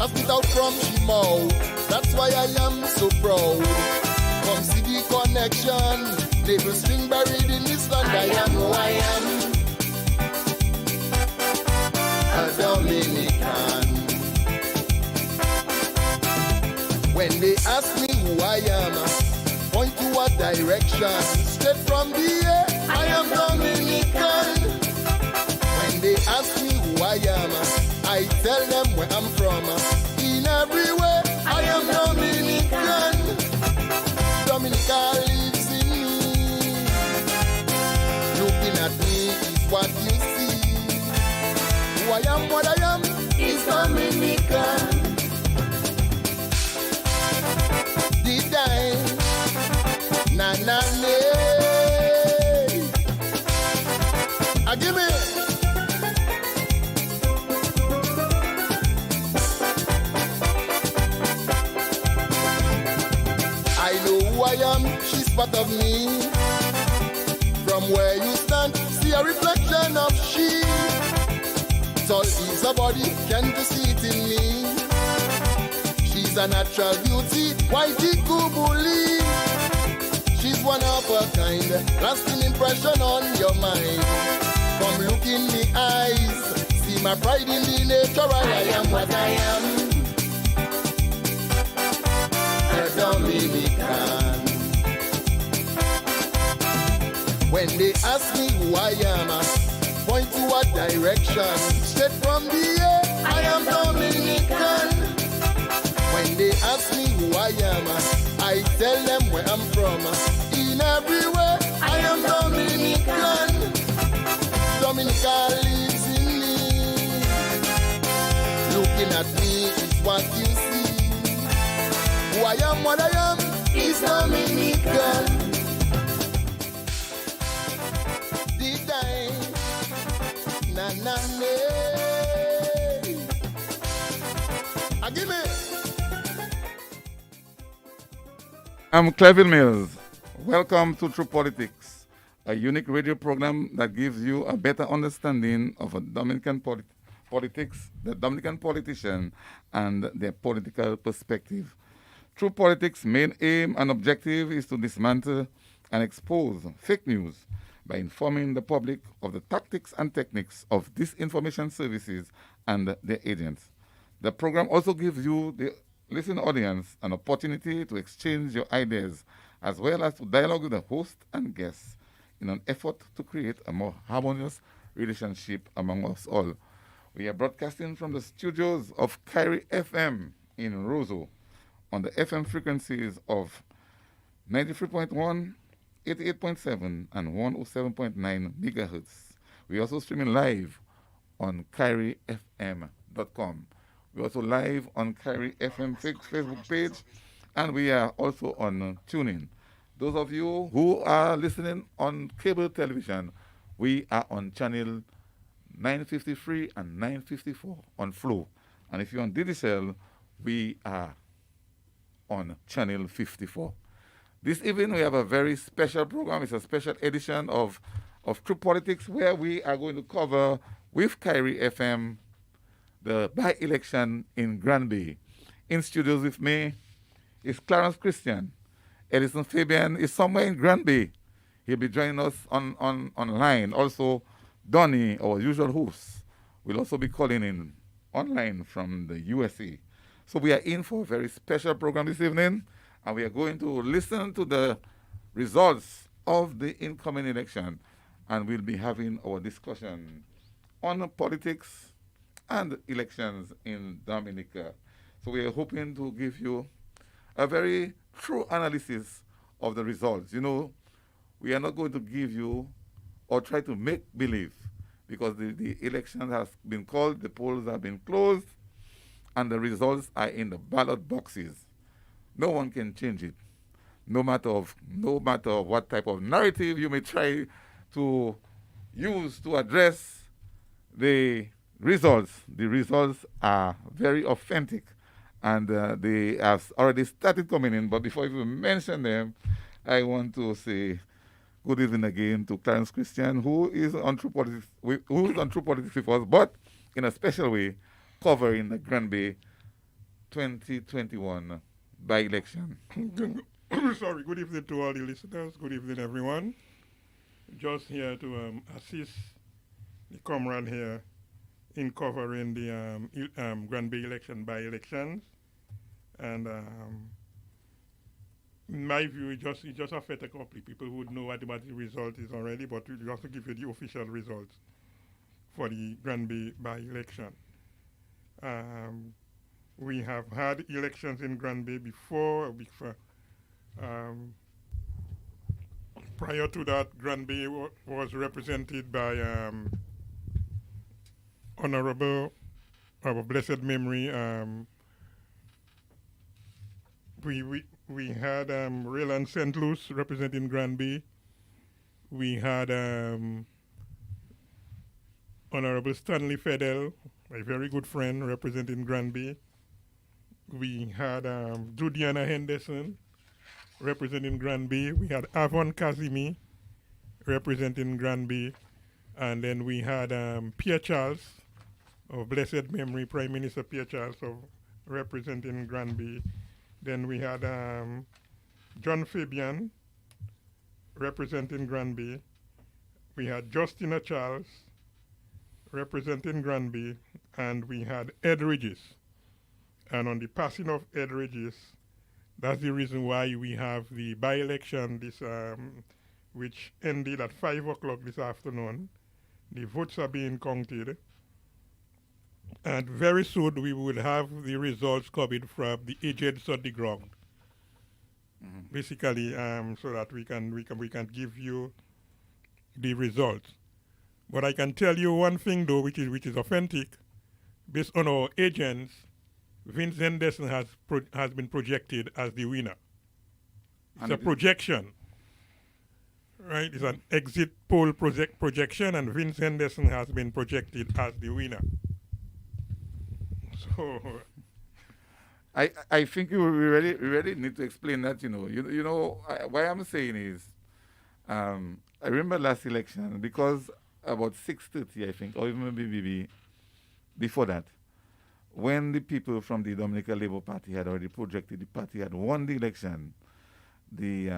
I spit out from she mouth. That's why I am so proud. Come see the connection. Navel string buried in this land. I am who I am. A Dominican. When they ask me who I am, point to a direction. Straight from the air, I am Dominican. When they ask me who I am, I tell them where I'm from. In every way, I am Dominican. Dominica lives in me. Looking at me is what you see. Who I am, what I am, is Dominican. Did I? Na na na. Give me. I know who I am, she's part of me. From where you stand, see a reflection of she. Tall is her body, can't you see it in me? She's a natural beauty, whitey kubuli. She's one of a kind, lasting impression on your mind. Come look in the eyes, see my pride in the nature. I am what I am. A Dominican. When they ask me who I am, point to a direction. Straight from the air, I am Dominican. When they ask me who I am, I tell them where I'm from. In every way, I am Dominican. Dominica lives in me. Looking at me is what you see. Who I am, what I am, is Dominican. Did I? Na na na. Give me. I'm Clevin Mills. Welcome to True Politics, a unique radio program that gives you a better understanding of a Dominican politics, the Dominican politician, and their political perspective. True Politics' main aim and objective is to dismantle and expose fake news by informing the public of the tactics and techniques of disinformation services and their agents. The program also gives you, the listening audience, an opportunity to exchange your ideas as well as to dialogue with the host and guests in an effort to create a more harmonious relationship among us all. We are broadcasting from the studios of Kyrie FM in Roseau on the FM frequencies of 93.1, 88.7, and 107.9 megahertz. We are also streaming live on KyrieFM.com. We're also live on Kyrie FM Facebook page, and we are also on TuneIn. Those of you who are listening on cable television, we are on channel 953 and 954 on Flow. And if you're on digital, we are on channel 54. This evening, we have a very special program. It's a special edition of True Politics, where we are going to cover with Kyrie FM the by-election in Grandbay. In studios with me is Clarence Christian. Edison Fabian is somewhere in Grandbay. He'll be joining us online. Also, Donnie, our usual host, will also be calling in online from the USA. So we are in for a very special program this evening, and we are going to listen to the results of the incoming election, and we'll be having our discussion on politics and elections in Dominica. So we are hoping to give you a very true analysis of the results. You know, we are not going to give you or try to make believe, because the election has been called, the polls have been closed, and the results are in the ballot boxes. No one can change it, no matter what type of narrative you may try to use to address the results. The results are very authentic, and they have already started coming in. But before I even mention them, I want to say good evening again to Clarence Christian, who is on True Politics with us, but in a special way, covering the Grandbay 2021 by-election? Sorry, good evening to all the listeners. Good evening, everyone. Just here to assist the comrade here in covering the Grandbay election by-elections. And in my view, it just affects a couple of people who would know what the result is already, but we have to give you the official results for the Grandbay by-election. We have had elections in Grandbay before. Prior to that, Grandbay was represented by Honorable, of blessed memory. We had Raylan St. Louis representing Grandbay. We had Honorable Stanley Fedel, my very good friend, representing Grandbay. We had Judiana Henderson representing Grandbay. We had Avon Kazimi representing Grandbay. And then we had Pierre Charles, of blessed memory, Prime Minister Pierre Charles, representing Grandbay. Then we had John Fabian representing Grandbay. We had Justina Charles representing Grandbay. And we had Ed Regis. And on the passing of Ed Regis, that's the reason why we have the by-election this which ended at 5 o'clock this afternoon. The votes are being counted. And very soon we will have the results coming from the agents on the ground. Basically, so that we can give you the results. But I can tell you one thing though, which is authentic. Based on our agents, Vince Henderson has been projected as the winner. It's a projection, right? It's an exit poll projection, and Vince Henderson has been projected as the winner. So, I think we really need to explain that. Why I'm saying is, I remember last election because about 6:30, I think, or even maybe before that, when the people from the Dominican Labour Party had already projected the party had won the election, the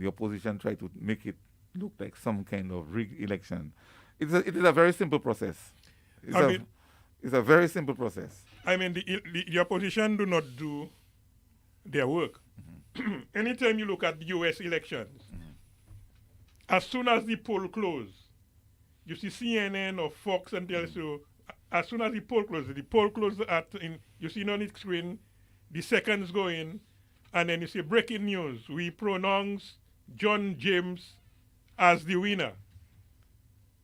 opposition tried to make it look like some kind of rigged election. It is a very simple process. It's a very simple process. I mean, the opposition do not do their work. Anytime you look at the U.S. elections, as soon as the poll closes, you see CNN or Fox and tells you, as soon as the poll closes you see on the screen the seconds go in, and then you see breaking news. We pronounce John James as the winner.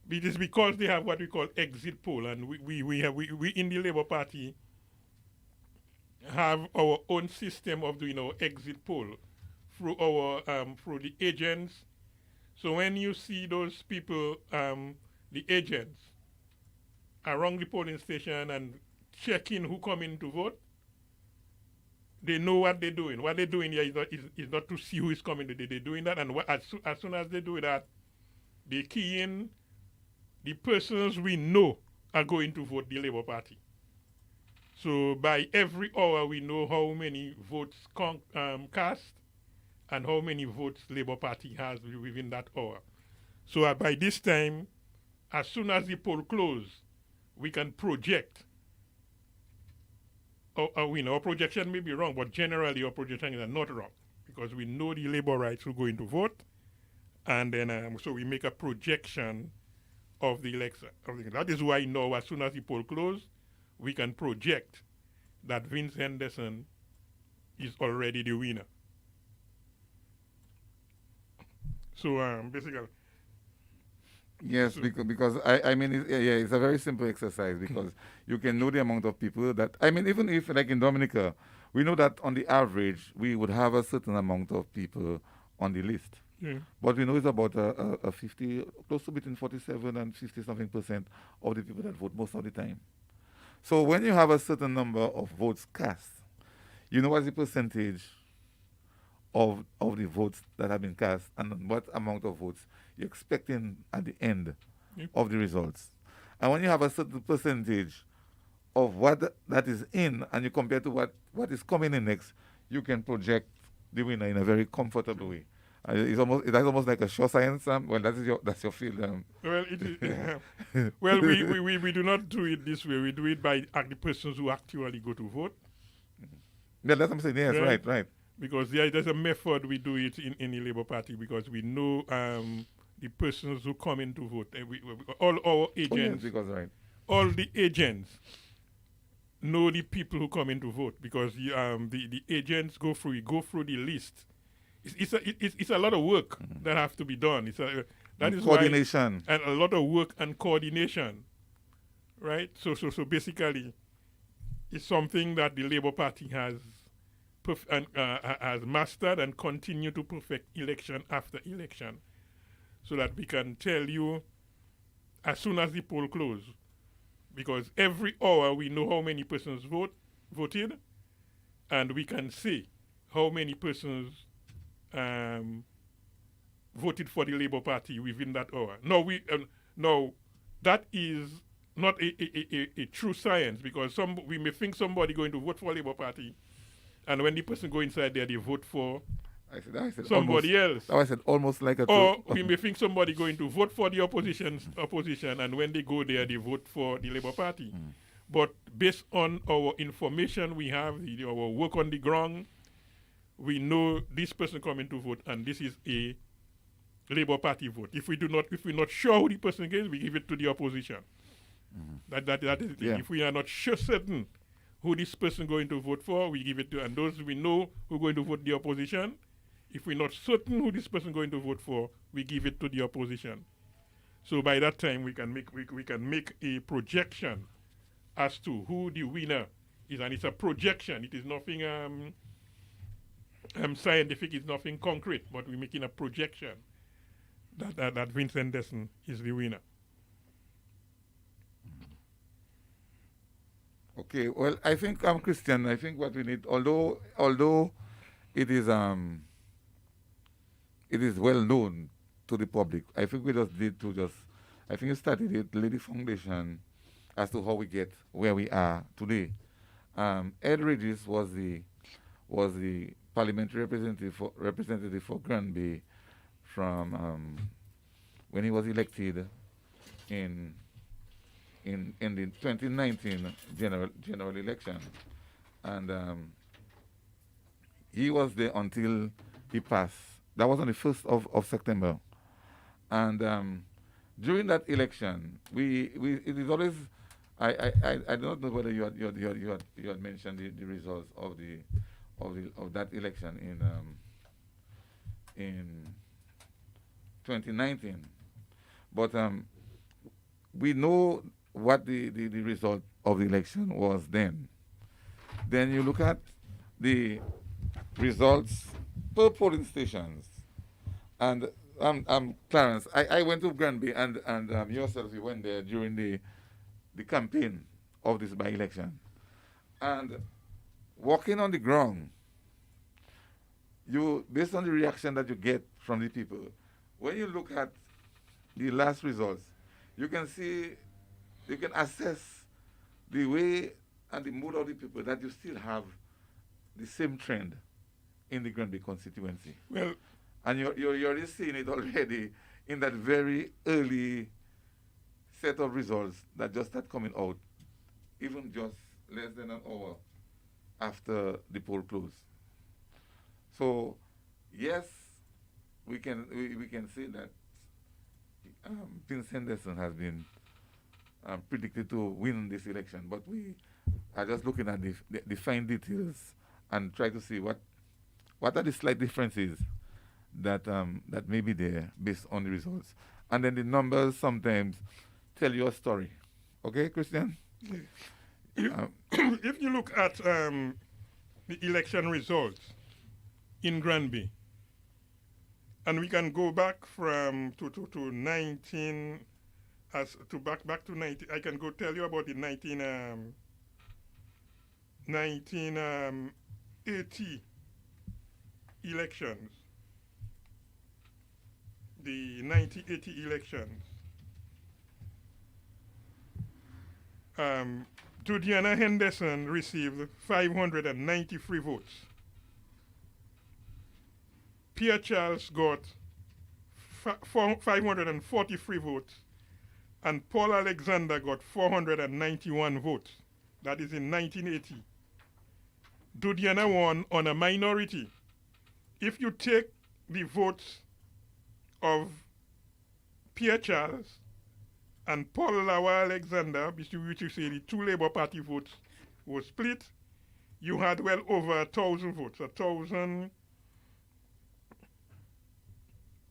It is because they have what we call exit poll, and we in the Labour Party have our own system of doing our exit poll through our through the agents. So when you see those people, the agents, around the polling station and checking who come in to vote, they know what they're doing. What they're doing here is not to see who is coming. They're doing that, and as soon as they do that, they key in the persons we know are going to vote the Labour Party. So by every hour, we know how many votes cast and how many votes Labour Party has within that hour. So by this time, as soon as the poll closes, we can project. Our projection may be wrong, but generally our projection is not wrong because we know the Labourites who are going to vote, and then so we make a projection of the election. That is why now, as soon as the poll closes, we can project that Vince Henderson is already the winner. So basically. Yes, because I mean, it's a very simple exercise because you can know the amount of people that, I mean, even if like in Dominica, we know that on the average, we would have a certain amount of people on the list. Yeah. But we know it's about a 50, close to between 47 and 50 something percent of the people that vote most of the time. So when you have a certain number of votes cast, you know what's the percentage of the votes that have been cast and what amount of votes you're expecting at the end of the results. And when you have a certain percentage of what that is in, and you compare to what is coming in next, you can project the winner in a very comfortable way. That's almost like a show science. Well, that's your field. Well, it is, well, we do not do it this way. We do it by the persons who actually go to vote. Yeah, that's what I'm saying. Yes, right. Because there's a method we do it in the Labour Party, because we know the persons who come in to vote. All our agents, Oh, yes, because right. all the agents know the people who come in to vote, because the agents go through the list. It's a lot of work that have to be done. That is coordination, and a lot of work and coordination, right? So basically, it's something that the Labour Party has mastered and continue to perfect election after election, so that we can tell you as soon as the poll close, because every hour we know how many persons voted, and we can see how many persons voted for the Labour Party within that hour. Now that is not a true science, because we may think somebody going to vote for Labour Party, and when the person go inside there, they vote for I said somebody else. I said almost like a. Or we may think somebody going to vote for the opposition, and when they go there, they vote for the Labour Party. But based on our information we have, our work on the ground, we know this person coming to vote, and this is a Labour Party vote. If we're not sure who the person is, we give it to the opposition. That is the thing. Yeah. If we are not sure certain who this person going to vote for, we give it to, and those we know who are going to vote the opposition. If we're not certain who this person going to vote for, we give it to the opposition. So by that time, we can make a projection as to who the winner is, and it's a projection. It is nothing scientific. It's nothing concrete, but we're making a projection that Vincent Desson is the winner. Okay, well, I think Christian. I think what we need, although it is well known to the public, I think we just need to I think you started it, lay the foundation as to how we get where we are today. Ed Regis was the parliamentary representative for Grandbay from when he was elected in the 2019 general election, and he was there until he passed. That was on the 1st of September, and during that election, it is always I don't know whether you had mentioned the results of that election in 2019, but we know what the result of the election was then. Then you look at the results per polling stations, and Clarence, I went to Grandbay, and yourself, you went there during the campaign of this by-election, and walking on the ground, based on the reaction that you get from the people, when you look at the last results, you can assess the way and the mood of the people, that you still have the same trend in the Grandbay constituency. Well, and you're already seeing it already in that very early set of results that just start coming out, even just less than an hour after the poll closed. So, yes, we can say that Vincent Desson has been predicted to win this election, but we are just looking at the fine details and try to see what are the slight differences that may be there based on the results, and then the numbers sometimes tell you a story. Okay, Christian? If you look at the election results in Grandbay, and we can go back from to 19 back to 19. I can go tell you about the 1980 elections. The 1980 elections. Judiana Henderson received 593 votes. Pierre Charles got 543 votes. And Paul Alexander got 491 votes. That is in 1980. Judiana won on a minority. If you take the votes of Pierre Charles and Paul Lawa Alexander, which you say the two Labour Party votes were split, you had well over 1,000 votes. A thousand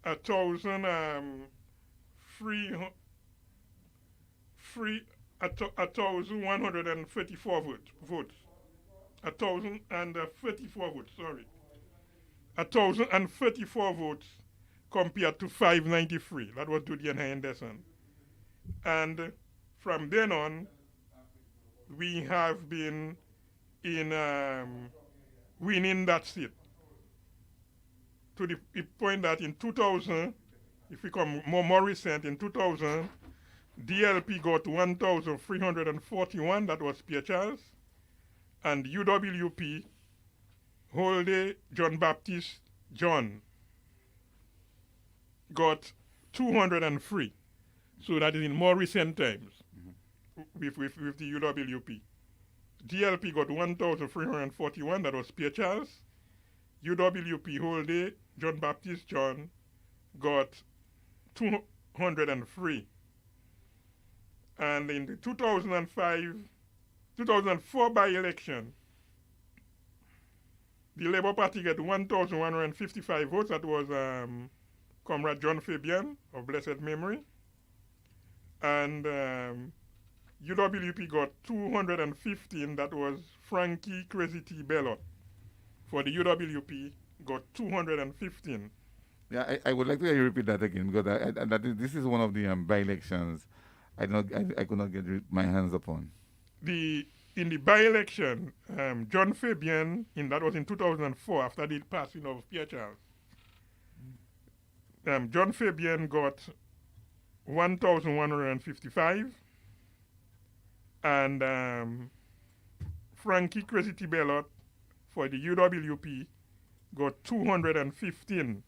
1,134 votes. 1,034 votes, sorry. 1,034 votes compared to 593. That was Judiana Henderson. And from then on, we have been in winning that seat. To the point that in 2000, if we come more recent, in 2000, DLP got 1,341, that was Pierre Charles, and UWP, Holde John Baptiste John, got 203. So that is in more recent times with the UWP. DLP got 1,341, that was Pierre Charles. UWP Holde John Baptiste John got 203. And in the 2004 by-election, the Labour Party got 1,155 votes. That was Comrade John Fabian of blessed memory. And UWP got 215. That was Frankie Crazy T. Bellot. For the UWP, got 215. Yeah, I would like to hear you repeat that again because this is one of the by-elections I could not get my hands upon. In the by-election, John Fabian, that was in 2004 after the passing of Pierre Charles. John Fabian got 1,155, and Frankie Crazy T. Bellot for the UWP got 215.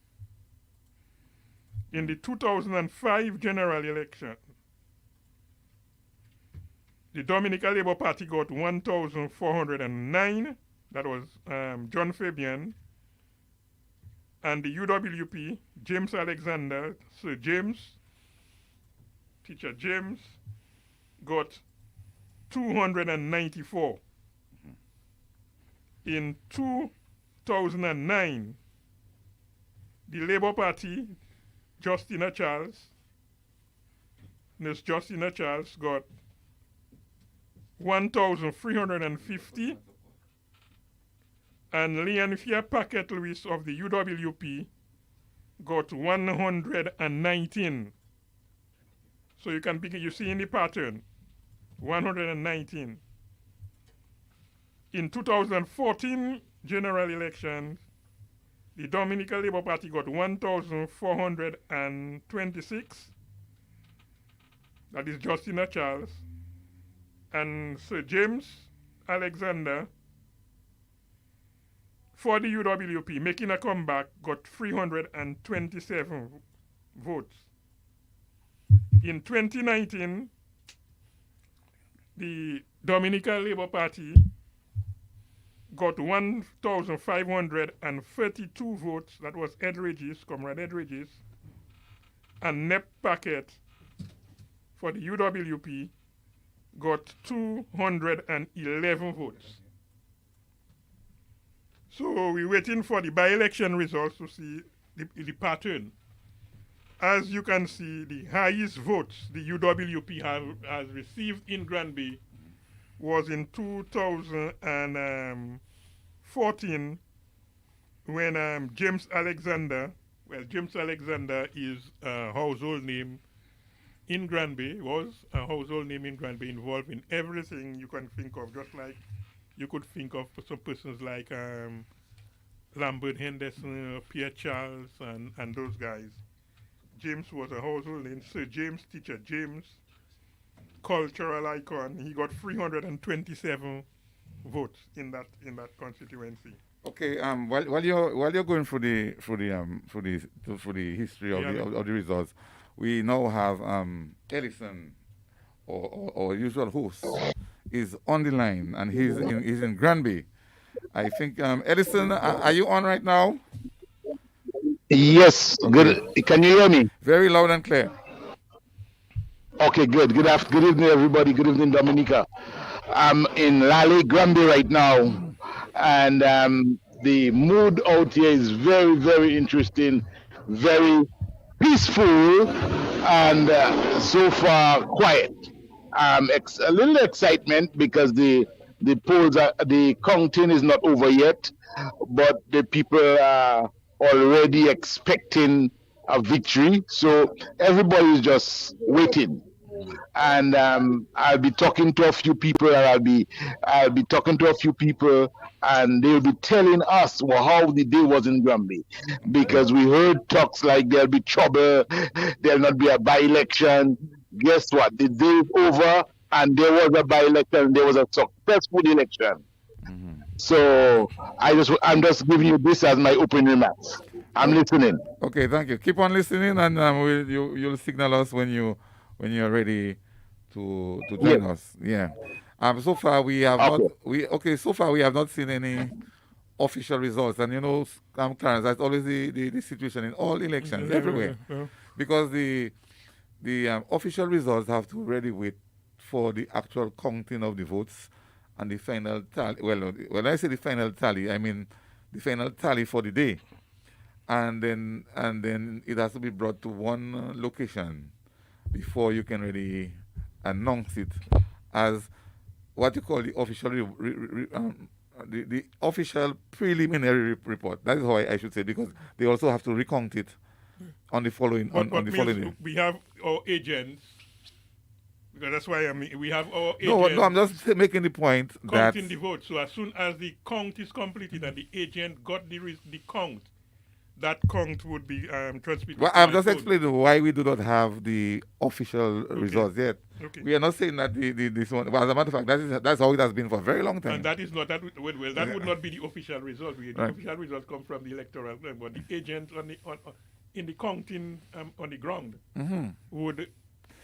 In the 2005 general election, the Dominica Labour Party got 1,409. That was John Fabian. And the UWP, James Alexander, Sir James, Teacher James, got 294. In 2009, the Labour Party, Miss Justina Charles, got 1,350, and Leonfia Paquette Lewis of the UWP got 119. So you can you see in the pattern, 119. In 2014 general elections, the Dominica Labour Party got 1,426. That is Justina Charles. And Sir James Alexander, for the UWP, making a comeback, got 327 votes. In 2019, the Dominica Labour Party got 1,532 votes. That was Comrade Ed Regis, and Nep Paquette for the UWP got 211 votes. So we're waiting for the by-election results to see the pattern. As you can see, the highest votes the UWP has received in Grandbay was in 2014 when James Alexander is a household name in Grandbay, was a household name in Grandbay, involved in everything you can think of, just like you could think of some persons like Lambert Henderson, Pierre Charles, and those guys. James was a household name. Sir James, Teacher James, cultural icon. He got 327 votes in that constituency. Okay. While you're going through the history of Yeah, of the results, we now have Ellison, or usual host, is on the line, and he's in Grandbay. I think Ellison, are you on right now? Yes, Okay. good. Can you hear me? Very loud and clear. Okay, good. Good evening, everybody. Good evening, Dominica. I'm in Lally Granby right now, and the mood out here is very, very interesting, very peaceful, and so far quiet. A little excitement because the counting is not over yet, but the people are already expecting a victory. So everybody is just waiting, and I'll be talking to a few people, and I'll be talking to a few people, and they'll be telling us how the day was in Granby, because we heard talks like there'll be trouble, there'll not be a by-election. Guess what? The day is over, and there was a by-election. There was a successful election. So I'm just giving you this as my opening remarks. I'm listening. Okay, thank you. Keep on listening, and you'll signal us when you're ready to Yes. join us. Yeah. So far we have not Okay. we okay. So far we have not seen any official results, and Clarence, that's always the situation in all elections everywhere, because the official results have to really wait for the actual counting of the votes and the final tally. Well, when I say the final tally, I mean the final tally for the day, and then it has to be brought to one location before you can really announce it as what you call the official the official preliminary report. That is how I should say, because they also have to recount it on the following on the following day. We have our agents, because that's why we have our No, agents I'm just making the point that counting the votes. So as soon as the count is completed and the agent got the count, that count would be transmitted. well, to I'm my just phone. explaining why we do not have the official results yet. Okay. We are not saying that this one. Well, as a matter of fact, that's how it has been for a very long time. And that is not that. Well, that would not be the official result. The Right. official results come from the electoral, but the agent in the counting on the ground would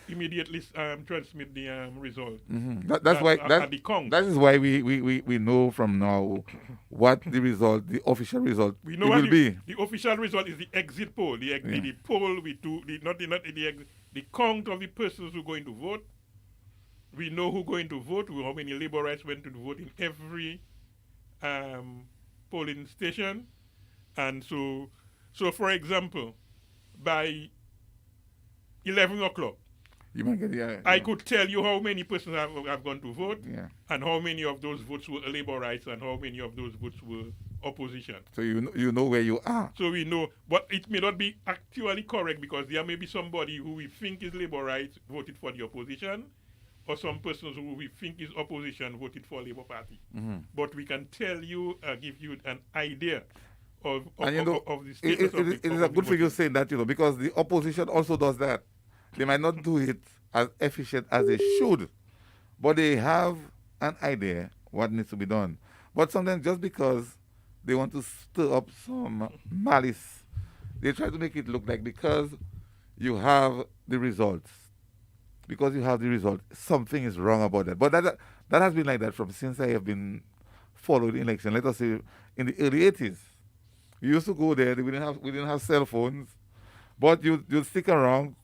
immediately transmit the result. That's why at the count. that is why we know from now what the result, the official result, We it know what will be. the official result is the exit poll. The poll we do, the count of the persons who are going to vote. We know who going to vote, how many Laborites went to vote in every polling station. And so for example, by 11 o'clock, You might get I could tell you how many persons have gone to vote, yeah. and how many of those votes were Laborites, and how many of those votes were opposition. So you know where you are. So we know, but it may not be actually correct, because there may be somebody who we think is Laborite voted for the opposition, or some persons who we think is opposition voted for Labour Party. But we can tell you, give you an idea of the status of it is a good for you saying that, because the opposition also does that. They might not do it as efficient as they should, but they have an idea what needs to be done. But sometimes just because they want to stir up some malice, they try to make it look like because you have the results, something is wrong about that. But that has been like that from since I have been following election. Let us say in the early 80s. We used to go there. We didn't have cell phones, but you'd stick around,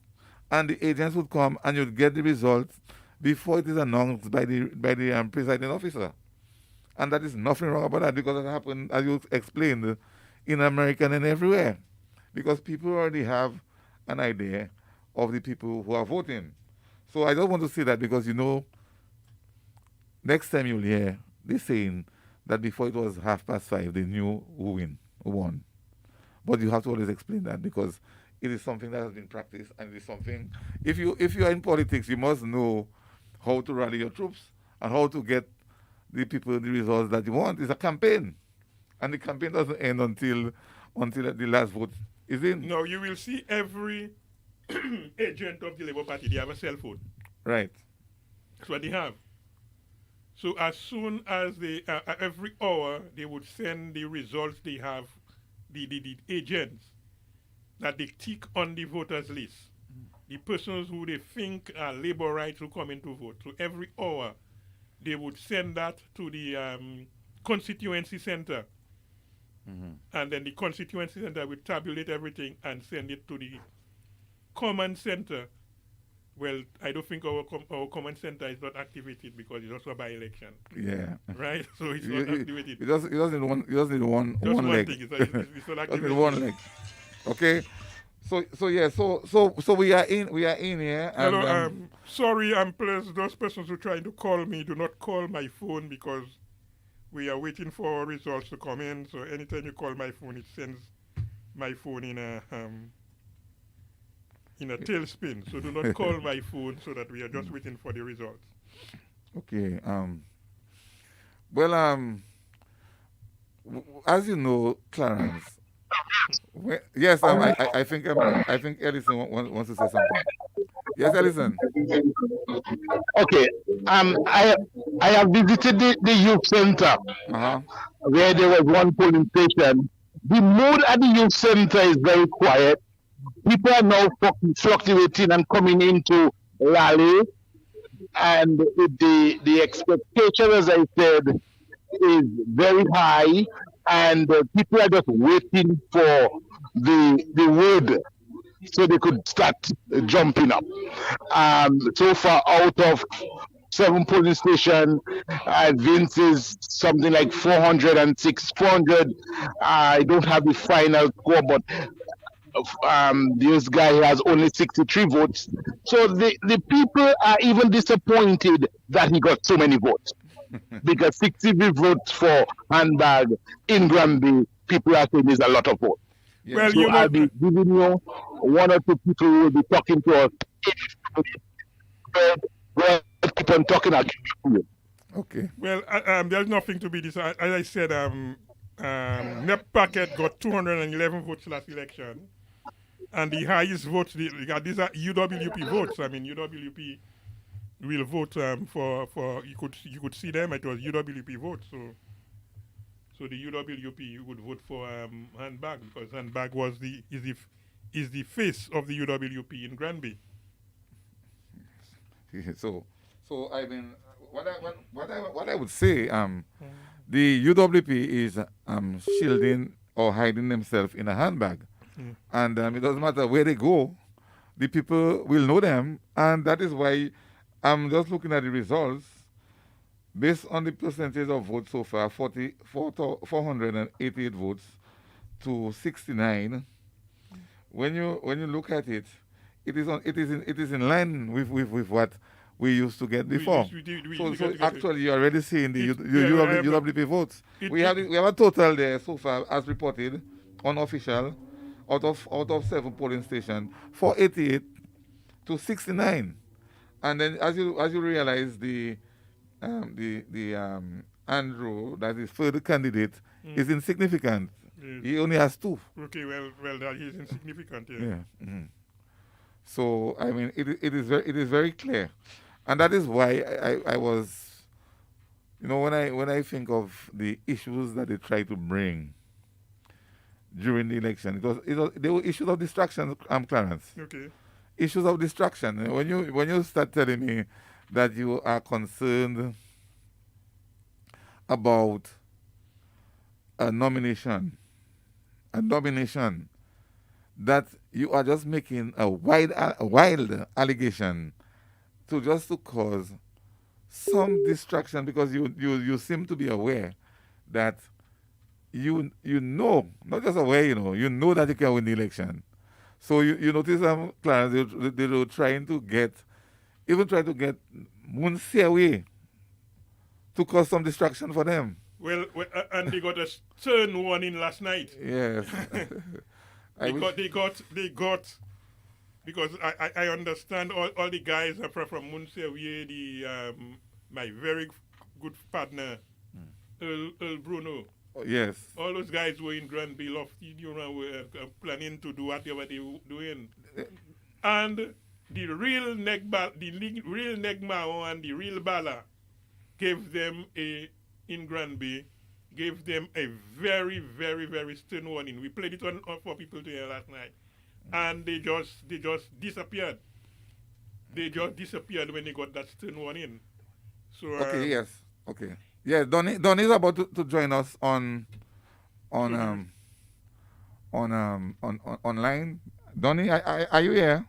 and the agents would come, and you'd get the results before it is announced by the presiding officer. And that is nothing wrong about that, because it happened, as you explained, in America and everywhere, because people already have an idea of the people who are voting. So I don't want to say that, because next time you'll hear they saying that before it was 5:30, they knew who won. But you have to always explain that, because it is something that has been practiced, and it is something. If you are in politics, you must know how to rally your troops and how to get the people the results that you want. It's a campaign, and the campaign doesn't end until the last vote is in. No, you will see every agent of the Labour Party, they have a cell phone. Right. That's what they have. So as soon as they, every hour, they would send the results they have, the agents that they tick on the voters list, the persons who they think are labor rights who come in to vote. So every hour, they would send that to the constituency center. And then the constituency center would tabulate everything and send it to the command center. Well, I don't think our command center is not activated because it's also a by-election. Yeah. Right? So it's not activated. It doesn't need one. It doesn't need one. Just one one leg. thing. It's not Doesn't activated. need one leg. Okay. So we are in here. And, Hello. Sorry, please, those persons who are trying to call me, do not call my phone because we are waiting for our results to come in. So anytime you call my phone, it sends my phone in a tailspin. So do not call my phone so that we are just waiting for the results. Okay. Well, as you know, Clarence. Yes. I think Ellison wants to say something. Yes, Ellison. Okay. I have visited the youth center where there was one polling station. The mood at the youth center is very quiet. People are now fluctuating and coming into Raleigh, and the expectation, as I said, is very high, and people are just waiting for the word so they could start jumping up. So far, out of 7 polling stations, Vince is something like 406, 400. I don't have the final score, but this guy has only 63 votes. So the people are even disappointed that he got so many votes. Because 60 votes for handbag in Grandbay, people are saying is a lot of votes. Yeah. Well, So I'll be giving you 1 or 2 people who will be talking to us. Go keep on talking. I'll keep you. Okay. Well, there's nothing to be decided. As I said, Nep Packet got 211 votes last election. And the highest votes, these are UWP votes. I mean, UWP will vote for you could see them. It was UWP votes. So the UWP would vote for handbag because handbag is the face of the UWP in Grandbay. So I mean, what I would say, the UWP is shielding or hiding themselves in a handbag, and it doesn't matter where they go, the people will know them, and that is why I'm just looking at the results based on the percentage of votes so far: 488 votes to 69. When you look at it, it is in line with what we used to get before. So actually, you're already seeing the UWP votes. We have a total there so far, as reported, unofficial, out of 7 polling stations, 488 to 69. And then, as you realize, the Andrew, that is third candidate, is insignificant. Yes. He only has 2. Okay, well, that is insignificant. Yeah. Yeah. So I mean, it is very clear, and that is why I was, when I think of the issues that they try to bring during the election, they were issues of distraction, Clarence. Okay. Issues of distraction. When you start telling me that you are concerned about a nomination, that you are just making a wild allegation to cause some distraction, because you seem to be aware that you know, not just aware, you know that you can win the election. So you notice, Clarence, they were trying to get Munsi away to cause some distraction for them. Well, and they got a stern warning last night. Yes. They got because I understand all the guys are from Munsewie, my very good partner, Earl Bruno. Oh, yes. All those guys were in Grandbay Loft, were planning to do whatever they were doing. And the real real Negmao and the real Bala gave them in Grandbay, gave them a very, very, very stern warning. We played it on for people to hear last night, and they just disappeared. They just disappeared when they got that stern warning. So Okay, yes. Okay. Yeah, Donny is about to join us on online. Donny, are you here?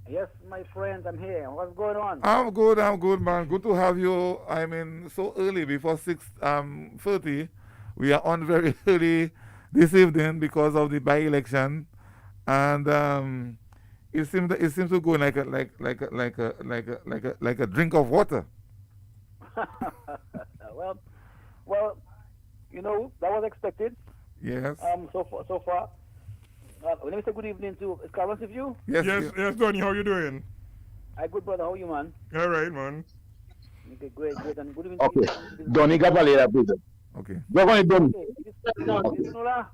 Yes, my friend, I'm here. What's going on? I'm good, man. Good to have you. I mean, so early before 6:30. We are on very early this evening because of the by-election, and it seems to go like a drink of water. well, well, that was expected. Yes. So far. Let me say good evening to Carlos with you. Yes. yes, Donny, how you doing? Hi, good brother. How are you, man? All right, man. Okay, great. And good evening Okay. to you. Donny Gabalera, please. Okay. Go on, Donny. Okay, this Nola.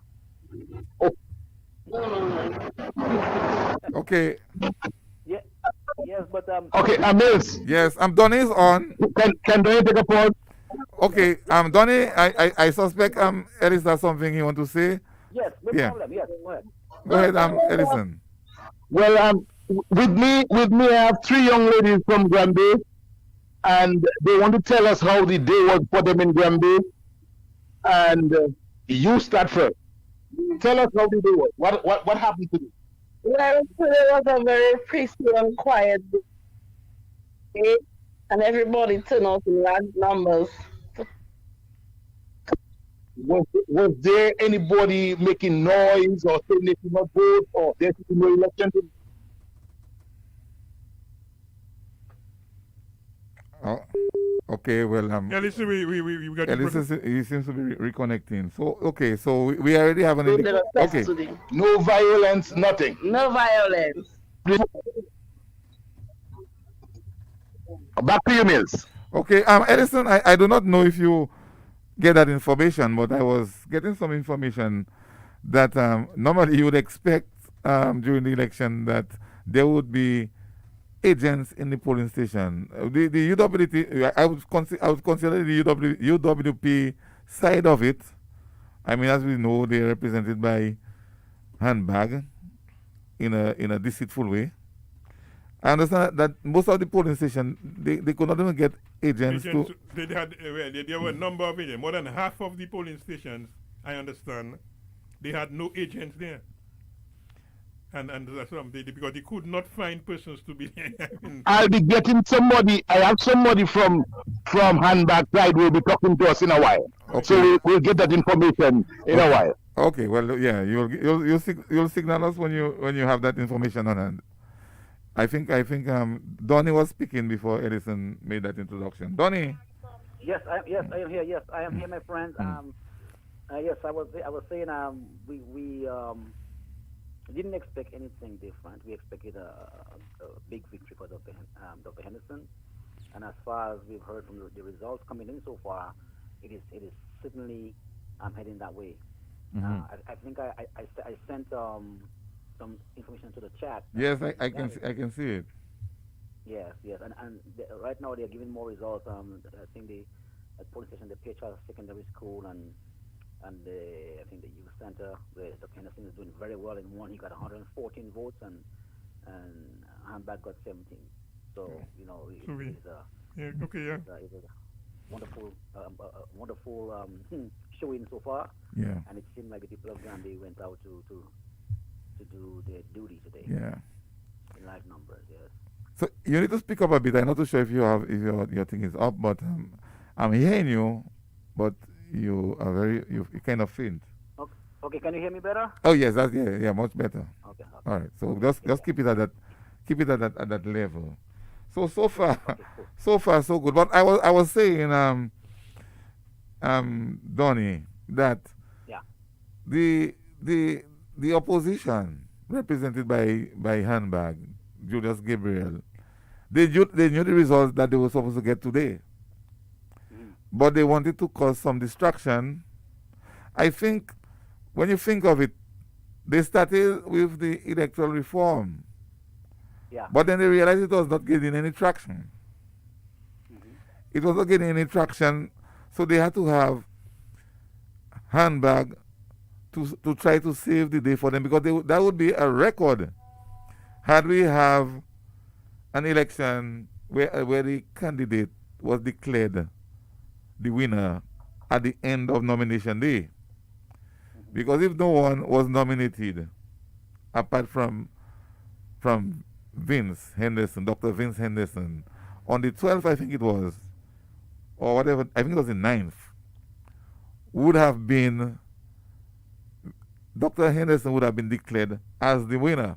Okay. Yeah, yes, but Okay, Mills. Yes. Donny is on. Can Donny take a pause? Okay. Donny, I suspect Ellis has something he want to say. yes, no Yeah. problem. Yes, go ahead. Go ahead, Ellison. Well, with me, I have three young ladies from Grandbay, and they want to tell us how the day was for them in Grandbay. And you start first. Tell us how the day was. What happened to you? Well, today was a very peaceful and quiet day, and everybody turned out in large numbers. Was there anybody making noise or saying they should not vote or there should be no election? Oh, okay. Well, Yeah, listen, we got Ellison, he seems to be reconnecting. So, okay. So we already have an. We did a test Okay. today. No violence, nothing. No violence. Back to you, Mills. Okay. Ellison, I do not know if you get that information, but I was getting some information that normally you would expect during the election that there would be agents in the polling station. The UWP, I would consider the UWP side of it. I mean, as we know, they're represented by handbag in a deceitful way. I understand that most of the polling stations they could not even get agents to. There were a number of agents. More than half of the polling stations, I understand, they had no agents there. And that's because they could not find persons to be there. I'll be getting somebody. I have somebody from handbag side will be talking to us in a while. Okay. So we'll get that information in a while. Okay, well, yeah, you'll signal us when you have that information on hand. I think Donny was speaking before Edison made that introduction. Donny. Yes, I am here. Yes, I am here, my friend. Yes, I was saying we didn't expect anything different. We expected a big victory for Dr. Henderson, and as far as we've heard from the results coming in so far, it is certainly heading that way. Mm-hmm. I think I sent some information to the chat. Yes, I can see it. Yes, and right now they are giving more results. I think at police station, the PHR Secondary School, and I think the youth center, where Dr. Henderson is doing very well in one. He got 114 votes, and handbag got 17. So it's a wonderful showing so far. Yeah. And it seemed like the people of Grandbay went out to do their duty today. Yeah. In large numbers, yes. So you need to speak up a bit. I'm not too sure if your thing is up, but I'm hearing you, but you kind of faint. Okay, can you hear me better? Oh yes, much better. Okay. All right, so just keep it at that level. So far, Okay, cool. so far so good. But I was saying, Donny, that Yeah. the opposition represented by handbag Julius Gabriel, they knew the results that they were supposed to get today, but they wanted to cause some distraction. I think when you think of it, they started with the electoral reform. Yeah. But then they realized it was not getting any traction. Hmm. It was not getting any traction, so they had to have handbag to try to save the day for them because that would be a record had we have an election where the candidate was declared the winner at the end of nomination day. Because if no one was nominated, apart from Vince Henderson, Dr. Vince Henderson, on the 12th, I think it was, or whatever, I think it was the 9th, would have been, Dr. Henderson would have been declared as the winner.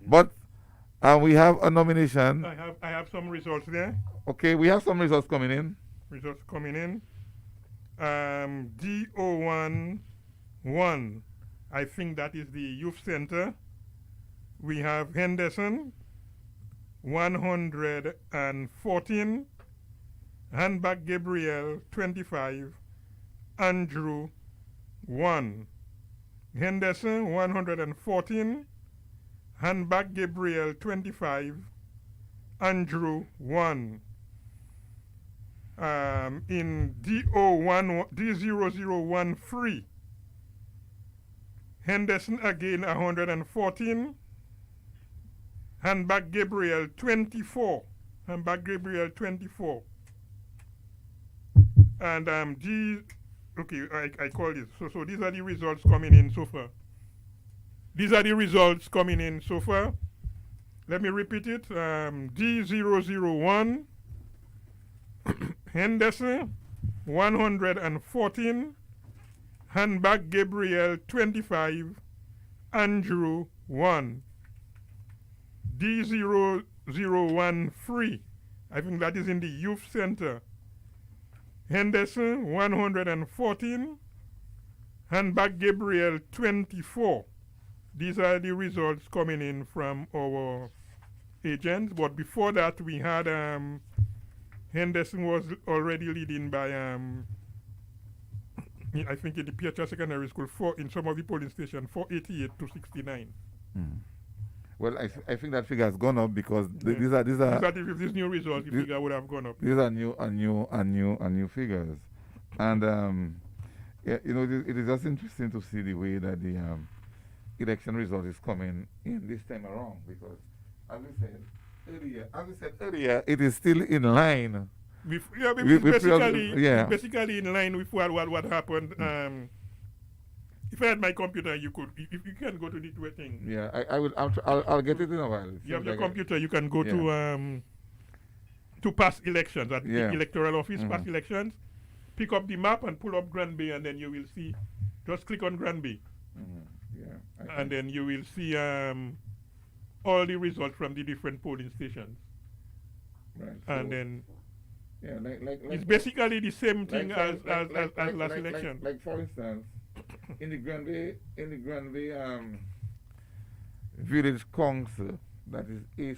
But we have a nomination. I have some results there. Okay, we have some results coming in. Results coming in. DO1 1. I think that is the youth center. We have Henderson 114, Handbag Gabriel 25, Andrew 1. Henderson 114, Handbag Gabriel 25, Andrew 1. In D0013, Henderson again 114, Handbag Gabriel 24, Handbag Gabriel 24, and okay, I call it. So these are the results coming in so far. These are the results coming in so far. Let me repeat it. D001, Henderson 114, Handbag Gabriel 25, Andrew 1. D0013, I think that is in the youth center. Henderson 114, Handbag Gabriel 24. These are the results coming in from our agents. But before that, we had Henderson was already leading by I think in the Piatra Secondary School in some of the polling stations 488 to 69. Well, I think that figure has gone up because these are If these new results, the figure would have gone up. These are new figures, and yeah, it is just interesting to see the way that the election result is coming in this time around because, as we said earlier, it is still in line. Basically in line with what happened. If I had my computer, you can go to the thing. Yeah, I'll get it in a while. You have your computer, you can go to past elections at the electoral office, past elections. Pick up the map and pull up Grandbay, and then you will see. Just click on Grandbay. And then you will see all the results from the different polling stations. Right. And then it's like basically the same thing as last election. Like for instance, in the Grandbay village council, that is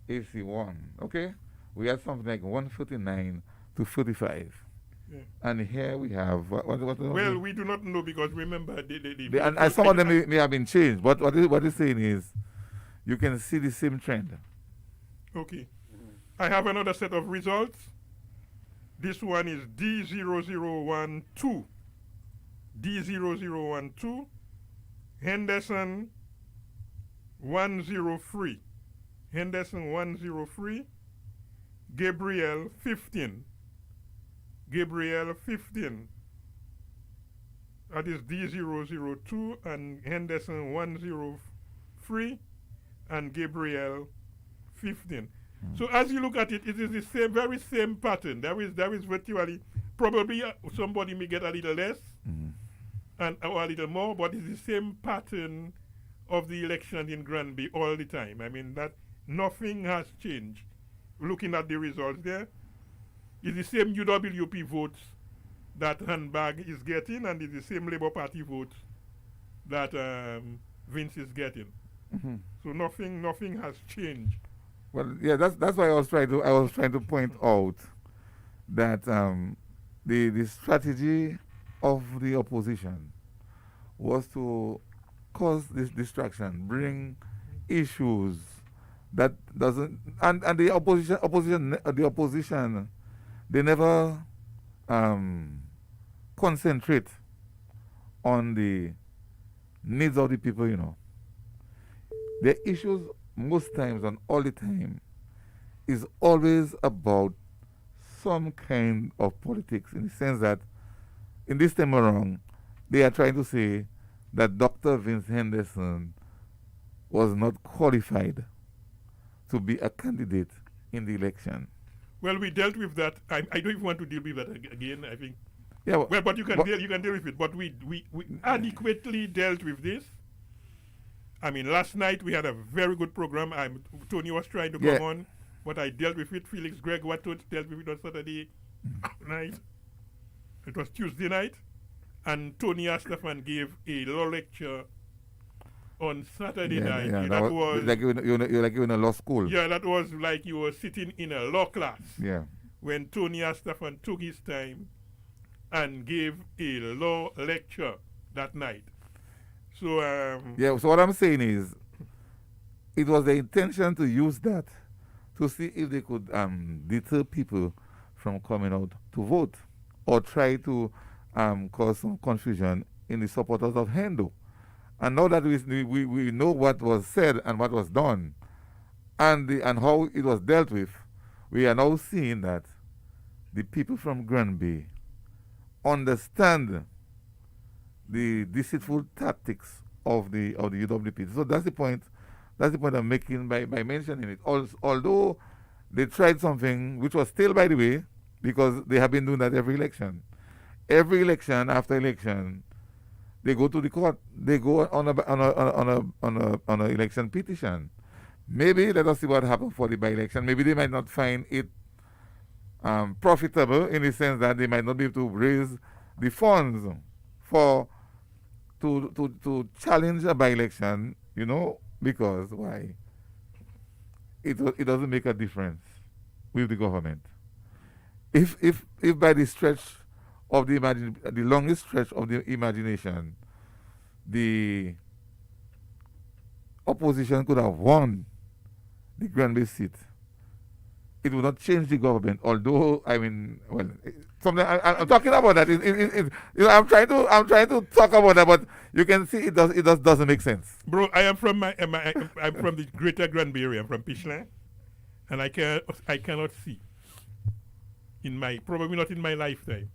AC1, okay? We had something like 149 to 35. Yeah. And here we have what well, we do not know because remember and some of them may have been changed. But what it's saying is you can see the same trend. Okay. I have another set of results. This one is D0012. D0012. Henderson 103. Henderson 103. Gabriel 15. Gabriel 15. That is D002 and Henderson 103 and Gabriel 15. So as you look at it, it is the very same pattern. There is virtually probably somebody may get a little less or a little more, but it's the same pattern of the election in Grandbay all the time. I mean that nothing has changed. Looking at the results there, it's the same UWP votes that Handbag is getting, and it's the same Labour Party votes that Vince is getting. So nothing has changed. Well, yeah, that's why I was trying to point out that the strategy of the opposition was to cause this distraction, bring issues that doesn't and the opposition they never um, concentrate on the needs of the people, you know. The issues most times and all the time is always about some kind of politics in the sense that in this time around they are trying to say that Dr. Vince Henderson was not qualified to be a candidate in the election. Well, we dealt with that. I don't even want to deal with that again. I think. Yeah, Well, but you can deal with it. But we adequately dealt with this. I mean, last night we had a very good program. Tony was trying to Yeah. come on, but I dealt with it. Felix Gregg dealt with it on Saturday night. It was Tuesday night, and Tony Astafan gave a law lecture on Saturday night. That was like you're like you're in a law school. yeah, that was like you were sitting in a law class Yeah. when Tony Astafan took his time and gave a law lecture that night. So Yeah, so what I'm saying is, it was the intention to use that to see if they could deter people from coming out to vote or try to cause some confusion in the supporters of Hendo. And now that we know what was said and what was done and how it was dealt with, we are now seeing that the people from Grandbay understand the deceitful tactics of the UWP. So that's the point. That's the point I'm making by mentioning it. Although they tried something which was still, by the way, because they have been doing that every election. Every election after election, they go to the court. They go on a election petition. Maybe let us see what happens for the by-election. Maybe they might not find it profitable in the sense that they might not be able to raise the funds for to challenge a by-election, you know, because why? It doesn't make a difference with the government. If by the stretch of the longest stretch of the imagination, the opposition could have won the Grandbay seat, it would not change the government. Although, I mean, well, something I'm talking about that. You know, I'm trying to talk about that, but you can see it doesn't make sense. bro, I am from I'm from the Greater Grandbay area. I'm from Pichlin, and I cannot see probably not in my lifetime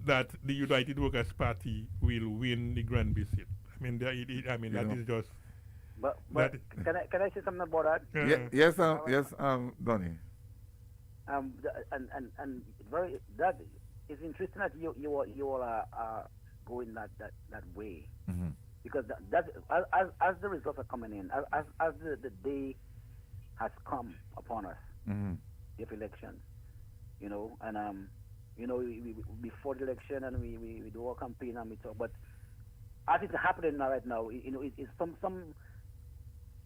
that the United Workers Party will win the Grandbay seat. I mean, that is just. But That- can I say something about that? Yes, Donny. And very that is interesting that you all are going that way, Mm-hmm. because that as the results are coming in, as the day has come upon us, Mm-hmm. the election, you know, and you know, we before the election and we do our campaign and we talk, but as it's happening now right now, you know, it's some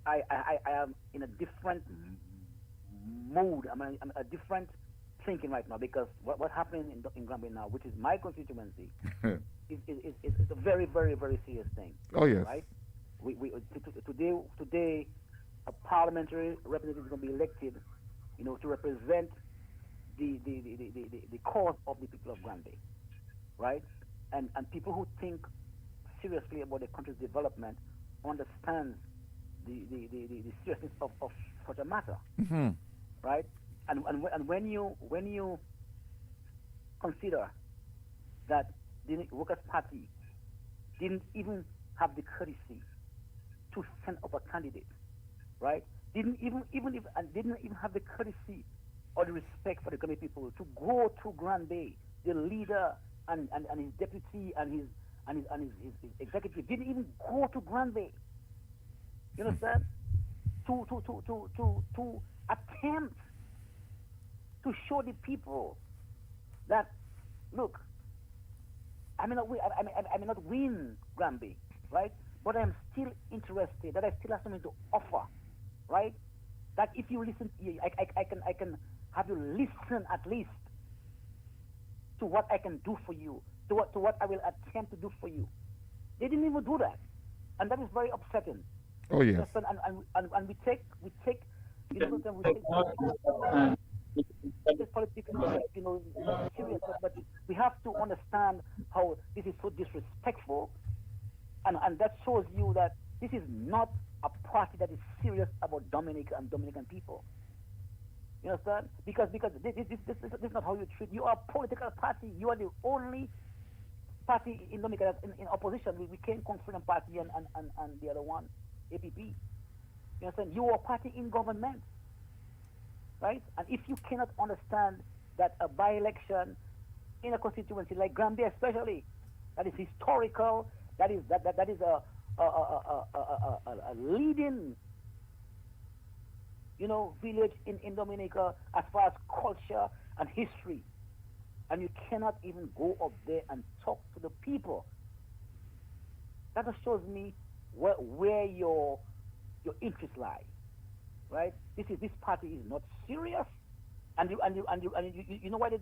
I am in a different mood. I'm a different thinking right now, because what's happening in Grambay now, which is my constituency, is a very, very, very serious thing. Oh yes. Right? We today a parliamentary representative is going to be elected, you know, to represent the cause of the people of Grambay, right? And people who think seriously about the country's development understand the seriousness of such a matter, Mm-hmm. right? And when you consider that the Workers' Party didn't even have the courtesy to send up a candidate, right? Didn't even have the courtesy or the respect for the Gambia people to go to Grandbay, the leader and his deputy and his executive didn't even go to Grandbay. You understand? To attempt to show the people that, look, I may not win Grambay, right? But I am still interested. That I still have something to offer, right? That if you listen, I can have you listen at least to what I can do for you, to what I will attempt to do for you. They didn't even do that, and that is very upsetting. Oh yes. Yes, and we take sometimes we take politics serious, but we have to understand how this is so disrespectful, and that shows you that this is not a party that is serious about Dominica and Dominican people. You understand? Because this is not how you treat. You are a political party. You are the only party in Dominica that's in opposition. We came Freedom Party and the other one, APP. You understand? You are a party in government, right? And if you cannot understand that a by-election in a constituency like Grandbay, especially, that is historical, that is a leading, village in Dominica as far as culture and history, and you cannot even go up there and talk to the people. That just shows me where your interests lie, right? This party is not serious, and you know why they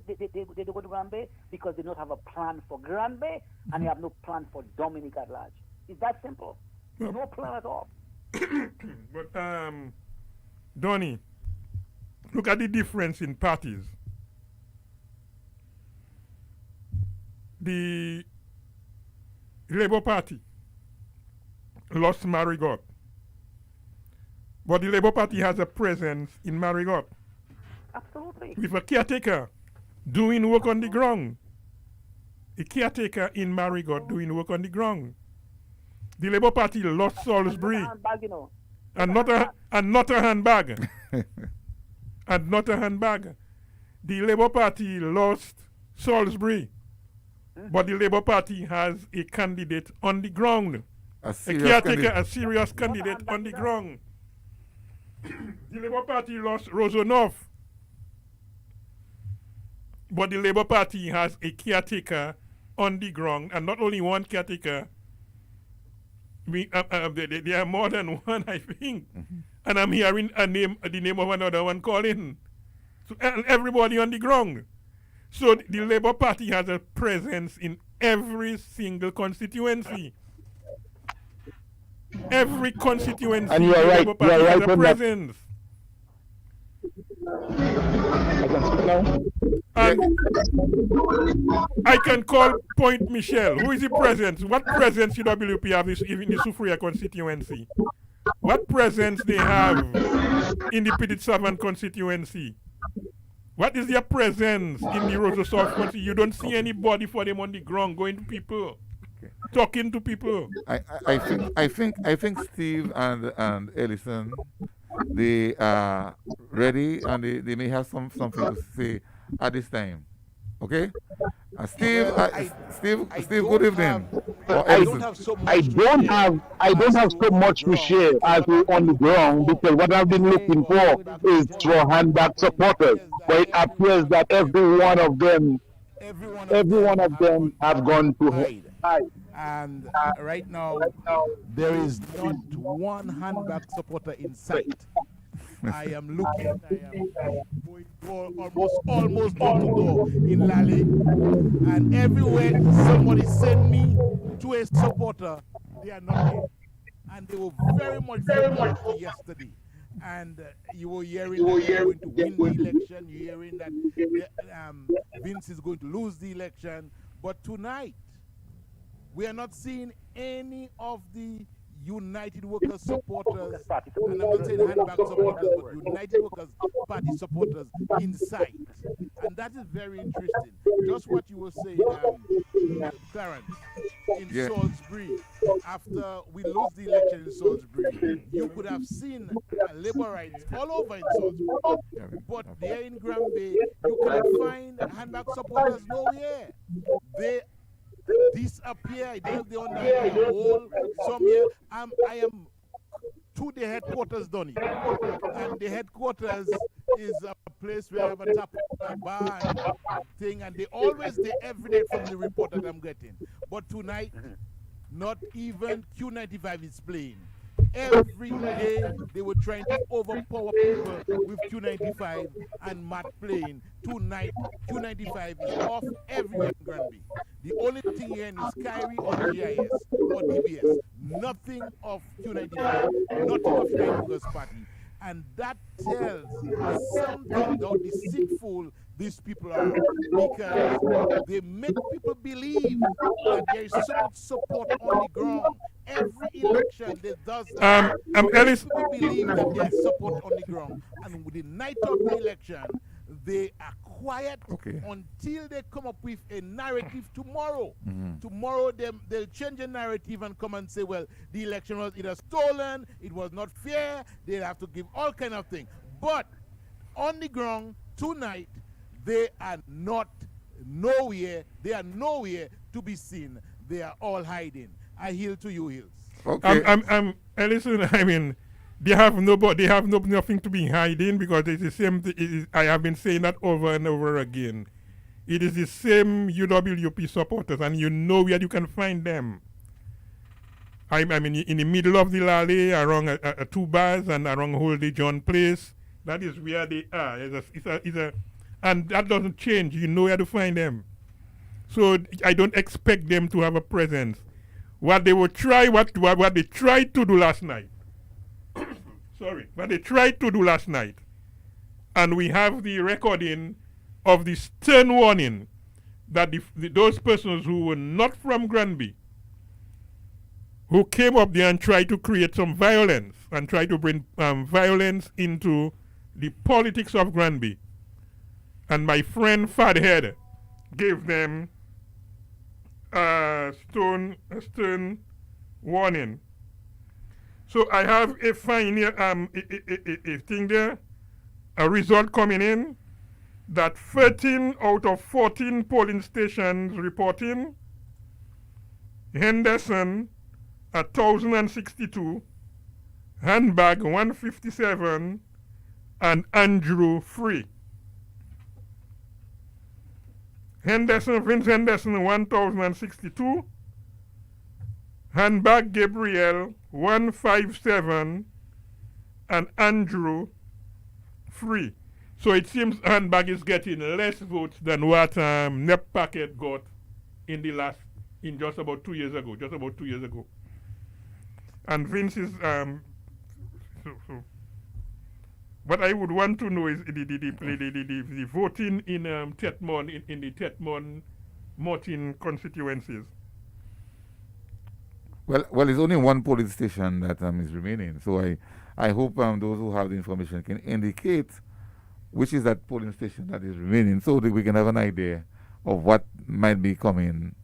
go to Grandbay? Because they don't have a plan for Grandbay, and they have no plan for Dominica at large. It's that simple. No plan at all. But Donny, look at the difference in parties. The Labour Party lost Marigot, but the Labour Party has a presence in Marigot Absolutely. with a caretaker doing work on the ground. A caretaker in Marigot doing work on the ground. The Labour Party lost Salisbury. Handbag, And not a handbag. And not a handbag. The Labour Party lost Salisbury, but the Labour Party has a candidate on the ground. A Serious candidate on the ground. The Labour Party lost Rosanov, but the Labour Party has a caretaker on the ground, and not only one caretaker. There are more than one, I think. And I'm hearing the name of another one calling. So everybody on the ground. So the Labour Party has a presence in every single constituency. Every constituency, And you are the right. Labour Party You are has right a on that. presence. I can speak now. And I can call Point Michelle. Who is the presence? What presence CWP have in the Sufria constituency? What presence they have in the Petit Savant constituency? What is their presence in the Rosa South constituency? You don't see anybody for them on the ground going to people, talking to people. I think Steve and Ellison, they are ready and they may have something to say at this time. Okay? Steve, Steve, good evening. Or I Ellison. I don't have so much to share as we on the ground, because what I've been looking for is for handback supporters. But it appears that every one of them have gone to hide. And right now, there is not one handbag supporter in sight. I am looking. I am going almost door to door in Lally, and everywhere somebody send me to a supporter, they are not here, and they were very much yesterday. And you were hearing that they're going to win the election. You're hearing that Vince is going to lose the election. But tonight, we are not seeing any of the United Workers supporters, and I'm not saying handbag supporters, but United Workers Party supporters in sight. And that is very interesting. Just what you were saying, Clarence, in Salisbury, after we lose the election in Salisbury, you could have seen Laborites all over in Salisbury. But there in Grandbay, you can't find handbag supporters nowhere. They disappear. I don't know if they on the whole somewhere. I am to the headquarters, Donny. And the headquarters is a place where I have a tap bar and thing, and they always there every day from the report that I'm getting. But tonight, not even Q95 is playing. Every day they were trying to overpower people with Q95 and Matt playing. Tonight, Q95 is off everywhere in Grandbay. The only thing here is Kyrie or GIS or DBS. Nothing of Q95, nothing of United Workers Party. And that tells something how deceitful these people are, because they make people believe that there is so much support on the ground. Every election they does that. Ellis, People believe that there is support on the ground. And with the night of the election, they are quiet until they come up with a narrative tomorrow. Tomorrow they'll change the narrative and come and say, well, the election was either stolen, it was not fair, they'll have to give all kind of things. But on the ground tonight, they are nowhere to be seen. They are all hiding. I yield to you, Hills. Okay. Listen, I mean, they have nothing to be hiding, because it's the same thing. I have been saying that over and over again. It is the same UWP supporters, and you know where you can find them. I mean, in the middle of the Lally, around two bars and around Holy John Place. That is where they are. And that doesn't change. You know where to find them. So I don't expect them to have a presence. What they tried to do last night. What they tried to do last night. And we have the recording of the stern warning that those persons who were not from Grandbay, who came up there and tried to create some violence and tried to bring violence into the politics of Grandbay. And my friend Fadhead gave them a stern warning. So I have a thing there, a result coming in that 13 out of 14 polling stations reporting, Henderson 1,062, Handbag 157, and Andrew 3. Vince Henderson 1,062, Handbag Gabriel 157, and Andrew 3. So it seems Handbag is getting less votes than what Nep Packet got in just about 2 years ago. And Vince is what I would want to know is the voting in Tetmon, in the Tetmon Martin constituencies. Well, it's only one polling station that is remaining. So I hope those who have the information can indicate which is that polling station that is remaining, so that we can have an idea of what might be coming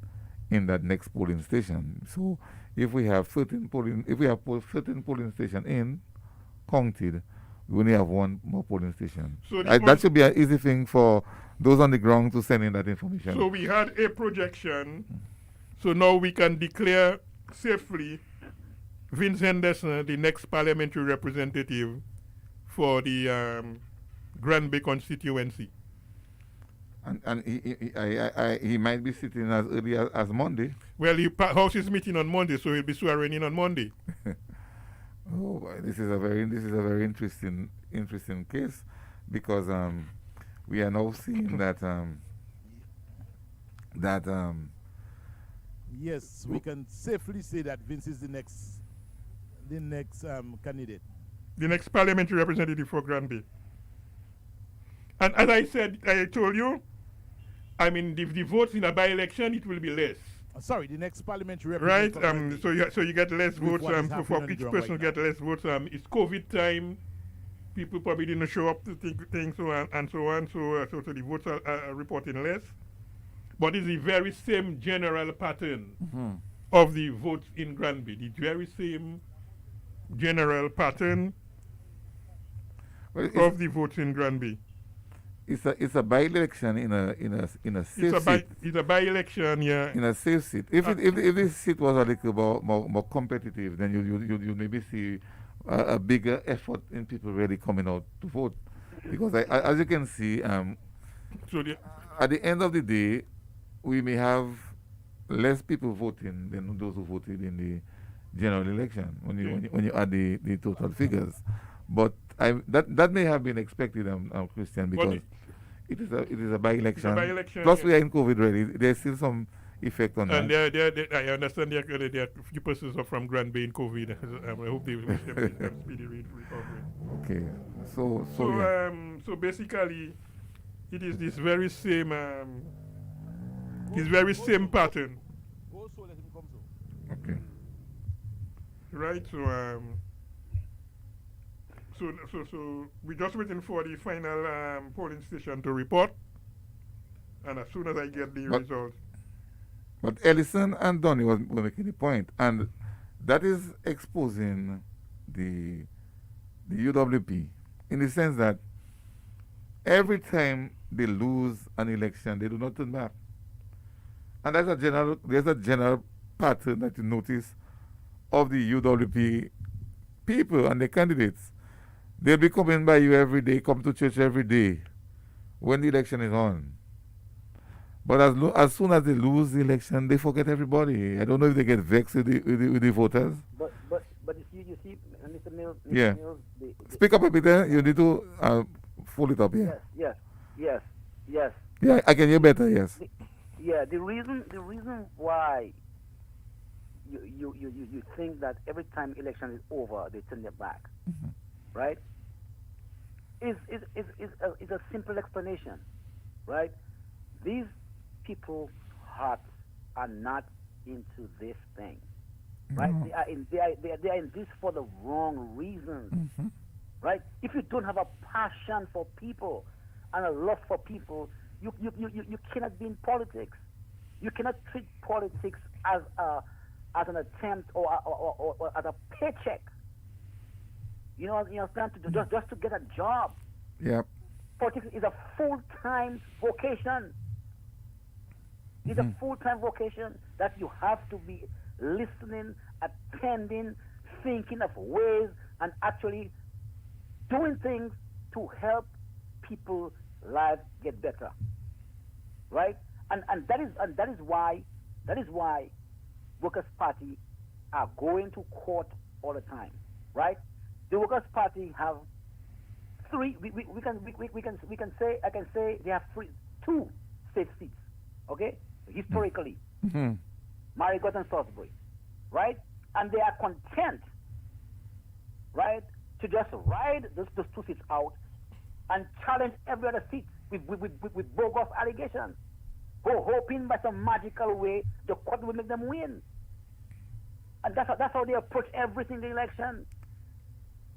in that next polling station. So if we have 13 polling station counted, we only have one more polling station. So that should be an easy thing for those on the ground to send in that information. So we had a projection. So now we can declare safely Vince Henderson the next parliamentary representative for the Grandbay constituency. And he might be sitting as early as Monday. Well, the House is meeting on Monday, so he'll be swearing in on Monday. Oh, this is a very interesting case, because we are now seeing that yes, we can safely say that Vince is the next candidate, the next parliamentary representative for Grandbay. And as I told you, I mean, if the votes in a by-election, it will be less. The next parliamentary representative. Right. So you get less votes. For each person get less votes. It's COVID time. People probably didn't show up to things so and so on. So the votes are reporting less. But it's the very same general pattern of the votes in Grandbay. The very same general pattern of the votes in Grandbay. It's a by-election in a safe seat. It's a by-election, yeah. In a safe seat. If this seat was a little more competitive, then you maybe see a bigger effort in people really coming out to vote, because as you can see, at the end of the day, we may have less people voting than those who voted in the general election when you add the total figures. But that may have been expected, Christian, because it is a by-election. By-election. Plus, we are in COVID already. There's still some effect on And that. I understand there are a few persons are from Grandbay in COVID. I hope they wish them speedy recovery. Okay. So So, yeah. so basically, it is this very same pattern, Also, let him come so. Okay. right? So we're just waiting for the final polling station to report, and as soon as I get the But- results, But Ellison and Donny were making the point, and that is exposing the UWP in the sense that every time they lose an election, they do not turn back. And there's a general pattern that you notice of the UWP people and the candidates. They'll be coming by you every day, come to church every day when the election is on. But as soon as they lose the election, they forget everybody. I don't know if they get vexed with the voters. But you see, Mr. Mills, Yeah. Mills, Speak up a bit there. You need to pull it up, yeah. yes. Yeah, I can hear better, yes. The reason why you think that every time election is over they turn their back, right? Is a simple explanation, right? These people's hearts are not into this thing, right? No. They are in this for the wrong reasons, right? If you don't have a passion for people and a love for people, you cannot be in politics. You cannot treat politics as an attempt or as a paycheck. You understand? Just to get a job. Yep. Politics is a full-time vocation. It's a full-time vocation that you have to be listening, attending, thinking of ways, and actually doing things to help people's lives get better. Right? And that is why Workers' Party are going to court all the time. Right? The Workers' Party have three. We can say they have two safe seats. Okay, historically, Marigot and Salisbury, right? And they are content, right, to just ride those two seats out and challenge every other seat with bogus allegations, hoping by some magical way the court will make them win. And that's how they approach every single election.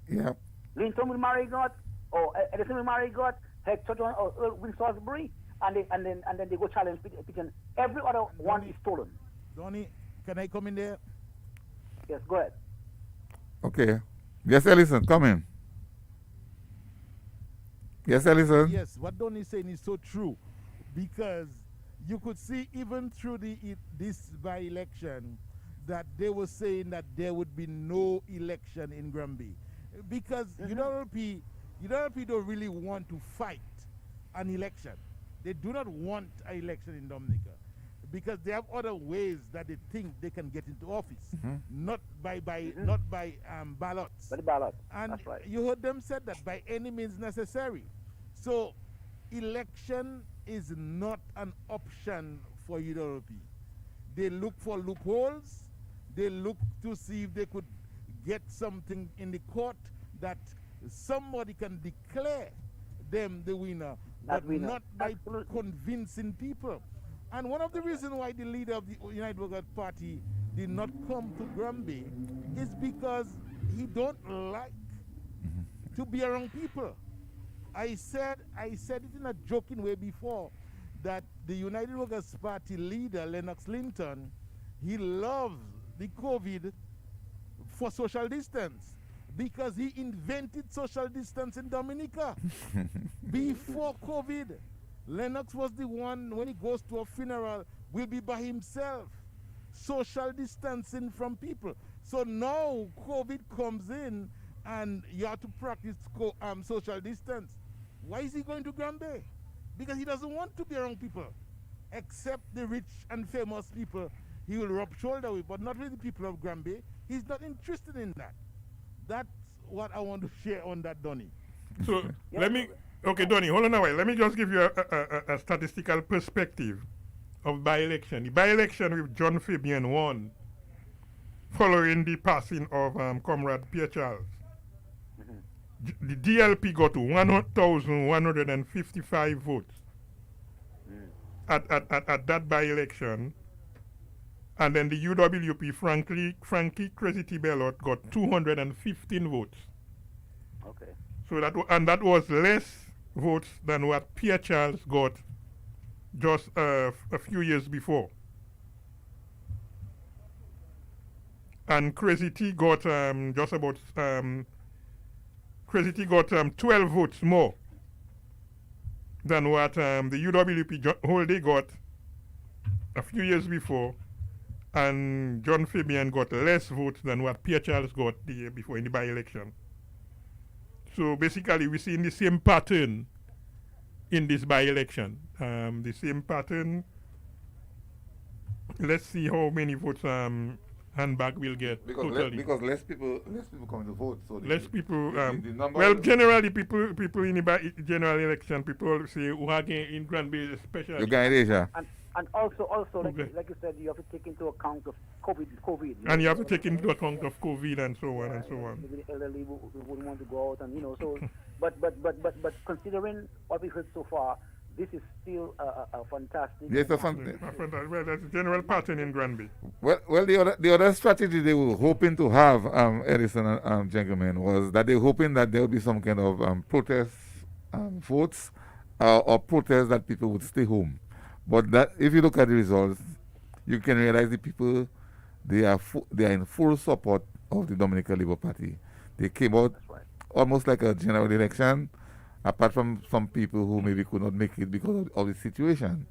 Yep. Linton will marry God, or Edison will marry God, Hector or win Salisbury, and then they go challenge Pigeon. Every other one is stolen. Donny, can I come in there? Yes, go ahead. Okay. Yes, Ellison, come in. Yes, Ellison. Yes, what Donny is saying is so true, because you could see even through this by-election that they were saying that there would be no election in Grandbay, because UWP don't really want to fight an election. They do not want an election in Dominica because they have other ways that they think they can get into office, not by ballots. By the ballot. And That's right. you heard them said that by any means necessary. So election is not an option for UWP. They look for loopholes. They look to see if they could get something in the court that somebody can declare them the winner, but not by convincing people. And one of the reasons why the leader of the United Workers' Party did not come to Grandbay is because he don't like to be around people. I said it in a joking way before that the United Workers' Party leader, Lennox Linton, he loves the COVID for social distance because he invented social distance in Dominica. Before COVID, Lennox was the one, when he goes to a funeral, will be by himself, social distancing from people. So now COVID comes in and you have to practice social distance. Why is he going to Grandbay? Because he doesn't want to be around people, except the rich and famous people he will rub shoulder with, but not with the people of Grandbay. He's not interested in that. That's what I want to share on that, Donny. So let me, okay, Donny, hold on a while. Let me just give you a statistical perspective of by-election. The by-election with John Fabian won, following the passing of Comrade Pierre Charles. The DLP got 1,155 votes at that by-election. And then the UWP, Frankie Crazy Bellot, got 215 votes. Okay. So that was less votes than what Pierre Charles got just a few years before. And Crazy T got just about Crazy T got 12 votes more than what the UWP whole day got a few years before, and John Fabian got less votes than what Pierre Charles got the year before in the by-election. So basically, we're seeing the same pattern in this by-election. The same pattern. Let's see how many votes Handbag will get totally. Because less people come to vote. So less people. the number Well, generally, people in the general election, people say who are in Grandbay especially. You got it, Asia. And also, Okay. like you said, you have to take into account of COVID. And you have to take into account of COVID and so on and so on. Maybe the elderly wouldn't want to go out, and so. but considering what we've heard so far, this is still a fantastic. Yes, Well, that's a general pattern in Grandbay. Well, the other strategy they were hoping to have, Edison and gentlemen, was that they were hoping that there would be some kind of protest votes or protest that people would stay home. But that, if you look at the results, you can realize the people, they are in full support of the Dominican Labour Party. They came out almost like a general election, apart from some people who maybe could not make it because of the situation.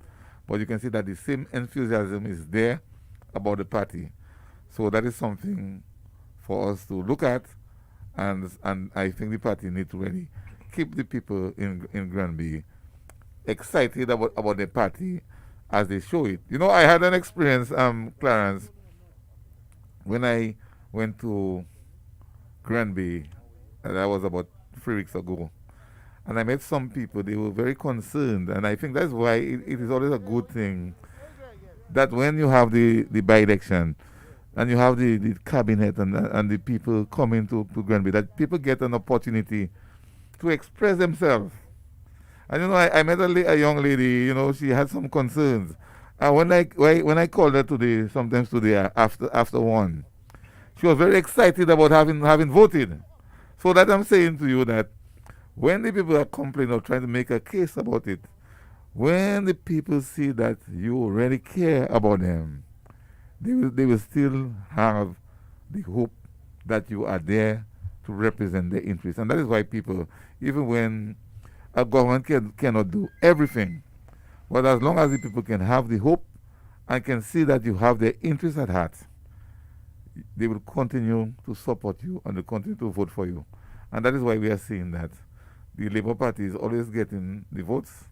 But you can see that the same enthusiasm is there about the party. So that is something for us to look at, and I think the party need to really keep the people in Grandbay excited about the party as they show it. You know, I had an experience, Clarence, when I went to Grandbay, that was about 3 weeks ago, and I met some people. They were very concerned, and I think that's why it is always a good thing that when you have the by-election and you have the cabinet and the people coming to Grandbay, that people get an opportunity to express themselves. And you know, I met a young lady. You know, she had some concerns. And when I called her today, sometimes today after 1, she was very excited about having voted. So that I'm saying to you that when the people are complaining or trying to make a case about it, when the people see that you really care about them, they will still have the hope that you are there to represent their interests. And that is why people, even when a government cannot do everything, but as long as the people can have the hope and can see that you have their interests at heart, they will continue to support you and will continue to vote for you. And that is why we are seeing that the Labour Party is always getting the votes,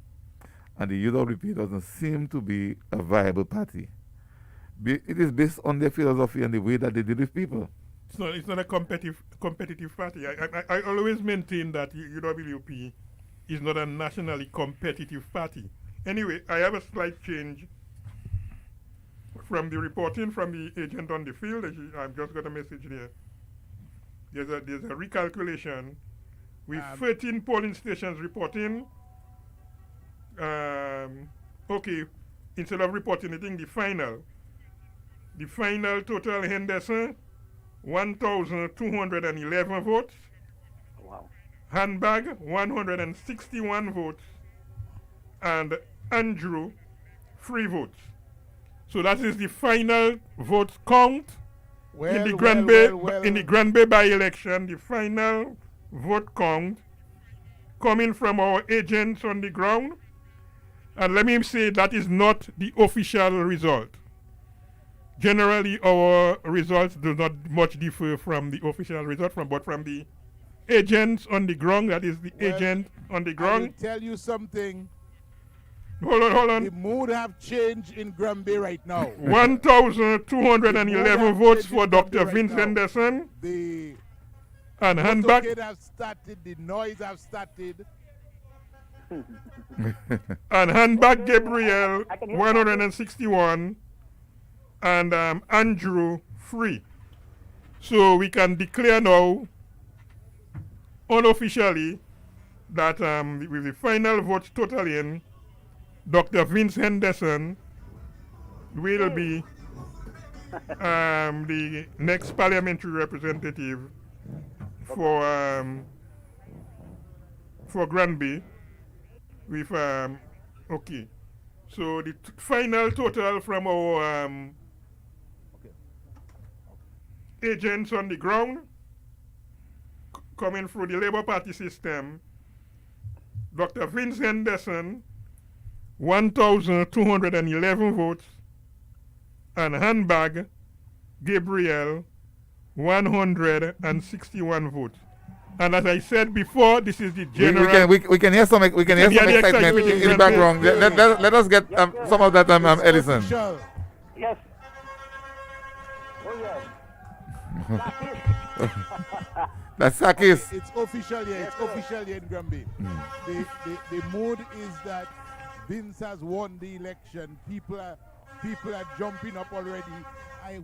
and the UWP doesn't seem to be a viable party. It is based on their philosophy and the way that they deal with people. It's not a competitive party. I always maintain that UWP is not a nationally competitive party. Anyway, I have a slight change from the reporting from the agent on the field. I've just got a message there. There's a recalculation with 13 polling stations reporting. Okay, instead of reporting, I think the final total Henderson, 1,211 votes. Wow. Handbag, 161 votes. And Andrew, 3 votes. So that is the final vote count in the Grandbay by-election. The final vote count coming from our agents on the ground. And let me say that is not the official result. Generally, our results do not much differ from the official result, but from the agents on the ground. That is the agent on the ground. I will tell you something. Hold on. The mood have changed in Grandbay right now. 1,211 votes for Dr. Vince Henderson. The and Handbag. have started, the noise have started. And Handbag Gabriel, 161. And Andrew, 3. So we can declare now, unofficially, that with the final votes totaling, Dr. Vince Henderson will be the next parliamentary representative for Grandbay. With okay, so the final total from our agents on the ground coming through the Labour Party system, Dr. Vince Henderson, 1,211 votes, and Handbag Gabriel, 161 votes. And as I said before, this is the general. We can hear some excitement in the background. Let us get some of that, Ellison. Yes. Oh yes. That's Sakis. It's official here. It's official here in Grandbay. The mood is that Vince has won the election. People are jumping up already.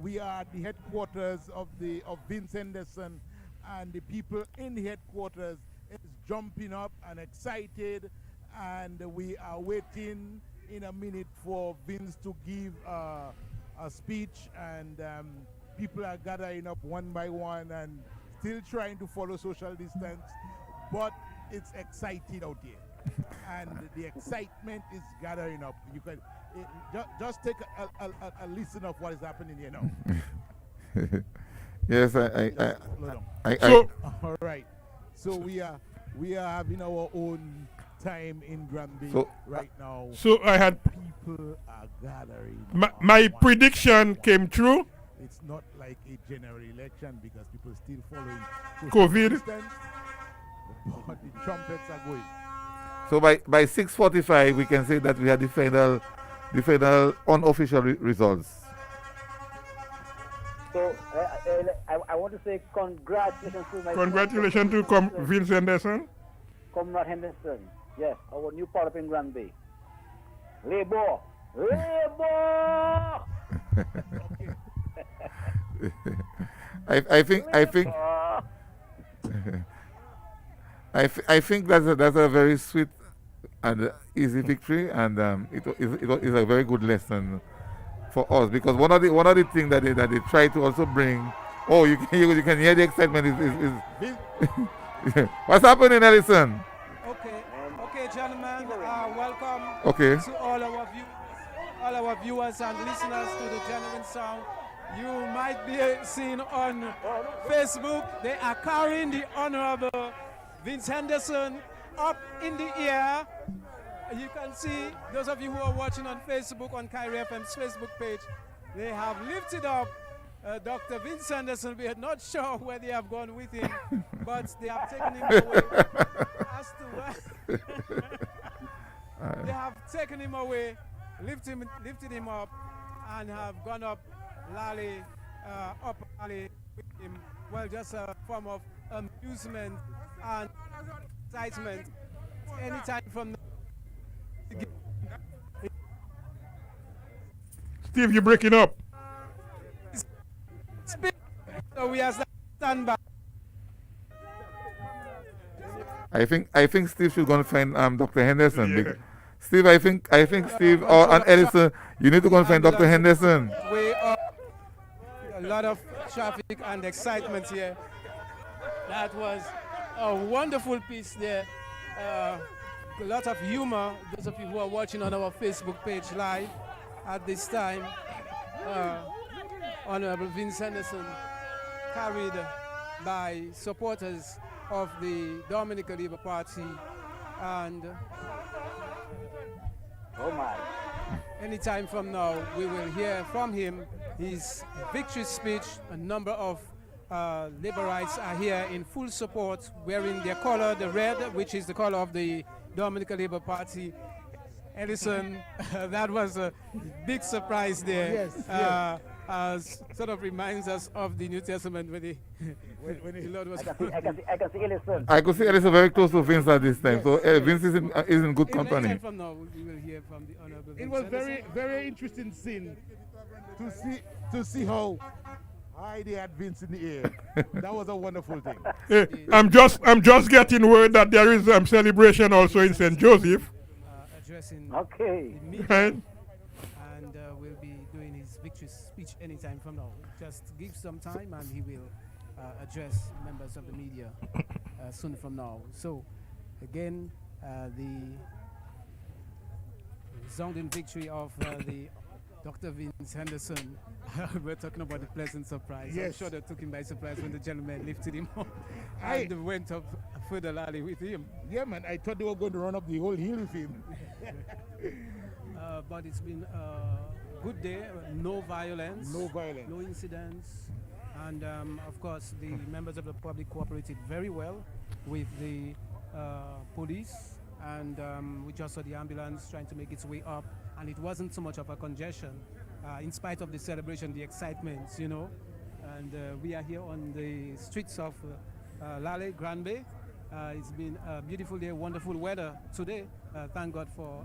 We are at the headquarters of Vince Henderson, and the people in the headquarters is jumping up and excited, and we are waiting in a minute for Vince to give a speech, and people are gathering up one by one and still trying to follow social distance, but it's exciting out here. And the excitement is gathering up. You can just take a listen of what is happening here now. Yes, all right. So we are having our own time in Grandbay right now. So I had people are gathering. My prediction came true. It's not like a general election because people still following COVID. Distance, but the trumpets are going. So by 6:45 we can say that we had the final unofficial results. So I want to say congratulations to my Vince Henderson. Comrade Henderson. Yes, our new part in Grandbay. Labour. Labour. I think that's a very sweet and easy victory, and it is a very good lesson for us, because one of the things that they try to also bring. Oh, you can hear the excitement is what's happening, Ellison? Okay, gentlemen, welcome to all our viewers and listeners to the Genuine Sound. You might be seen on Facebook. They are carrying the Honorable Vince Henderson up in the air. You can see, those of you who are watching on Facebook, on Kyrie FM's Facebook page, they have lifted up Dr. Vince Henderson. We are not sure where they have gone with him, but they have taken him away. As to where they have taken him away, lifted him up, and have gone up Lally with him. Well, just a form of amusement and excitement. Anytime from now. Steve, you're breaking up. So we are stand by. I think Steve should go and find Dr. Henderson. Yeah. Steve, I think Steve and Ellison, you need to go and find Dr. Henderson. We are a lot of traffic and excitement here. That was a wonderful piece there. A lot of humor. Those of you who are watching on our Facebook page live at this time, Honorable Vince Henderson, carried by supporters of the Dominican Labour Party, and oh my! Anytime from now, we will hear from him his victory speech. A number of Laborites are here in full support, wearing their color, the red, which is the color of the Dominican Labour Party. Ellison, that was a big surprise there. Yes. sort of reminds us of the New Testament when the Lord was. I can see Ellison. I could see Ellison very close to Vince at this time, so Vince is in good company. Next time from now, we will hear from the Honorable It Vince was Henderson. very interesting scene to see how high they had Vince in the air. That was a wonderful thing. Hey, I'm just getting word that there is celebration also in St. Joseph. Addressing Okay. the media, Right. and will be doing his victory speech anytime from now. Just give some time, and he will address members of the media soon from now. So, again, the resounding victory of the Dr. Vince Henderson. We're talking about the pleasant surprise. Yes. I'm sure that took him by surprise when the gentleman lifted him up and went up further lally with him. Yeah, man, I thought they were going to run up the whole hill with him. But it's been a good day, no violence, no incidents, and of course the members of the public cooperated very well with the police, and we just saw the ambulance trying to make its way up, and it wasn't so much of a congestion in spite of the celebration, the excitement, you know. And we are here on the streets of Lale, Grandbay. It's been a beautiful day, wonderful weather today. Thank God for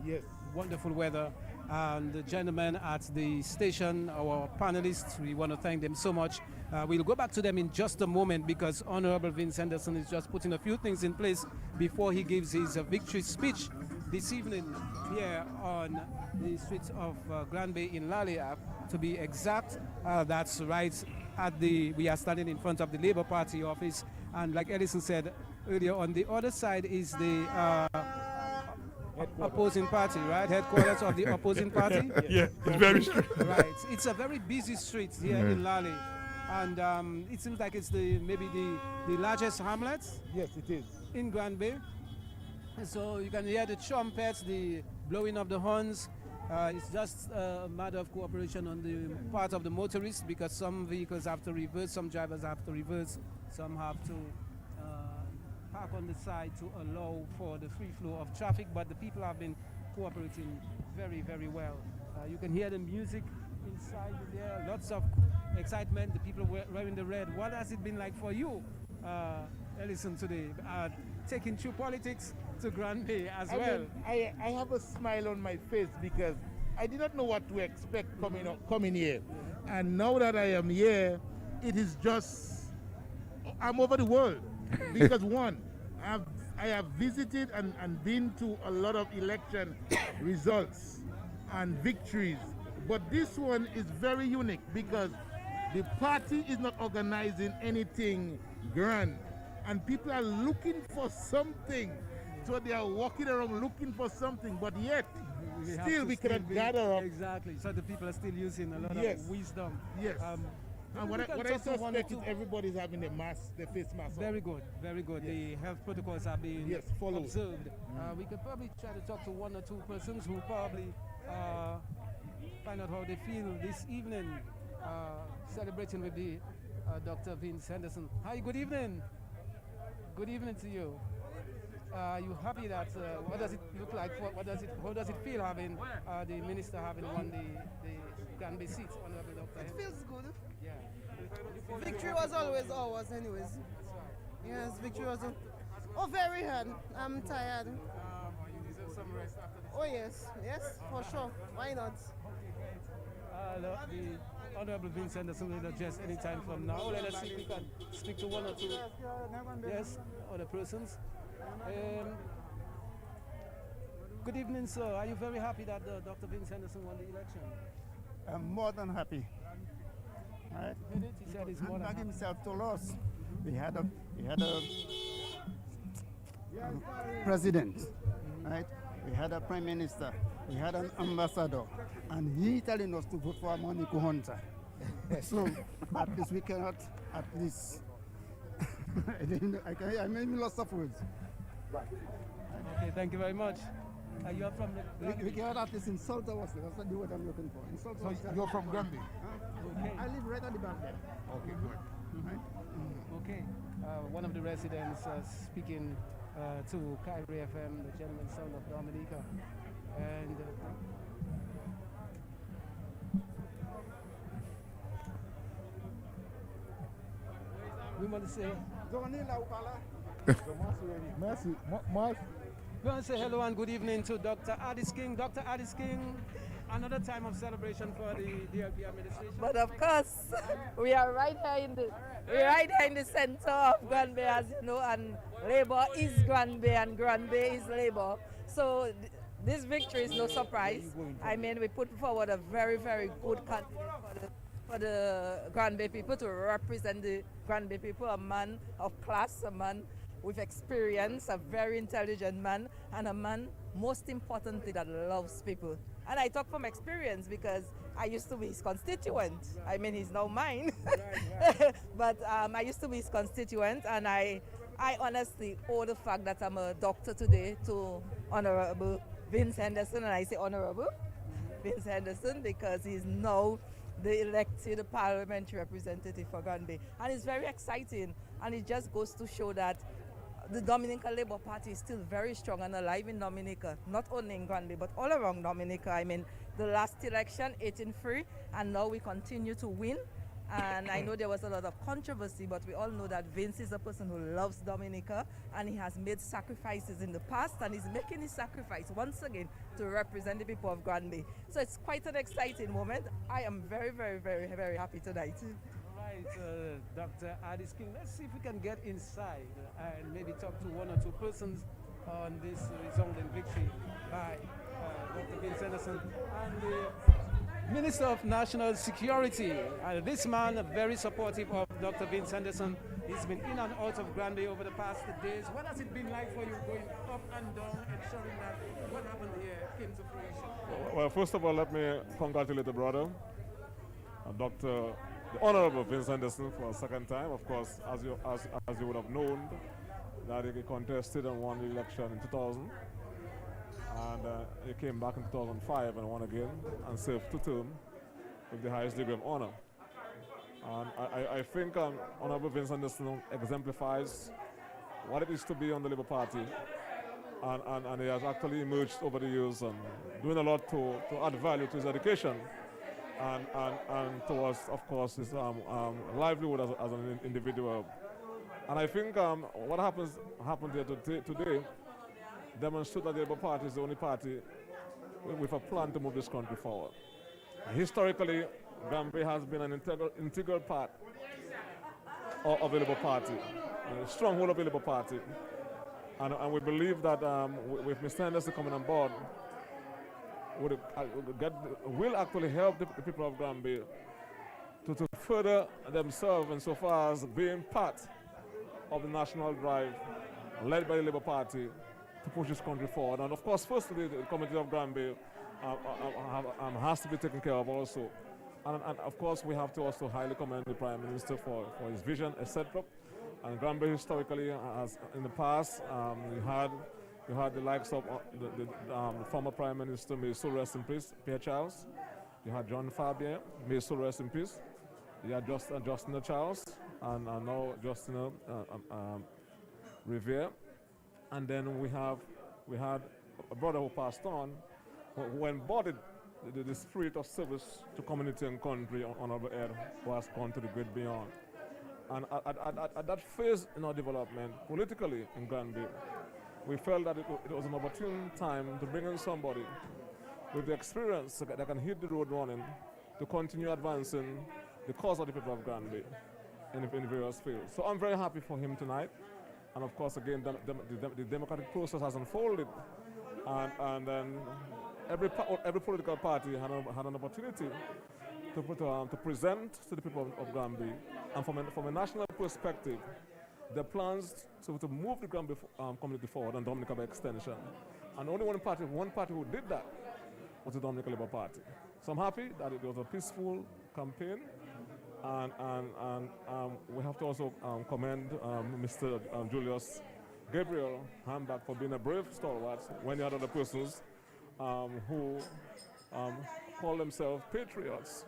wonderful weather. And the gentlemen at the station, our panelists, we want to thank them so much. We'll go back to them in just a moment because Honorable Vince Henderson is just putting a few things in place before he gives his victory speech this evening here on the streets of Grandbay in Lale, to be exact. That's right at we are standing in front of the Labour Party office, and like Ellison said earlier, on the other side is the opposing party, right? Headquarters of the opposing party. Yeah, it's very strange. Right. It's a very busy street here in Lale, and it seems like it's maybe the largest hamlet. Yes, it is. In Grandbay. So you can hear the trumpets, the blowing of the horns. It's just a matter of cooperation on the part of the motorists because some vehicles have to reverse, some drivers have to reverse, some have to park on the side to allow for the free flow of traffic, but the people have been cooperating very, very well. You can hear the music inside there, lots of excitement, the people wearing the red. What has it been like for you, Ellison, today, taking True Politics to Grandbay as well? I have a smile on my face because I did not know what to expect coming here. And now that I am here, it is just, I'm over the world. Because one, I have visited and been to a lot of election results and victories. But this one is very unique because the party is not organizing anything grand. And people are looking for something. So they are walking around looking for something, but yet still we cannot gather up. Exactly. So the people are still using a lot of wisdom. Yes. And what I suspect is everybody's having the face mask on. Very good, very good. Yes. The health protocols are being observed. We could probably try to talk to one or two persons who probably find out how they feel this evening, celebrating with the Dr. Vince Henderson. Hi, good evening. Good evening to you. Are you happy that, what does it look like, how does it feel having the minister having won the Grandbay seat, Honorable Dr. It feels good. Yeah. Victory was always ours anyways. Yes, victory was very hard. I'm tired. You deserve some rest after this. Oh yes, for sure. Why not? The Honorable Vince Henderson will address anytime from now. Let us see if we can speak to one or two other persons. Good evening, sir. Are you very happy that Dr. Vince Henderson won the election? I'm more than happy. Right? He said he's more than happy. Himself told us we had a president, right? We had a prime minister, we had an ambassador, and he telling us to vote for Monica Hunter. So at least we cannot, at least, I made me lots of words. Okay, thank you very much. You're from the... We cannot at least insult us. That's the word I'm looking for. Insult us. So you're from Grandbay? Okay. I live right at the back there. Okay, good. Right? Okay. One of the residents speaking to Kyrie FM, the gentleman son of Dominica. And want to say? Merci. We want to say hello and good evening to Dr. Addis King. Dr. Addis King, another time of celebration for the DLP administration. But of course, we are right here in the center of Grandbay, as you know, and Labour is Grandbay and Grandbay is Labour. So this victory is no surprise. I mean, we put forward a very, very good candidate for the Grandbay people to represent the Grandbay people, a man of class, a man with experience, a very intelligent man, and a man, most importantly, that loves people. And I talk from experience because I used to be his constituent. I mean, he's now mine. But I used to be his constituent, and I honestly owe the fact that I'm a doctor today to Honorable Vince Henderson, and I say Honorable Vince Henderson because he's now the elected parliamentary representative for Grandbay. And it's very exciting, and it just goes to show that the Dominican Labour Party is still very strong and alive in Dominica, not only in Grandbay, but all around Dominica. I mean, the last election, 18-3, and now we continue to win. And I know there was a lot of controversy, but we all know that Vince is a person who loves Dominica, and he has made sacrifices in the past, and he's making his sacrifice once again to represent the people of Grandbay. So it's quite an exciting moment. I am very, very, very, very happy tonight. Right, Dr. Addis King, let's see if we can get inside and maybe talk to one or two persons on this resounding victory by Dr. Vince Henderson and the Minister of National Security. This man, very supportive of Dr. Vince Henderson. He's been in and out of Grandbay over the past days. What has it been like for you going up and down, ensuring that what happened here came to fruition? Well, first of all, let me congratulate the brother, Dr. The Honorable Vince Henderson, for a second time. Of course, as you would have known, that he contested and won the election in 2000. And he came back in 2005 and won again and served 2 terms with the highest degree of honor. And I think Honorable Vince Henderson exemplifies what it is to be on the Labour Party. And he has actually emerged over the years and doing a lot to add value to his education. And towards, of course, his livelihood as an individual. And I think what happened here today demonstrates that the Labour Party is the only party with a plan to move this country forward. Historically, Grandbay has been an integral part of the Labour Party, a stronghold of the Labour Party. And we believe that with Mr. Henderson coming on board, will actually help the people of Grandbay to further themselves insofar as being part of the national drive led by the Labour Party to push this country forward. And of course, firstly, the community of Grandbay has to be taken care of also. And of course, we have to also highly commend the Prime Minister for his vision, etc. And Grandbay historically has, in the past, you had the likes of the former Prime Minister, may so rest in peace, Pierre Charles. You had John Fabien, may so rest in peace. You had Justina Charles, and now Justina Revere. And then we had a brother who passed on, who embodied the spirit of service to community and country, Honorable Ed, who has gone to the great beyond. And at that phase in our development, politically in Grandbay, we felt that it was an opportune time to bring in somebody with the experience that can hit the road running to continue advancing the cause of the people of Grandbay in various fields. So I'm very happy for him tonight. And of course, again, the democratic process has unfolded. And then every political party had an opportunity to present to the people of Grandbay. And from a national perspective, the plans to move the Grandbay community forward and Dominica by extension. And only one party who did that was the Dominican Labour Party. So I'm happy that it was a peaceful campaign. And we have to also commend Mr. Julius Gabriel Hambach for being a brave stalwart when the other persons who call themselves patriots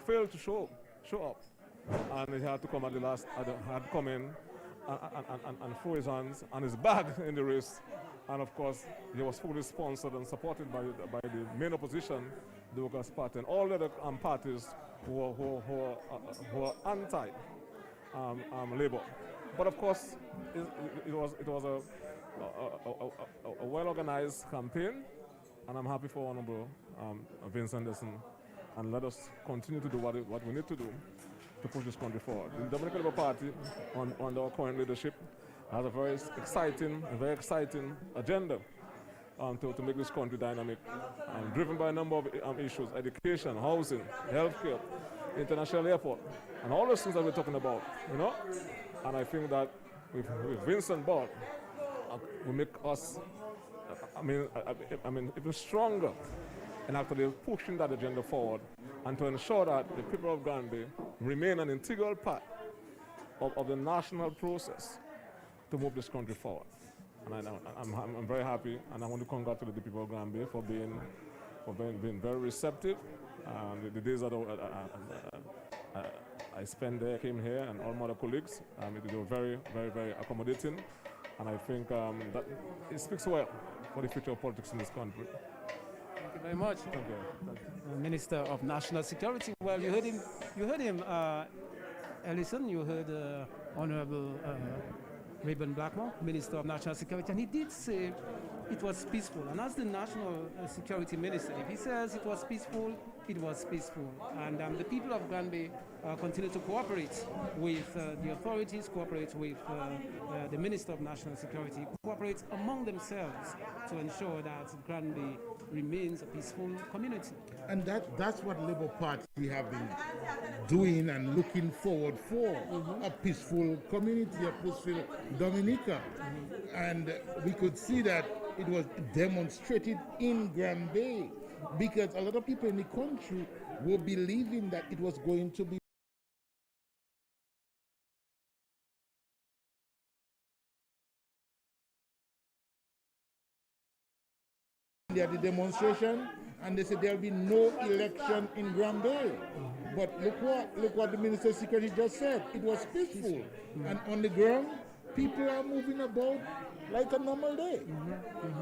failed to show up. And he had to come at the last, had come in and throw his hands and his bag in the race. And of course, he was fully sponsored and supported by the main opposition, the Workers' Party, and all the other parties who are anti Labour. But of course, it was a well-organized campaign, and I'm happy for Honorable Vince Anderson, and let us continue to do what we need to do to push this country forward. The Dominican Labour Party, under our current leadership, has a very exciting agenda to make this country dynamic, driven by a number of issues: education, housing, healthcare, international airport, and all those things that we're talking about, And I think that with Vincent Ball, will make us, even stronger in actually pushing that agenda forward, and to ensure that the people of Grandbay remain an integral part of the national process to move this country forward. And I'm very happy, and I want to congratulate the people of Grandbay for being very receptive. The days that I spent there, came here, and all my other colleagues, they were very, very, very accommodating, and I think that it speaks well for the future of politics in this country. Thank you very much. Thank you. Minister of National Security. Well, you heard him, Ellison. You heard Honorable Rayburn Blackmore, Minister of National Security, and he did say it was peaceful. And as the National Security Minister, if he says it was peaceful, it was peaceful. And the people of Grandbay continue to cooperate with the authorities, cooperate with the Minister of National Security, cooperate among themselves to ensure that Grandbay remains a peaceful community. And that's what Labour Party have been doing and looking forward for, a peaceful community, a peaceful Dominica. And we could see that it was demonstrated in Grandbay, because a lot of people in the country were believing that it was going to be at the demonstration, and they said there will be no election in Grandbay. But look what the Minister of Security just said. It was peaceful, and on the ground, people are moving about like a normal day.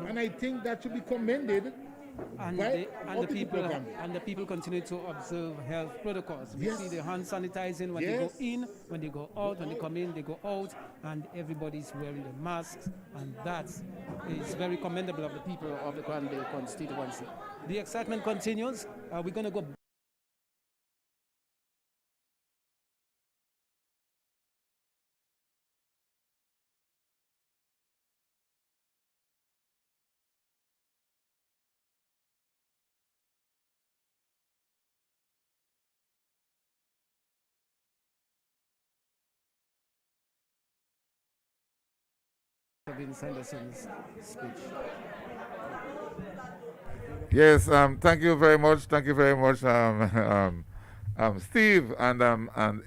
And I think that should be commended. And the people continue to observe health protocols. We see the hand sanitizing when they go in, when they go out, when they come in, they go out, and everybody's wearing the masks, and that is very commendable of the people of the Grandbay constituency. The excitement continues. We're going to go Vince Henderson's speech. Yes, thank you very much. Thank you very much, Steve and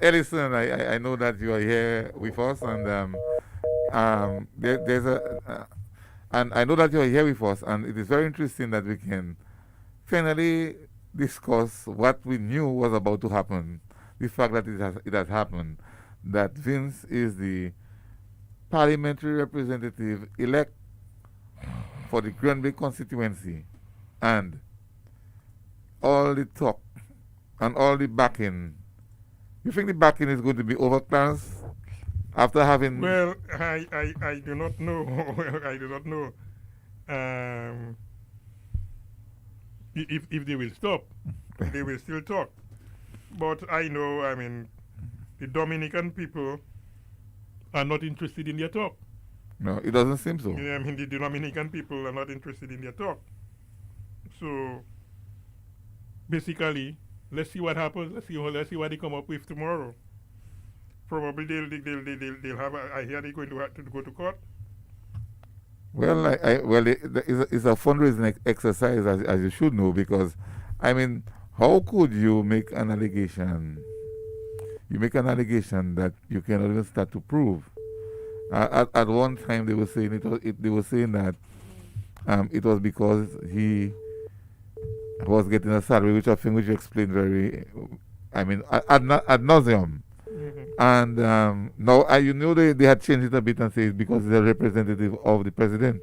Ellison. I know that you are here with us, and and I know that you are here with us, and it is very interesting that we can finally discuss what we knew was about to happen. The fact that it has happened, that Vince is the parliamentary representative elect for the Grandbay constituency, and all the talk and all the backing. You think the backing is going to be over, Clarence, after having... Well, I do not know. I do not know if they will stop. They will still talk. But I know, the Dominican people are not interested in their talk. No, it doesn't seem so. The Dominican people are not interested in their talk. So, basically, let's see what happens. Let's see what they come up with tomorrow. Probably they'll have. I hear they're going to have to go to court. Well, it's a fundraising exercise, as you should know, because how could you make an allegation? You make an allegation that you cannot even start to prove. At one time, they were saying that it was because he was getting a salary, which I think you explained very, ad nauseum. And now you know they had changed it a bit and say it's because he's a representative of the president.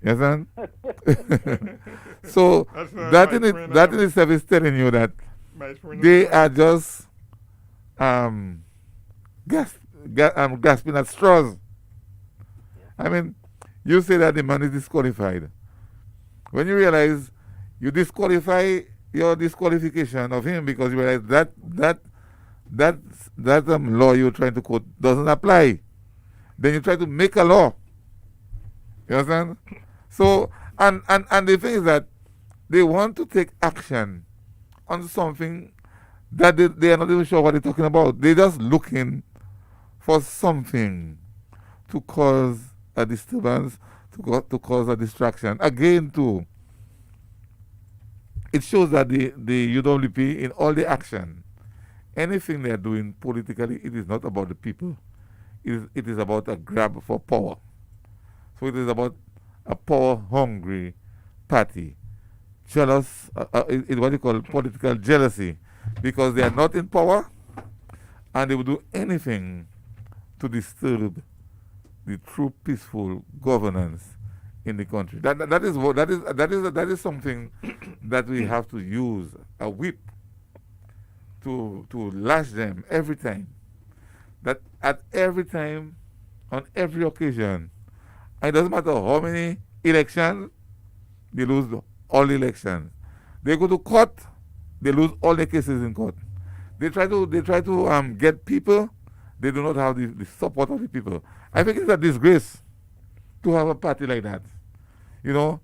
Yes, sir? So that in itself is telling you that they are just grasping at straws. I mean, you say that the man is disqualified. When you realize you disqualify your disqualification of him because you realize that law you're trying to quote doesn't apply, then you try to make a law. You understand? So, and the thing is that they want to take action on something that they are not even sure what they're talking about. They're just looking for something to cause a disturbance, to cause a distraction. Again, too, it shows that the UWP, in all the action, anything they are doing politically, it is not about the people. It is about a grab for power. So it is about a power-hungry party, jealous, it's what you call political jealousy, because they are not in power, and they will do anything to disturb the true peaceful governance in the country. That is something that we have to use a whip to lash them every time. That at every time, on every occasion, it doesn't matter how many elections, they lose all the elections. They go to court, they lose all the cases in court. They try to get people, they do not have the support of the people. I think it's a disgrace to have a party like that. You know,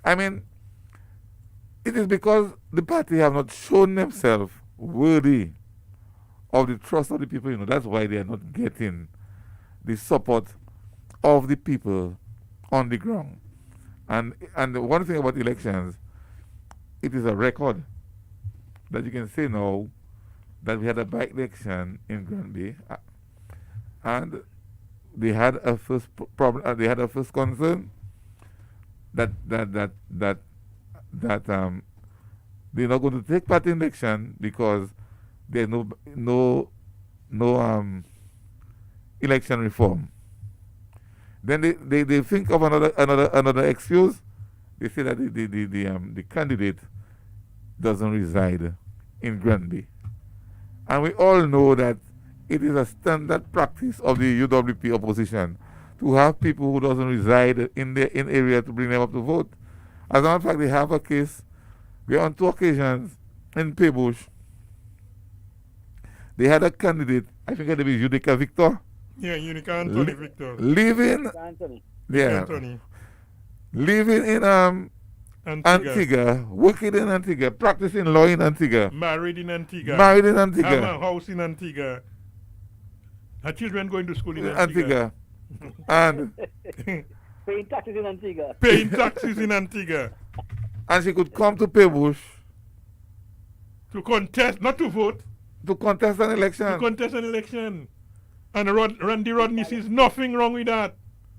I mean, it is because the party have not shown themselves worthy of the trust of the people. You know, that's why they are not getting the support of the people on the ground. And the one thing about elections, it is a record that you can say now that we had a by-election in Grandbay, and they had a first problem. They had a first concern that they're not going to take part in election because there's no election reform. Then they think of another excuse. They say that the candidate doesn't reside in Grandbay. And we all know that it is a standard practice of the UWP opposition to have people who doesn't reside in area to bring them up to vote. As a matter of fact, they have a case where on 2 occasions in Paybush, they had a candidate, I think her name is Unica Victor. Yeah, Unica Anthony Victor. Living, yeah, Anthony. living in Antigua, working in Antigua, practicing law in Antigua. Married in Antigua. Married in Antigua. Have a house in Antigua. Her children going to school in Antigua. And paying taxes in Antigua. Paying taxes in Antigua. And she could come to Paybush to contest, not to vote. To contest an election. To contest an election. And Randy Rodney sees nothing wrong with that.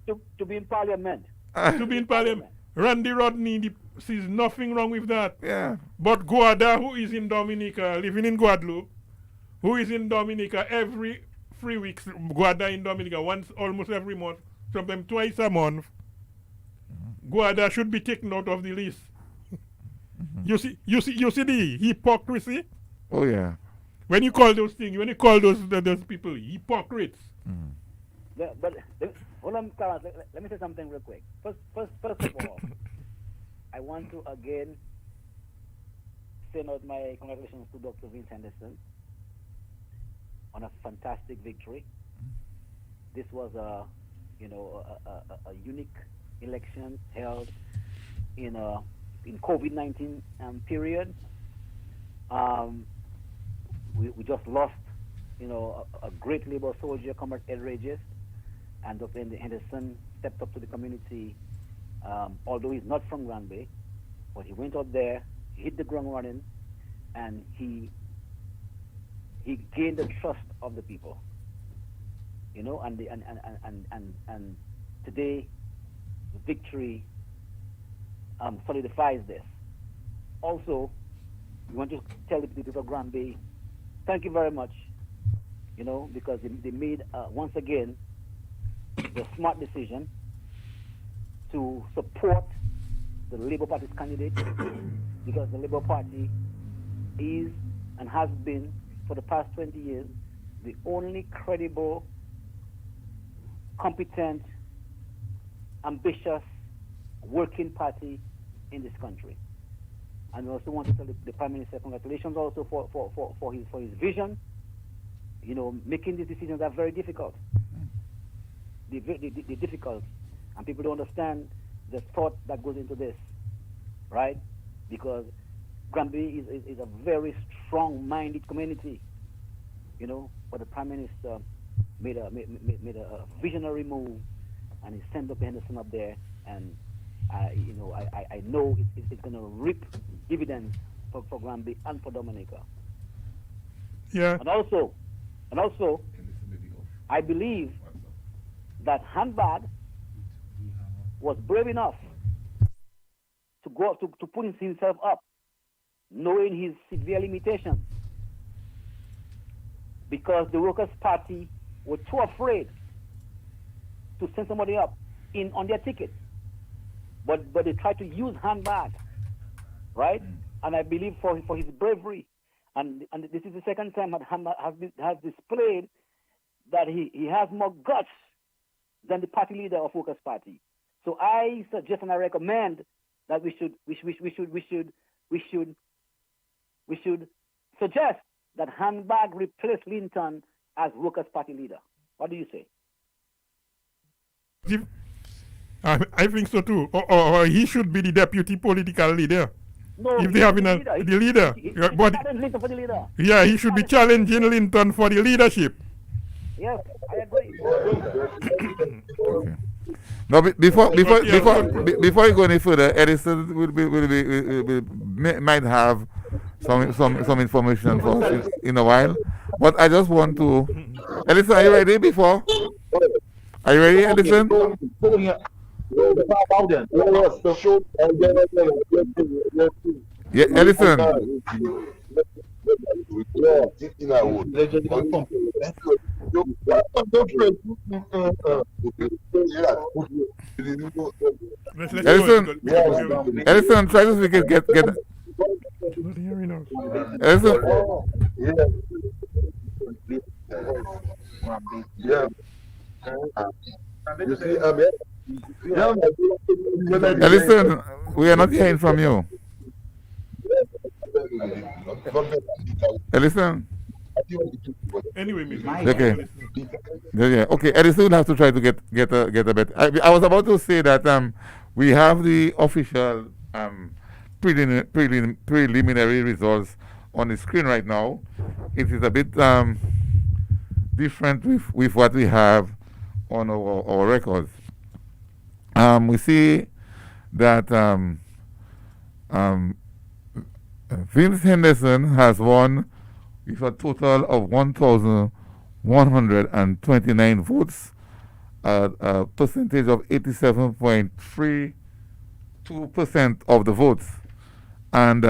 To be in parliament. To be in parliament. Randy Rodney sees nothing wrong with that. Yeah. But Guada, who is in Dominica, living in Guadeloupe, who is in Dominica every 3 weeks, Guada in Dominica, once almost every month, sometimes twice a month, Guada should be taken out of the list. You see the hypocrisy? Oh yeah. When you call those things, when you call those people hypocrites. Yeah, but hold on, Clarence, let me say something real quick. First of all, I want to again send out my congratulations to Dr. Vince Henderson on a fantastic victory. This was a unique election held in COVID-19 period. We just lost, a great labor soldier, Comrade Ed Regis, and Dr. Henderson stepped up to the community. Although he's not from Grandbay, but he went out there, he hit the ground running, and he gained the trust of the people. And today the victory solidifies this. Also, we want to tell the people of Grandbay, thank you very much, because they made once again the smart decision to support the Labour Party's candidate, because the Labour Party is and has been for the past 20 years the only credible, competent, ambitious, working party in this country. And we also want to tell the Prime Minister congratulations also for his vision. You know, making these decisions are very difficult. They're difficult, and people don't understand the thought that goes into this, right? Because Grandbay is a very strong-minded community, you know. But the Prime Minister made a visionary move, and he sent Dr. Henderson up there, and I know it's going to reap dividends for Grandbay and for Dominica. Yeah. And also, I believe that Handbag was brave enough to go to put himself up, knowing his severe limitations, because the Workers' Party were too afraid to send somebody up on their ticket. But they tried to use Handbag, right? And I believe for his bravery, and this is the second time that Handbag has displayed that he has more guts than the party leader of Workers' Party. So I suggest and I recommend that we should suggest that Handbag replace Linton as Workers' Party leader. What do you say? I think so too. Or he should be the deputy political leader. No, if they have the leader. But Linton for the leader. Yeah, he should be challenging Linton for the leadership. Yes, I agree. Okay. Now, before you go any further, Edison might have some information for us in a while. But I just want to, Edison, are you ready? Are you ready, Edison? Yeah, Edison. Edison, try to speak it. Get. Edison. Edison, we are not hearing from you. Edison. Anyway, maybe. Okay. Yeah. Okay. Edison will have to try to get a better. I was about to say that we have the official preliminary results on the screen right now. It is a bit different with what we have on our records. We see that Vince Henderson has won with a total of 1,129 votes, a percentage of 87.32% of the votes. And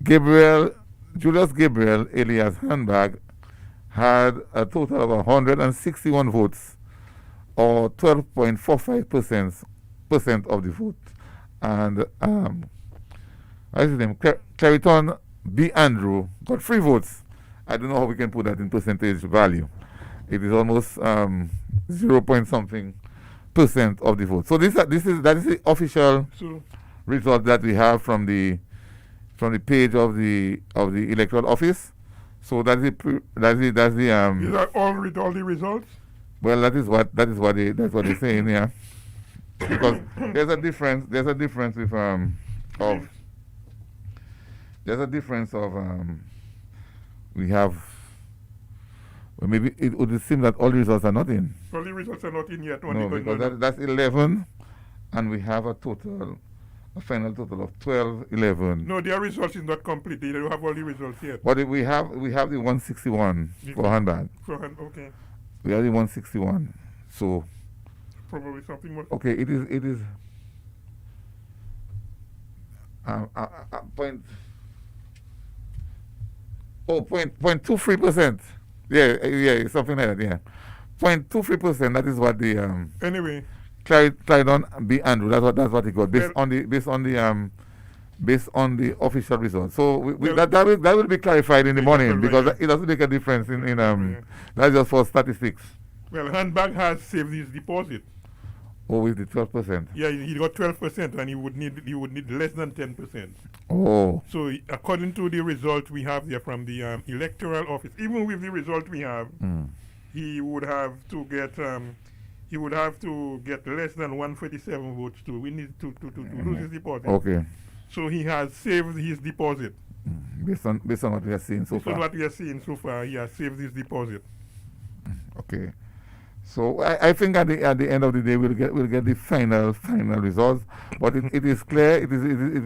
Julius Gabriel Elias Handbag had a total of 161 votes, or 12.45% of the vote. And what's his name? Clariton B. Andrew got 3 votes. I don't know how we can put that in percentage value. It is almost 0 point something % of the vote. So that is the official result that we have from the page of the electoral office. So that's the Is that all the results? Well, that's what they're saying, yeah. Because there's a difference with we have, well, maybe it would seem that all the results are not in. All the results are not in yet. No, because that's 11, and we have a final total of 12, 11. No, their results is not complete. They don't have all the results yet. But we have the 161 for Handbag. Okay. We have the 161. So probably something more. Okay, it is point 0.23%. Yeah, something like that. Yeah, 0.23%. That is what the anyway. Clarendon B. Andrew. That's what he got based on the based on the official results. So that will be clarified in the morning because it doesn't make a difference that's just for statistics. Well, Handbag has saved his deposit. Oh, with the 12%. Yeah, he got 12%, and he would need less than 10%. Oh. So according to the result we have there from the electoral office, even with the result we have, he would have to get less than 147 votes to win to lose his deposit. Okay. So he has saved his deposit. Based on what we have seen so far. Based on what we have seen so far, he has saved his deposit. Okay. So I think at the end of the day we'll get the final results, but it is clear it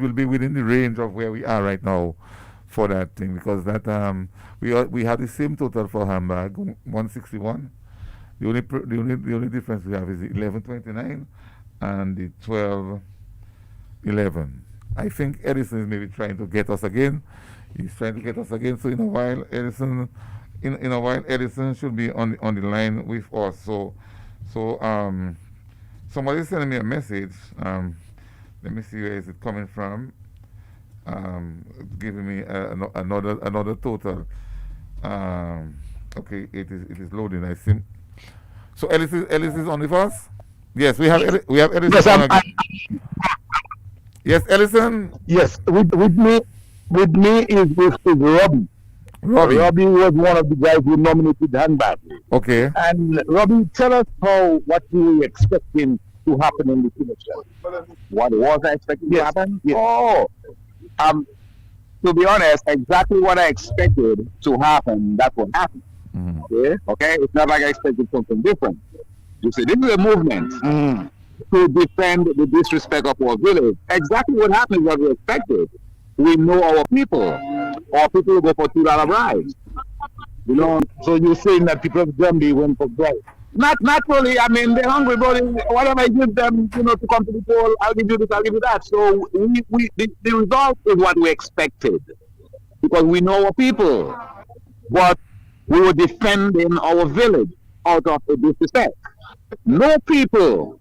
will be within the range of where we are right now for that thing, because that we have the same total for Handbag, 161. The only difference we have is the 1129 and the 1211. I think Edison is maybe trying to get us again. He's trying to get us again. So in a while Edison should be on the line with us. So somebody sending me a message. Let me see, where is it coming from? Giving me another total. Okay, it is loading. I see. So Ellis is on with us. Yes, we have Ellison. Yes, yes, Ellison. Yes, with me is Robbie. Robbie was one of the guys who nominated Handbag. Okay. And Robbie, tell us what you were expecting to happen in the election. What was I expecting to happen? Yes. To be honest, exactly what I expected to happen, that's what happened. Okay? It's not like I expected something different. You see, this is a movement to defend the disrespect of our village. Exactly what happened is what we expected. We know our people. Our people will go for $2 bribes. You know, so you're saying that people of Grandbay went for bribes. Not really. I mean, they're hungry, but whatever I give them, to come to the poll, I'll give you this, I'll give you that. So the result is what we expected, because we know our people. But we were defending our village out of a disrespect. No people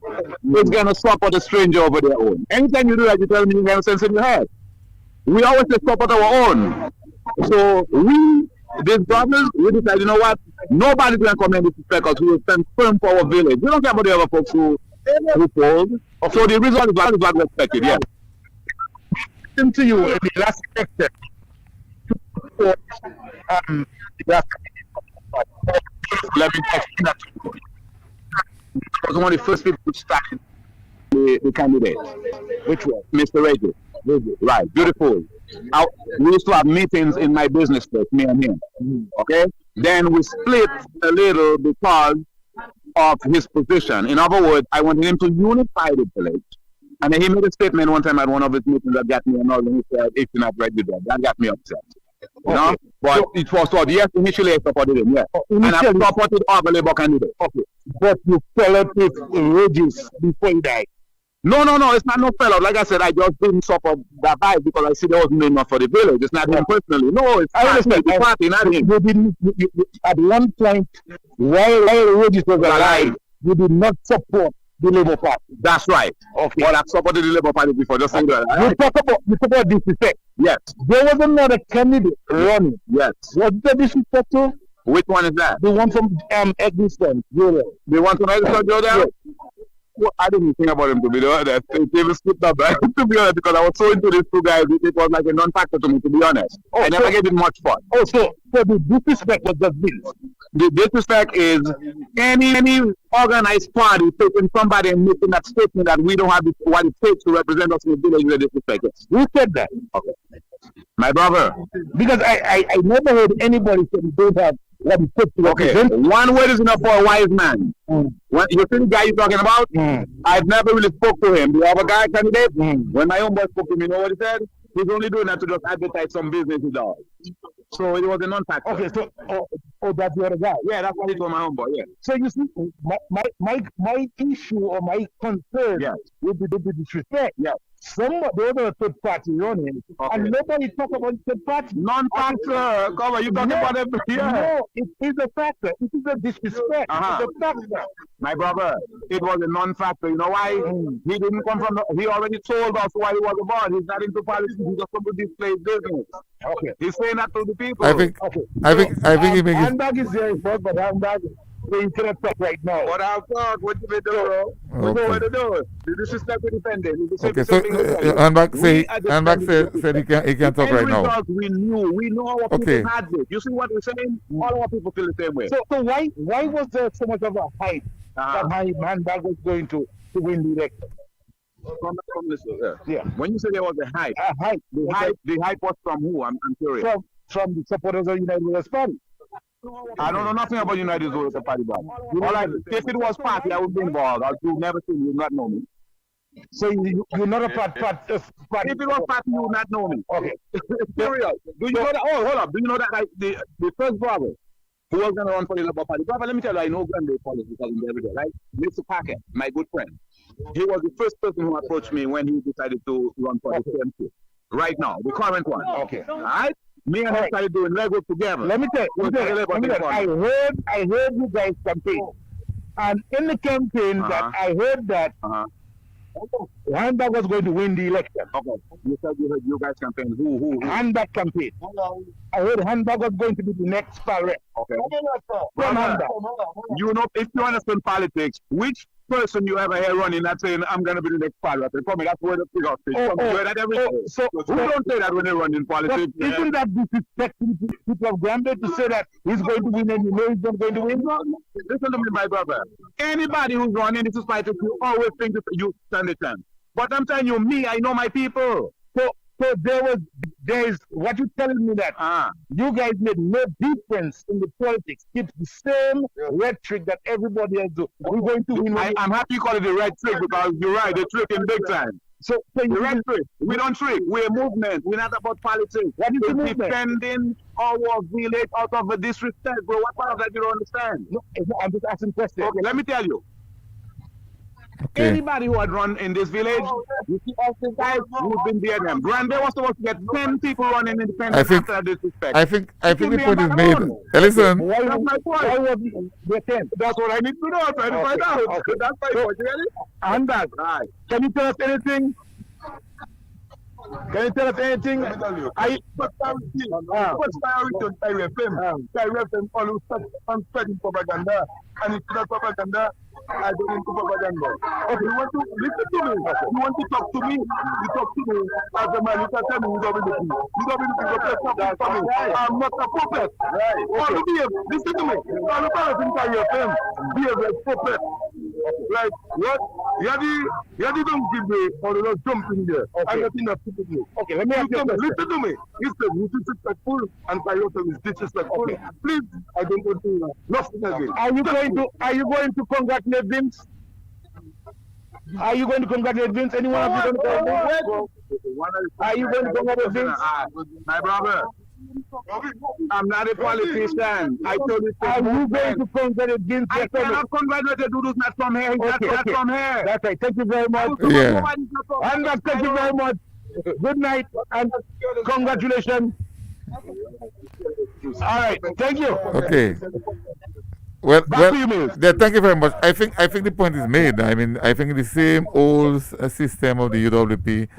is going to support a stranger over their own. Anytime you do that, you tell me you have sense in your head. We always support our own. So these brothers, we decide, you know what? Nobody's going to come in and disrespect us. We will stand firm for our village. We don't care about the other folks who polled. So the result is what we expected, yeah. Listen to you in the last election. Let me explain that to you. I was one of the first people who started the candidate. Which was? Mr. Reggie. Right, beautiful. We used to have meetings in my business place, me and him. Okay? Then we split a little because of his position. In other words, I wanted him to unify the village. And then he made a statement one time at one of his meetings that got me annoyed, and he said, if you're not ready, that got me upset. You know? But so, it was thought, yes, initially I supported him, yes. And I supported all the Labour candidates. Okay. But you fell out with Regis before he died. No, it's not no fellow. Like I said, I just didn't support that vibe because I see there wasn't enough for the village. It's not him personally. No, it's the party, not him. You at one point, while Regis was alive, you did not support the Labour Party. That's right. Okay. Well, I supported the Labour Party before. Just saying that. You support disrespect. Yes. There was another candidate running. Yes. Was the disrespect too? Which one is that? The one from Existence. The one from Existence, Jordan? Yes. Well, I didn't think about him, to be honest. It even slipped up, to be honest, because I was so into these two guys, it was like a non-factor to me, to be honest. I never gave it much thought. So the disrespect was just this. The disrespect is any organized party taking somebody and making that statement that we don't have what it takes to represent us in the village with a disrespect. Who said that? Okay. My brother. Because I never heard anybody say we don't have what it takes to represent. One word is enough for a wise man. When you see the guy you're talking about, I've never really spoke to him. The other guy candidate, when my own boy spoke to me, you know what he said? He's only doing that to just advertise some business he does. So it was a non-factor. Okay, so that's the other guy. Yeah, that's what he told my homeboy. Yeah. So you see, my issue or my concern with the disrespect. Yeah. Somebody, there was a third party running, and nobody talk about third party. Non-factor, come on, you talk about it here. No, it is a factor. It is a disrespect. It's a factor. My brother, it was a non-factor. You know why? He didn't come from. He already told us why he was about. He's not into politics. He's just going to display business. Okay. He's saying that to the people. I think he makes. Handbag is there first, but handbag. We cannot talk right now. What I'll talk, what you do, bro? We know what to do. This is not defending. Okay, so Handbag said he can't talk right now. We know our people had it. You see what we're saying? All our people feel the same way. So why was there so much of a hype that Handbag was going to win the election? From this, yeah. When you say there was a hype, the hype was from who? I'm curious. From the supporters of United Workers Party. I don't know nothing about United Workers Party, but if it was party, I would be involved. You've never seen me, you not know me. So you're not a party. If it was party, you would not know me. Okay. Period. Do you know that? Oh, hold up. Do you know that the first brother who was going to run for the Labour Party? Brother, let me tell you, I know Grandbay politics because I'm every day, right? Mr. Packer, my good friend. He was the first person who approached me when he decided to run for the CMC. Right now, the current one. Okay. All right? Me and him started doing Lego together. Let me tell you, I heard you guys campaign. And in the campaign that I heard that Handbag was going to win the election. Okay. You said you heard you guys campaign. Who? Handbag campaign. I heard Handbag was going to be the next parrot. Okay. From Handbag. You know, if you understand politics, which person you ever hear running that saying, I'm going to be the next parrot? That's where the figure is. So who don't say that when they run in politics? Isn't that disrespectful to people of Grandbay to say that he's going to win and you know he's not going to win? Listen to me, my brother. Anybody who's running this politics, you always think that you stand a chance. But I'm telling you, me, I know my people. So there's what you're telling me that you guys made no difference in the politics. It's the same rhetoric that everybody else do. We're going to win. I'm happy you call it the red trick because you're right, they're tricking big time. So the red trick. We don't trick. We're a movement. We're not about politics. What is the movement? Defending our village out of a disrespect, bro. What part of that you don't understand? No, I'm just asking questions. Okay, let me tell you. Okay. Anybody who had run in this village, you see all the guys who've been there. Them. Grandbay was supposed to get 10 people running independent after disrespect. I think the point is made. Listen. That's my point. Why was the 10? That's what I need to know. I'm trying to find out. Okay. That's my point. And that. Right. Can you tell us anything? Can you tell us anything? Let me tell you. First time I return Kyrie FM always spreading propaganda. And it's not propaganda. I don't into propaganda. Okay, you want to listen to me? You want to talk to me? You talk to me as a man. You can tell me who's over the key. Who's over the key? You can talk to me. I'm not a prophet. Right. Okay. Listen to me. I'm not a Kyrie FM. Be a prophet. Like what? You don't give me or you don't jump in there. Okay. I'm not enough to do. Okay, let me ask you. Listen to me. Listen, you disrespectful and Kyrie FM is disrespectful. Okay. Please, I don't want to nothing again. Are you going to congratulate Vince? Are you going to congratulate Vince? Anyone of you going to congratulate? Are you going to congratulate Vince? My brother, I'm not a politician. I told you. Are you going to congratulate Vince? I cannot congratulate the dude who's not from here. He's not from here. That's right. Thank you very much. Yeah. And thank you very much. Good night and congratulations. All right. Thank you. Okay. Well, thank you very much. I think the point is made. I mean, I think the same old system of the UWP,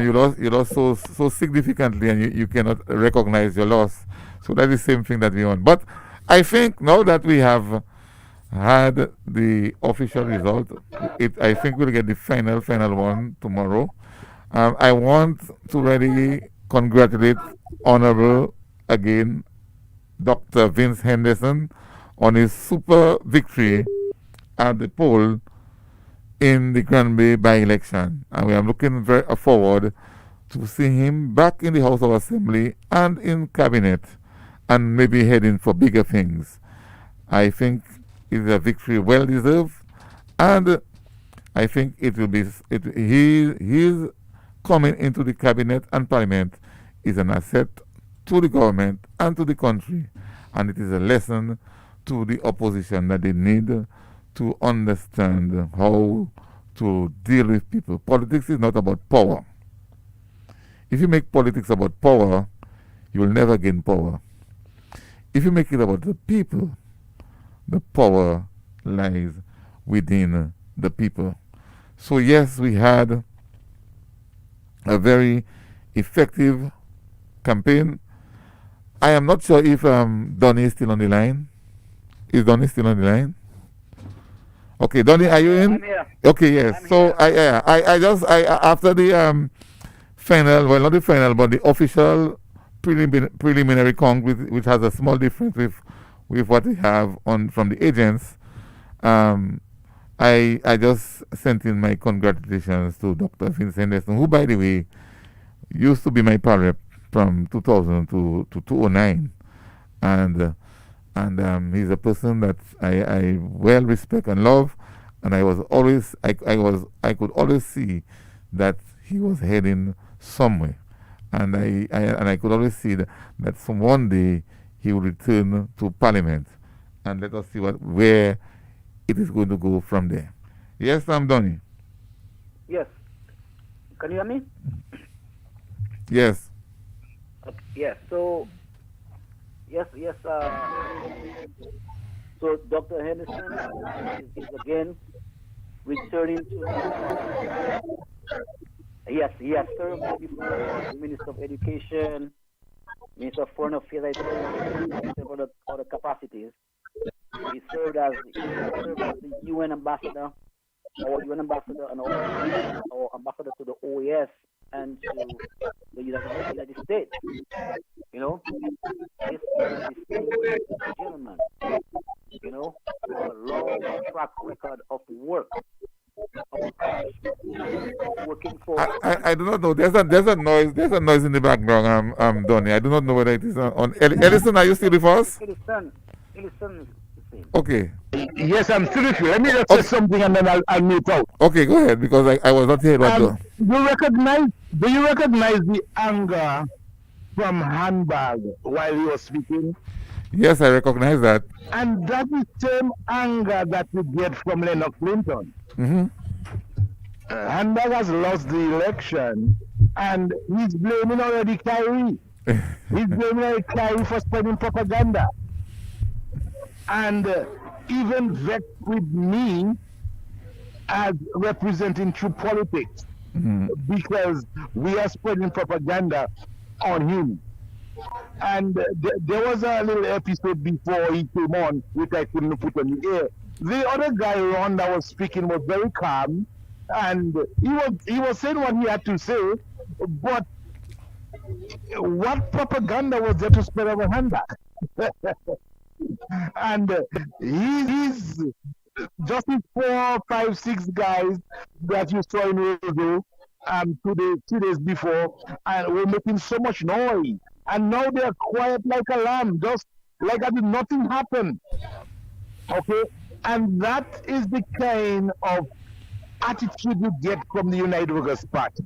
you lost so significantly, and you cannot recognize your loss. So that's the same thing that we want. But I think now that we have had the official result, I think we'll get the final one tomorrow. I want to really congratulate Honorable again, Dr. Vince Henderson, on his super victory at the poll in the Grandbay by-election. And we are looking very forward to see him back in the House of Assembly and in Cabinet and maybe heading for bigger things. I think it's a victory well deserved, and I think it will be, his coming into the Cabinet and Parliament is an asset to the government and to the country, and it is a lesson to the opposition that they need to understand how to deal with people. Politics is not about power. If you make politics about power, you will never gain power. If you make it about the people, the power lies within the people. So yes, we had a very effective campaign. I am not sure if Donnie is still on the line. Is Donnie still on the line? Okay, Donnie, are you in? I'm here. Okay, yes. I after the final, well, not the final, but the official preliminary count, which has a small difference with what we have from the agents. I just sent in my congratulations to Dr. Vincent Henderson, who, by the way, used to be my pal rep from 2000 to 2009, and he's a person that I well respect and love, and I could always see that he was heading somewhere, and I could always see that from one day he will return to Parliament, and let us see where it is going to go from there. Yes, I'm Donny. Yes. Can you hear me? Yes. Okay, yes. So, yes. So Dr. Henderson is again returning to. Yes, he has served before the Minister of Education, Minister of Foreign Affairs, several other capacities. He served as the UN ambassador, our UN ambassador, and our ambassador to the OAS and to the United States. You know, this distinguished gentleman, you know, with a long track record of work, working for. I do not know. There's a noise. There's a noise in the background. Donny. I do not know whether it is on. Ellison, are you still with us? Ellison. Okay. Yes, I'm still with you. Let me just say something and then I'll mute out. Okay, go ahead, because I was not here. Do you recognize the anger from Handbag while he was speaking? Yes, I recognize that. And that is the same anger that we get from Lennox Clinton. Mm-hmm. Handbag has lost the election and he's blaming already Kyrie. He's blaming already Kyrie for spreading propaganda. And even vexed with me as representing True Politics, because we are spreading propaganda on him. And there was a little episode before he came on, which I couldn't put on the air. The other guy, Ron, that was speaking was very calm, and he was saying what he had to say, but what propaganda was there to spread over Handbag? And he's just these 4, 5, 6 guys that you saw in Roseau 2 days before, and were making so much noise. And now they're quiet like a lamb, just like as if nothing happened. Okay? And that is the kind of attitude you get from the United Workers' Party.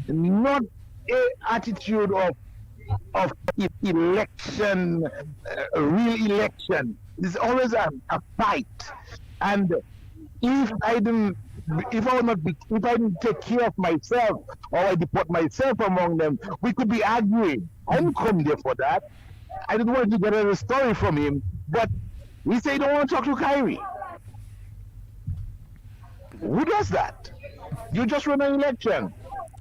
Not an attitude of election, real election. It's always a fight. And if I didn't take care of myself, or I deport myself among them, we could be arguing. I didn't come there for that. I didn't want to get a story from him, but we say you don't want to talk to Kyrie. Who does that? You just run an election.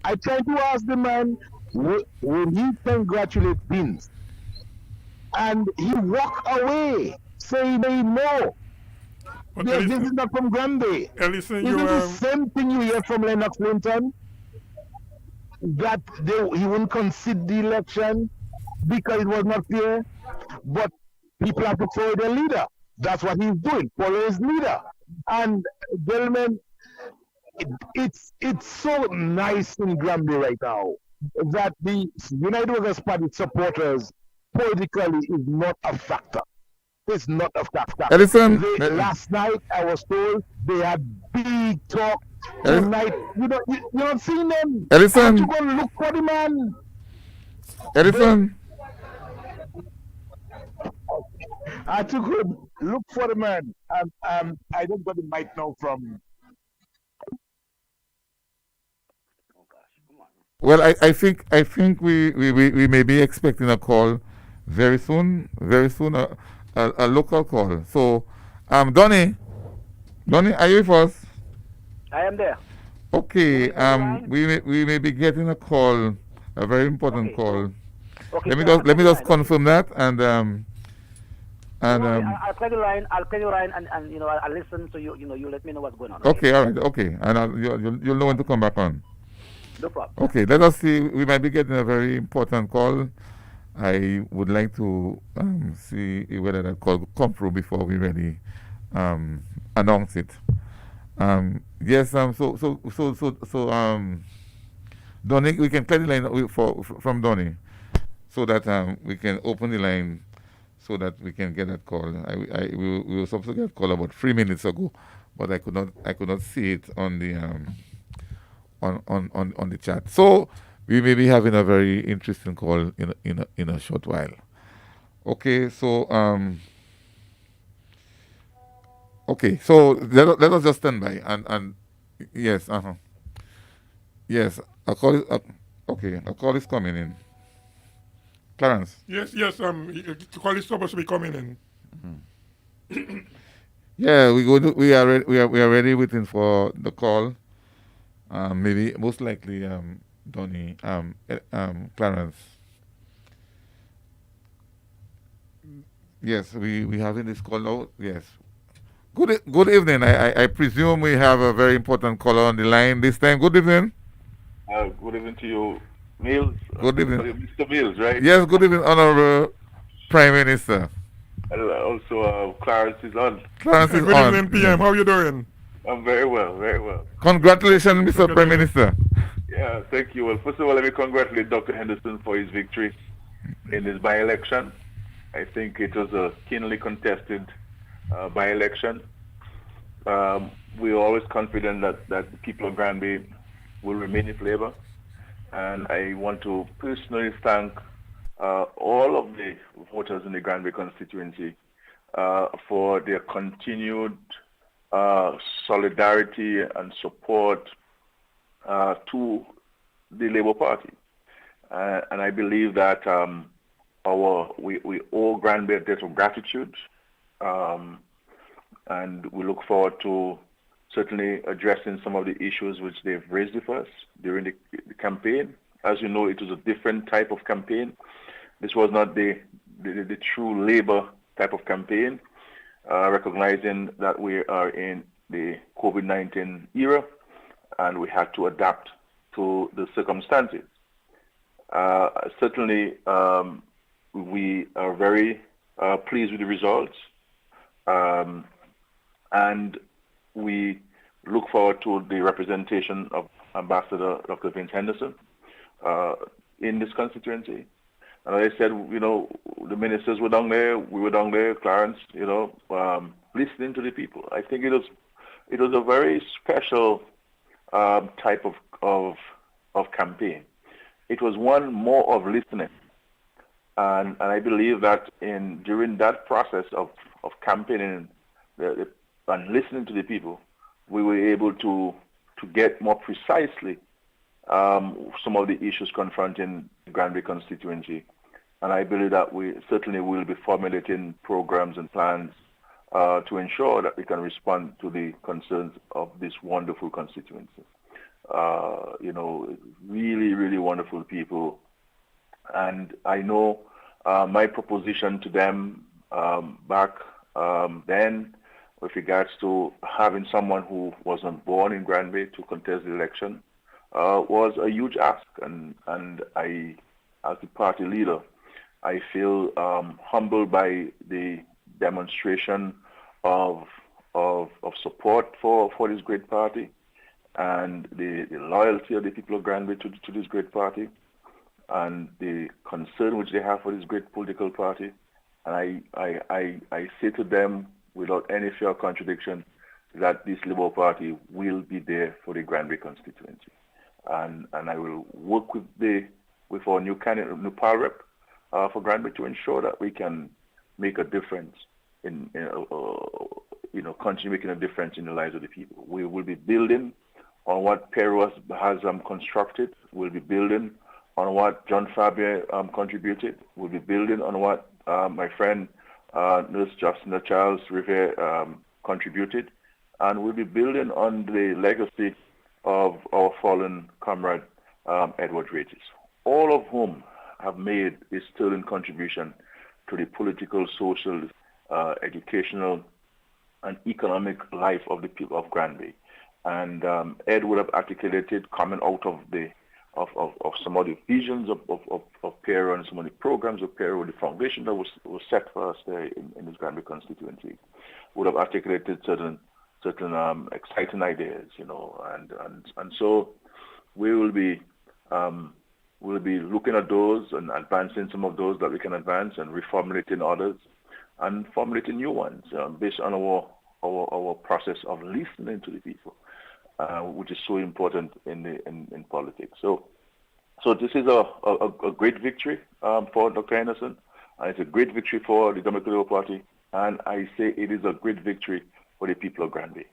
I tried to ask the man, will he congratulate Vince? And he walked away, saying no. This is not from Grandbay. Ellison, Isn't the same thing you hear from Lennox Clinton? That he wouldn't concede the election because it was not fair. But people have to follow their leader. That's what he's doing, follow his leader. And gentlemen, it's so nice in Grandbay right now that the United Workers' Party supporters politically is not a factor. It's not a factor. Ellison, last night I was told they had big talk. Tonight, you don't see them. Ellison, you go look for the man. Ellison, I had to go look for the man. I just got the mic now from Well, I think we may be expecting a call very soon, a local call. So, Donny, are you with us? I am there. Okay, we may be getting a call, a very important call. Okay, Let me just confirm that Don't worry, I'll play the line. I'll play the line, and I'll listen. So you let me know what's going on. Okay, all right, okay, and you'll know when to come back on. No problem. Okay, let us see. We might be getting a very important call. I would like to see whether that call will come through before we really announce it. Yes. Donny, we can clear the line from Donny, so that we can open the line, so that we can get that call. We were supposed to get a call about 3 minutes ago, but I could not see it on the on the chat. So we may be having a very interesting call in a short while. Okay, so let us just stand by and yes, yes, a call is coming in. Clarence. Yes. The call is supposed to be coming in. Yeah, we are ready waiting for the call. Maybe most likely Donny, Clarence. Yes, we having this call now. Yes. Good evening. I presume we have a very important caller on the line this time. Good evening. Good evening to you, Mills. Good evening. Mr. Mills, right? Yes, good evening, Honorable Prime Minister. Also, Clarence is on. Clarence is good on. Good evening, PM. How are you doing? I'm very well, very well. Congratulations, Mr. Prime Minister. Yeah, thank you. Well, first of all, let me congratulate Dr. Henderson for his victory in his by-election. I think it was a keenly contested by-election. We're always confident that the people of Grandbay will remain in flavor. And I want to personally thank all of the voters in the Grandbay constituency for their continued solidarity and support to the Labour Party. And I believe that we owe Grandbay a debt of gratitude, and we look forward to certainly addressing some of the issues which they've raised with us during the campaign. As you know, it was a different type of campaign. This was not the true Labour type of campaign, recognizing that we are in the COVID-19 era and we had to adapt to the circumstances. Certainly, we are very pleased with the results, and we look forward to the representation of Ambassador Dr. Vince Henderson in this constituency. And as I said, the ministers were down there, we were down there, Clarence, listening to the people. I think it was a very special type of campaign. It was one more of listening. And I believe that during that process of campaigning and listening to the people, we were able to get more precisely some of the issues confronting the Grandbay constituency. And I believe that we certainly will be formulating programs and plans to ensure that we can respond to the concerns of this wonderful constituency. Really, really wonderful people. And I know my proposition to them back then with regards to having someone who wasn't born in Grandbay to contest the election was a huge ask. And I, as the party leader, I feel humbled by the demonstration of support for this great party and the loyalty of the people of Grandbay to this great party and the concern which they have for this great political party. And I say to them without any fear of contradiction that this Labour Party will be there for the Grandbay constituency. And I will work with our new candidate, new power rep for Grandbay to ensure that we can make a difference continue making a difference in the lives of the people. We will be building on what Pero has constructed. We'll be building on what John Fabian contributed. We'll be building on what my friend Nurse Justina Charles Rivera contributed. And we'll be building on the legacy of our fallen comrade Edward Regis, all of whom have made a sterling contribution to the political, social, educational, and economic life of the people of Grandbay. And Ed would have articulated, coming out of the of some of the visions of Pero and some of the programs of Pero, the foundation that was set for us there in this Grandbay constituency, would have articulated certain exciting ideas, and so we will be looking at those and advancing some of those that we can advance and reformulating others and formulating new ones based on our process of listening to the people, which is so important in politics. So this is a great victory for Dr. Henderson, and it's a great victory for the Democratic Labour Party, and I say it is a great victory for the people of Grandbay.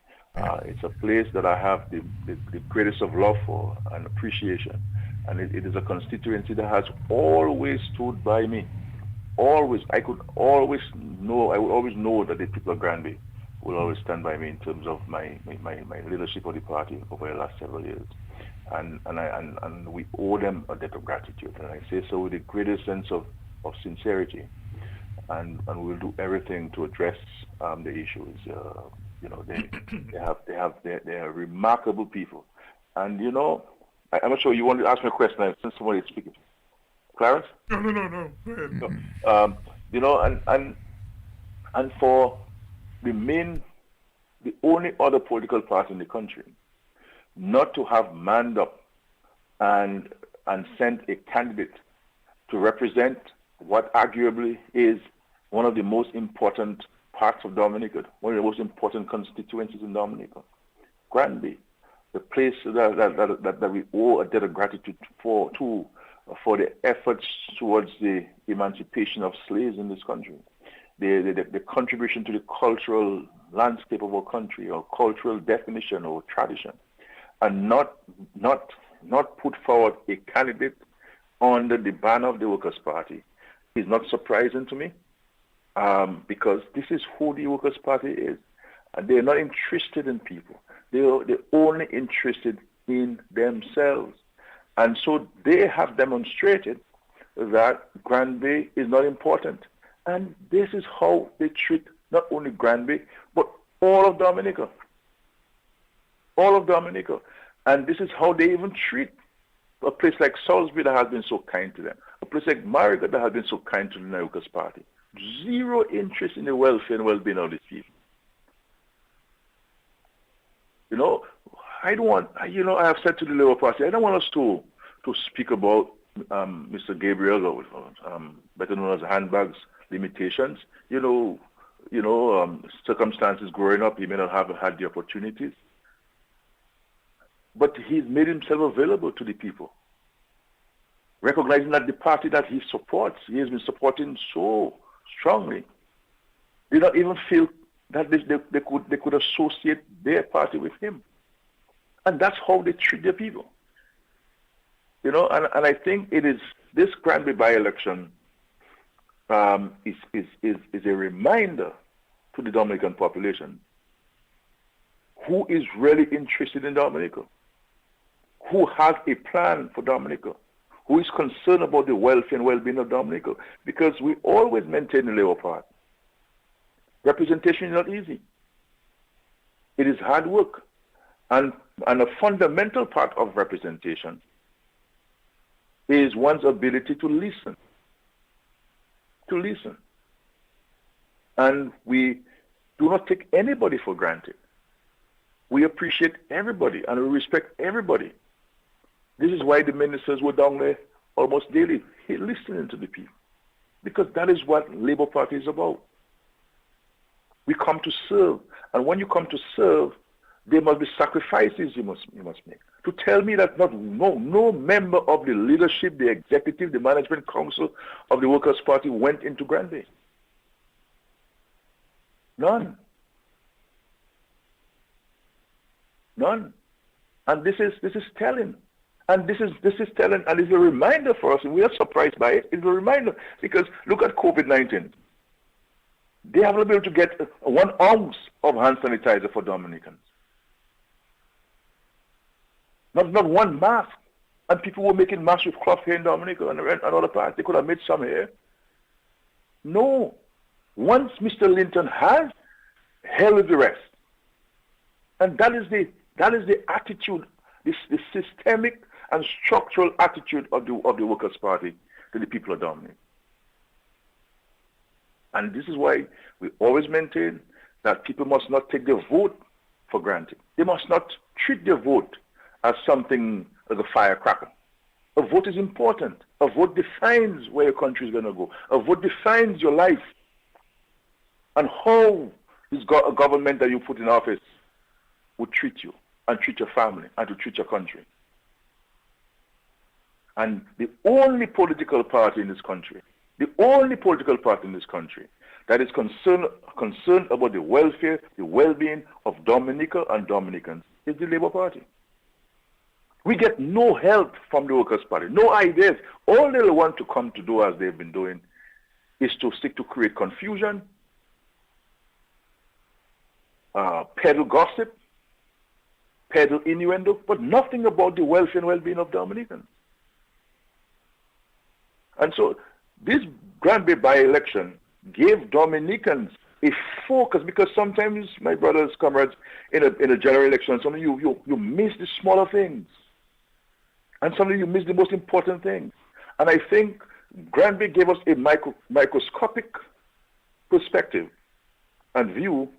It's a place that I have the greatest of love for and appreciation, and it is a constituency that has always stood by me. Always, I would always know that the people of Grandbay will always stand by me in terms of my leadership of the party over the last several years, and we owe them a debt of gratitude, and I say so with the greatest sense of sincerity, and we'll do everything to address the issues. They are remarkable people, and I'm not sure you want to ask me a question since somebody is speaking. Clarence? No. Go ahead. And for the only other political party in the country not to have manned up and sent a candidate to represent what arguably is one of the most important parts of Dominica, one of the most important constituencies in Dominica, Grandbay, the place that we owe a debt of gratitude for the efforts towards the emancipation of slaves in this country, the contribution to the cultural landscape of our country, or cultural definition or tradition, and not put forward a candidate under the banner of the Workers' Party is not surprising to me, because this is who the Workers' Party is. And they're not interested in people. They're only interested in themselves. And so they have demonstrated that Grandbay is not important. And this is how they treat not only Grandbay, but all of Dominica. All of Dominica. And this is how they even treat a place like Salisbury that has been so kind to them, a place like Marigot that has been so kind to the Workers' Party. Zero interest in the welfare and well-being of these people. I don't want, I have said to the Labour Party, I don't want us to speak about Mr. Gabriel, or better known as handbags limitations. Circumstances growing up, he may not have had the opportunities. But he's made himself available to the people, recognizing that the party that he supports, he has been supporting so strongly, they don't even feel that they could associate their party with him. And that's how they treat their people. And I think it is this Grandbay by-election is a reminder to the Dominican population who is really interested in Dominica, who has a plan for Dominica, who is concerned about the welfare and well-being of Dominica, because we always maintain the Labour Party. Representation is not easy. It is hard work. And a fundamental part of representation is one's ability to listen. To listen. And we do not take anybody for granted. We appreciate everybody and we respect everybody. This is why the ministers were down there almost daily, listening to the people. Because that is what Labour Party is about. We come to serve. And when you come to serve, there must be sacrifices you must make. To tell me that no member of the leadership, the executive, the management council of the Workers' Party went into Grandbay. None. And this is telling. And this is telling, and it's a reminder for us, and we are surprised by it. It's a reminder because look at COVID-19. They haven't been able to get 1 ounce of hand sanitizer for Dominicans. Not one mask. And people were making masks with cloth here in Dominica and other parts. They could have made some here. No. Once Mr. Linton has, hell with the rest. And that is the attitude, the systemic and structural attitude of the Workers' Party to the people of Dominica. And this is why we always maintain that people must not take their vote for granted. They must not treat their vote as something as a firecracker. A vote is important. A vote defines where your country is going to go. A vote defines your life and how this government that you put in office will treat you and treat your family and to treat your country. And the only political party in this country that is concerned about the welfare, the well-being of Dominica and Dominicans is the Labour Party. We get no help from the Workers' Party, no ideas. All they want to come to do, as they've been doing, is to seek to create confusion, peddle gossip, peddle innuendo, but nothing about the welfare and well-being of Dominicans. And so this Grandbay by-election gave Dominicans a focus, because sometimes, my brothers, comrades, in a general election, some of you miss the smaller things. And some of you miss the most important things. And I think Grandbay gave us a microscopic perspective and view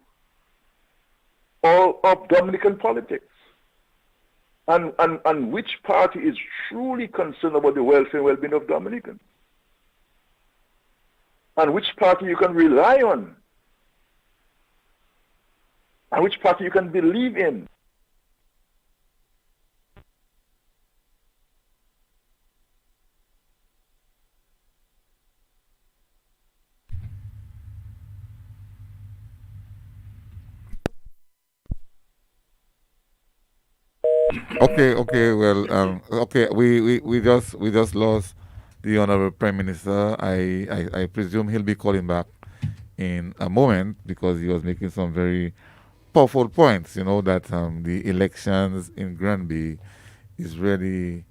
of Dominican politics. And which party is truly concerned about the welfare and well-being of Dominicans. And which party you can rely on. And which party you can believe in. Okay. Well, okay. We just lost the honorable Prime Minister. I presume he'll be calling back in a moment because he was making some very powerful points. You know that the elections in Grandbay is really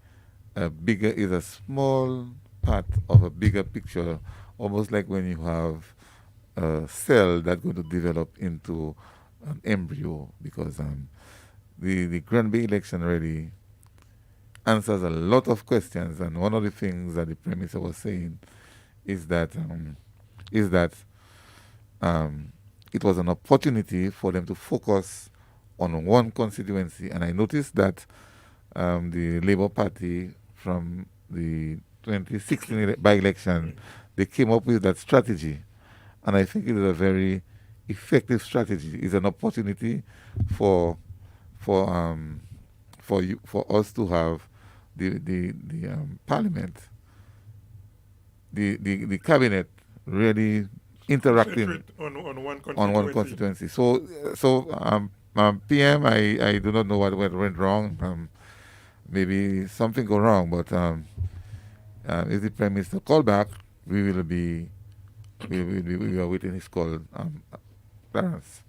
is a small part of a bigger picture, almost like when you have a cell that's going to develop into an embryo, because the Grandbay election really answers a lot of questions, and one of the things that the Prime Minister was saying is that it was an opportunity for them to focus on one constituency. And I noticed that the Labour Party from the 2016 by-election, they came up with that strategy, and I think it is a very effective strategy. It's an opportunity for us to have the Parliament, the cabinet really interacting on one constituency. So PM, I do not know what went wrong. Maybe something go wrong, but if the Prime Minister call back, we are waiting his call. Clarence.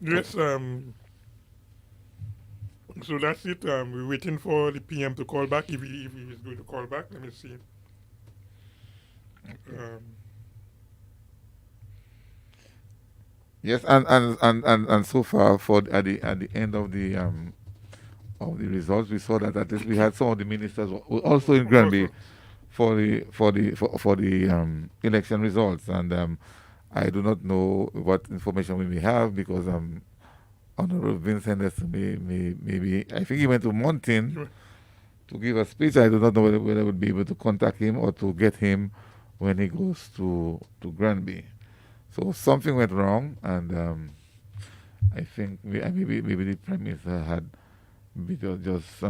Yes, so that's it. We're waiting for the PM to call back. If he is going to call back, let me see. Yes, and so far, at the end of the results, we saw that at least we had some of the ministers were also in Grandbay for the election results, and I do not know what information we may have, because Honorable Vince Henderson maybe I think he went to Mountain to give a speech. I do not know whether I would be able to contact him or to get him when he goes to Grandbay. So something went wrong, and I think maybe the Prime Minister had just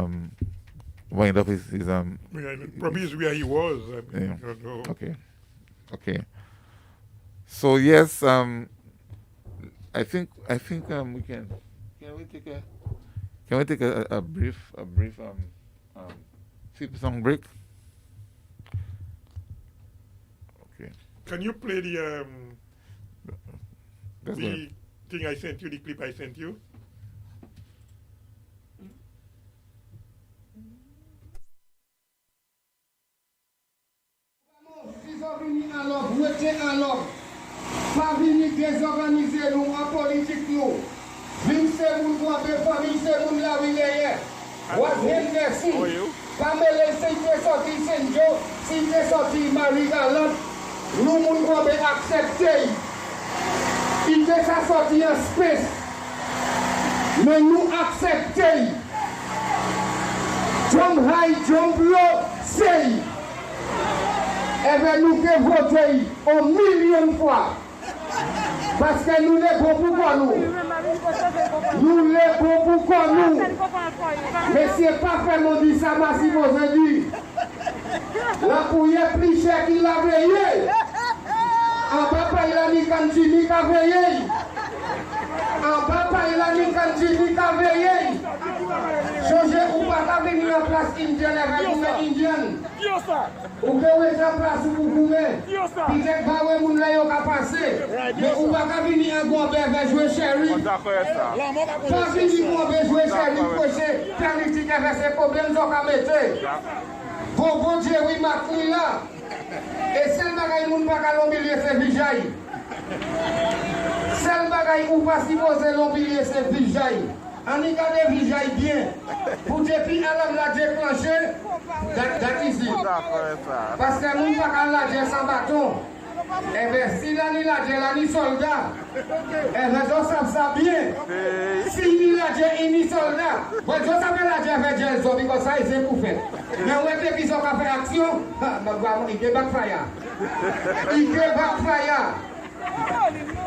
wind up his probably is where he was. I don't know. Okay. So yes, I think we can Can we take a brief song break? Okay. Can you play the That's thing I sent you, the clip I sent you? Pas venir désorganiser nous en politique nous. Vin c'est moun kwa be famille c'est moun la wileye. Was him merci. Pas mêler si t'es sorti Saint-Jo, si t'es sorti Marie-Galante, nous moun kwa be accepter. Il était sa sorti en space. Mais nous accepter. Jump high, jump low, say. Et bien nous que voter un million de fois. Parce que nous les bons pour nous. Nous les bons pour nous. Mais c'est pas vraiment dit ça, si vous avez dit. La pouille est plus chère qu'il l'a veillé. En papa il a mis quand Jimmy a veillé. En papa il a mis quand Jimmy a veillé. Changer ou pas venir en place indienne avec une indienne. Ou que vous êtes en place où vous pouvez. Peut-être pas où vous n'avez pas passé. Mais ou pas venir en Grandbay avec jouer chéri. Pas venir en Grandbay jouer chéri. Cocher, politique avec ses problèmes, donc à mettre. Bon Dieu, oui, ma couille là. Et celle bagaille, moun pas qu'à l'ombilier, c'est vijaille. Celle bagaille, ou pas si poser l'ombilier, c'est vijaille. On y garde vijaille bien. Pour depuis à la déclencher, that is it. Parce que moun pas qu'à la sans bâton. Eh bien, si la ni soldat, eh bien, je sais ça bien. Si la ni soldat, je sais la avec Jelso, parce que ça, c'est pour faire. Mais où est-ce qu'ils ont fait action? Il est backfire. Il est backfire.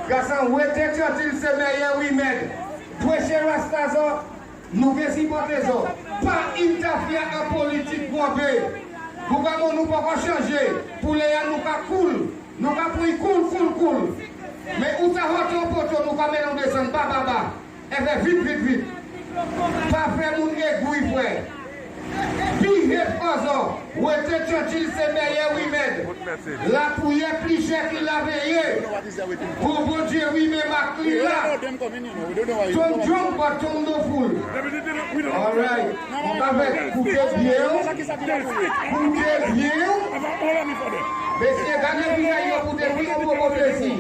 Garçon, où est-ce que c'est meilleur, oui, mais. Prêcher Rastazo, nous devons supporter ça. Pas interférer en politique pour nous ne pouvons pas changer. Pour les gens, nous pas cool. Nous pas pour cool. Mais où ça va ton poteau, nous pas mettre en descendre, baba. Et bien vite. Pas faire mon égouille, frère. Puis, où était Churchill, c'est meilleur, oui, mais. La pouille est plus chère qu'il l'a veillé. Pour bon Dieu, oui, mais ma clé là. Ton jump, but ton no fool. All right. On va faire couper bien. Messieurs, gardez visage pour des filles pour vous blesser.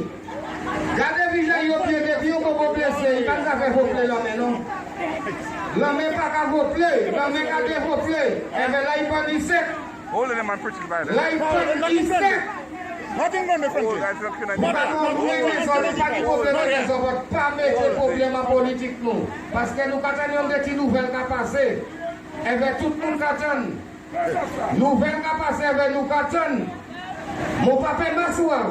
Gardez visage pour des filles pour vous blesser. Quand ça fait vos plaies là maintenant. L'homme n'est pas qu'à vos plaies. L'homme n'est qu'à vos plaies. Et bien là, il prend du sec. Là, il prend du sec. Nothing wrong with Pas mettre de problème en politique, nous. Parce que nous attendons des petites nouvelles qui passent. Et bien tout le monde attend. Nouvelles qui passent, et bien nous attendons. Mon papa est massoir.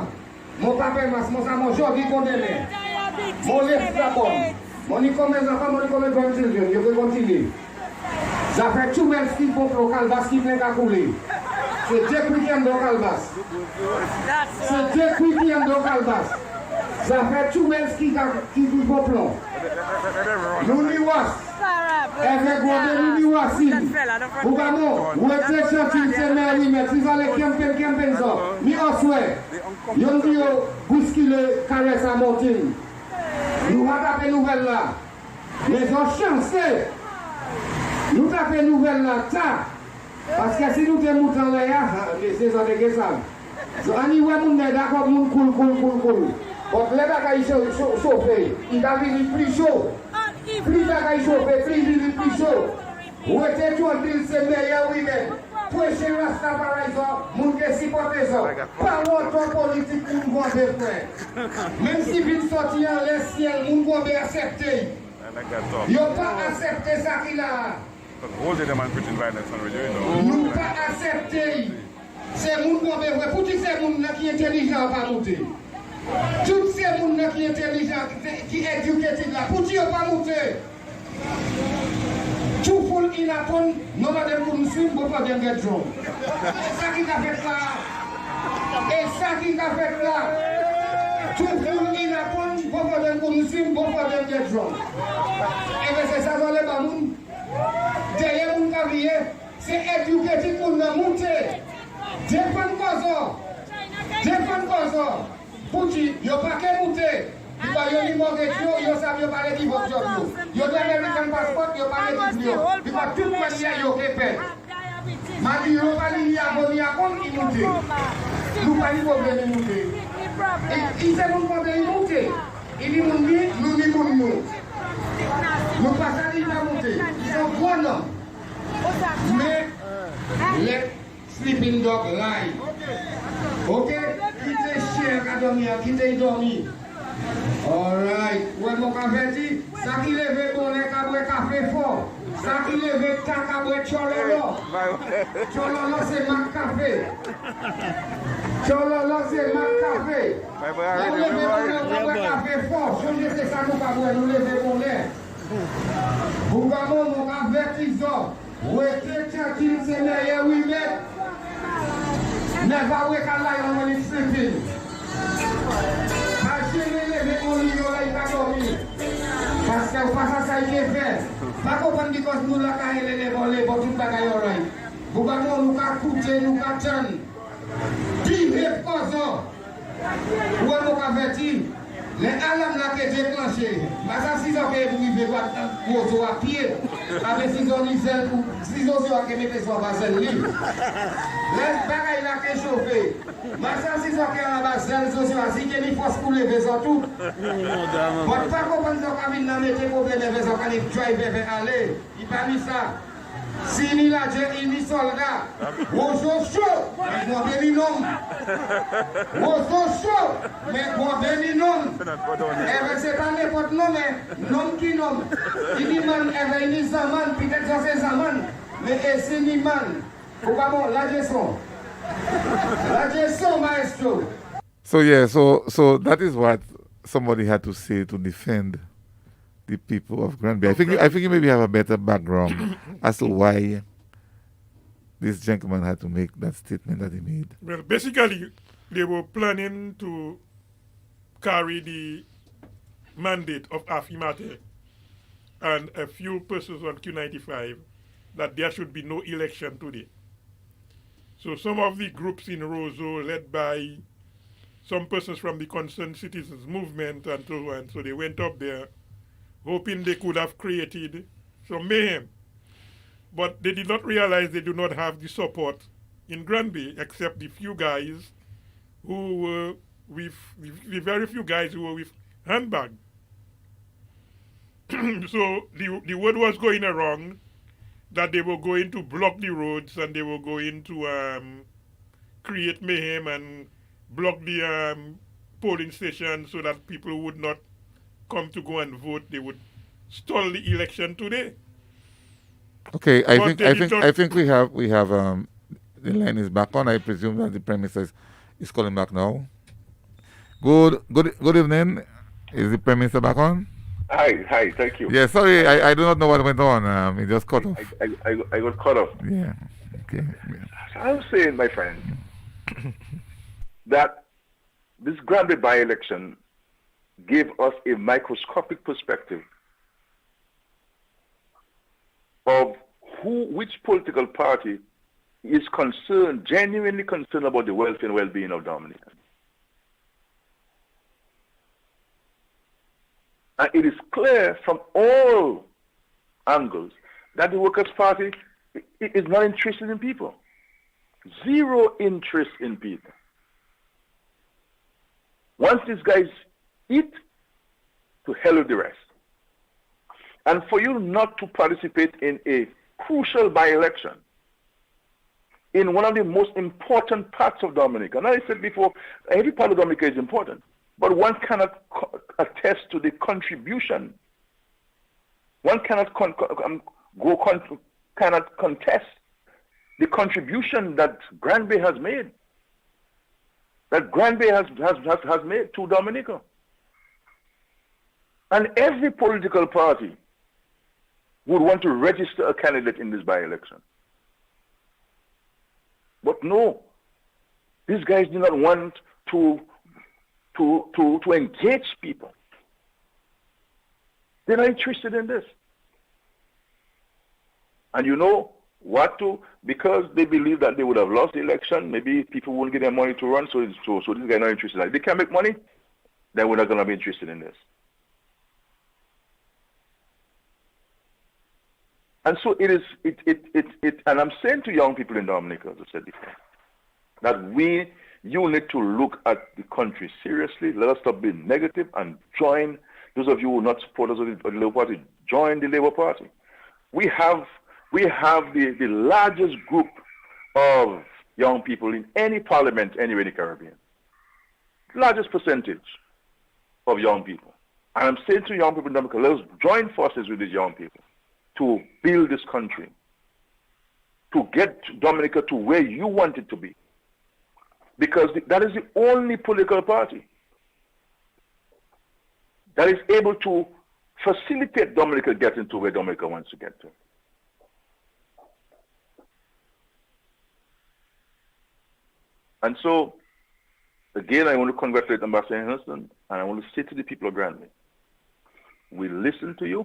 Mon papa est massoir. Mon samour, je condamné. Mon lèvre d'abord. Mon y comme mes enfants, mon y comme mes grands children. Je vais continuer. Ça fait tout même ce qu'il faut pour Calvas qui vient à couler. C'est deux week-ends de Calvas. C'est deux week-ends de Calvas. Ça fait tout même ce qui vous faut plan. Nous n'y was. Avec vous, nous n'y was. Vous vous êtes gentil, c'est merveilleux, mais si vous allez camper, ça. Mais en souhait, vous dit, bousculer, caresse à montagne. Nous va taper nouvelle là. Mais on chancé. Nous tapons nouvelle là, ça. Parce que si nous sommes moutons là, c'est ça de ça. So, anyway, nous sommes d'accord, nous cool. Donc, les bagages chauffés, il a vu plus chaud. Plus bagages chauffés, plus chaud. Où était tout en ville, c'est meilleur, oui, mais. Pour chez Rasta, par exemple, nous devons supporter ça. Pas longtemps politique pour nous voir des frères. Même si vous sortez en l'air ciel, nous devons accepter. Ils n'ont pas accepté ça qu'il a. Nous pas accepter. C'est moun qu'on veut voir. Pour tous ces moun qui sont intelligents pas monter. Tous ces moun qui sont intelligents, qui sont éduqués là, pour dire pas monter. Tout foule il apprend, non madame pour nous suivre, pas bien get drunk. C'est ça qui a fait là. Et ça qui a fait là. Tout foule il apprend. both of them couldn't swim, both of them get drunk. Et bien c'est ça dans les bamoun. Derrière mon cavalier, c'est éduquer pour nous monter. Défendre quoi. Pour dire, il n'y a pas qu'à monter. Il va y avoir une mortgage, il y a ça, il y a pas l'équipe de job. Il y a l'American passport, il y a pas l'équipe. Il va tout manière, il y a répète. Madi, il n'y a pas l'abonné à compte, il monte. Nous pas de problème, il monte. Il s'est mon problème, il monte. Il dit, nous n'y nous. Nous pas ça, il va monter. Ils sont gros noms. Mais, let sleeping dog lie. Ok? Quittez chien à dormir, quittez dormir. Alright. Ouais, mon café dit, ça qui lève bon, les cabouets café fort. Ça qui lève ta cabouet chololo. Chololo, c'est ma café. Chololo, c'est ma café. Nous levez bon, les café fort. Je sais ça, nous cabouets, nous levez bon, les. Vous voyez, mon café, ils ont. Restez tranquille, c'est meilleur, oui, mais. Never wake a lion when it's sleeping. Parce que pas ça il est fait. Pas comprendre que nous la caille les voler pour tout bagaille oreille. Vous va nous ka coûter nous ka tchan. Pire cause. Ou nous ka verti. Les alarmes là que déclenché. Parce que si ça que vous vivez pour à pied avec si on isel ou si on soit que mettre sur basel li. Les bagaille là que chauffer. Mais ça si ça que en basel so si que ni force pour lever ça tout. Bon pas comprendre ça que venir mettre pour lever ça quand drive vers aller. Il pas mis ça. Si ni la j'ai ni soldat. Ojo chaud. Mais moi béni non. Ojo chaud. Mais moi béni non. Eh c'est pas n'importe nom mais nom qui nom. Il dit man eh ni zaman peut-être ça c'est zaman. Mais c'est ni man. Faut pas bon la gestion. La gestion maestro. So yeah, so that is what somebody had to say to defend the people of Grandbay. I think you maybe have a better background as to why this gentleman had to make that statement that he made. Well, basically, they were planning to carry the mandate of Afimate and a few persons on Q95 that there should be no election today. So some of the groups in Roseau, led by some persons from the Concerned Citizens Movement and so on, so they went up there hoping they could have created some mayhem. But they did not realize they do not have the support in Grandbay, except the few guys who were with, the very few guys who were with handbag. So the word was going around that they were going to block the roads and they were going to create mayhem and block the polling stations so that people would not come to go and vote. They would stall the election today. Okay, I think we have the line is back on. I presume that the Prime Minister is calling back now. Good evening. Is the Prime Minister back on? Hi, thank you. Yeah, sorry, I do not know what went on. It just cut off. I got cut off. Yeah. Okay. Yeah. I'm saying, my friend, that this Grandbay by-election gave us a microscopic perspective of which political party is concerned, genuinely concerned about the welfare and well-being of Dominicans. And it is clear from all angles that the Workers' Party is not interested in people. Zero interest in people. Once these guys eat, to hell with the rest. And for you not to participate in a crucial by-election in one of the most important parts of Dominica. And I said before, every part of Dominica is important, but one cannot attest to the contribution. One cannot cannot contest the contribution that Grandbay has made. That Grandbay has made to Dominica. And every political party would want to register a candidate in this by-election. But no, these guys do not want to engage people. They're not interested in this. And you know what to, because they believe that they would have lost the election, maybe people won't get their money to run, so this guy not interested. Like, they can't make money, then we're not going to be interested in this. And so it is, and I'm saying to young people in Dominica, as I said before, that you need to look at the country seriously. Let us stop being negative and join, those of you who are not supporters of the Labour Party, join the Labour Party. We have the largest group of young people in any parliament anywhere in the Caribbean. Largest percentage of young people. And I'm saying to young people in Dominica, let us join forces with these young people to build this country, to get Dominica to where you want it to be. Because that is the only political party that is able to facilitate Dominica getting to where Dominica wants to get to. And so, again, I want to congratulate Ambassador Henderson, and I want to say to the people of Grandbay, we listened to you,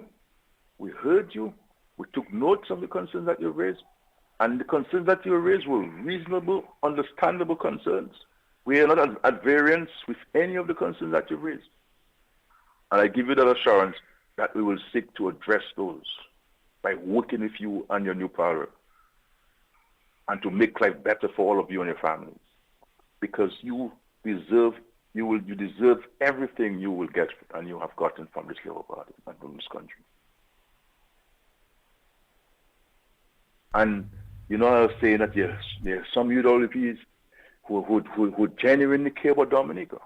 we heard you, we took notes of the concerns that you raised, and the concerns that you raised were reasonable, understandable concerns. We are not at variance with any of the concerns that you raised. And I give you that assurance that we will seek to address those by working with you and your new power, and to make life better for all of you and your families. Because you deserve everything you will get and you have gotten from this Labour Party and from this country. And you know, I was saying that there are some UWPs who genuinely care about Dominica.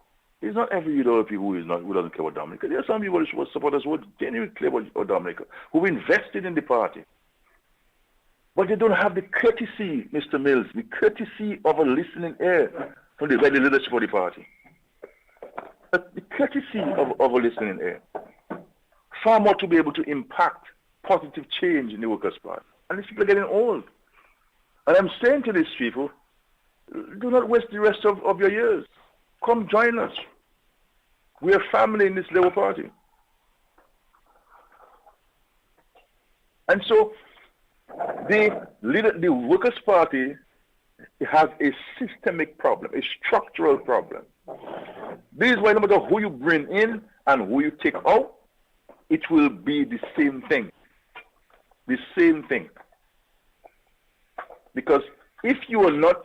It's not every UWP who doesn't care about Dominica. There are some people who support us who genuinely care about Dominica, who invested in the party. But they don't have the courtesy, Mr. Mills, the courtesy of a listening ear from the very leadership of the party. The courtesy of a listening ear. Far more to be able to impact positive change in the Workers' Party. And these people are getting old. And I'm saying to these people, do not waste the rest of your years. Come join us. We are family in this Labour Party. And so the Workers' Party has a systemic problem, a structural problem. This is why no matter who you bring in and who you take out, it will be the same thing. The same thing. Because if you are not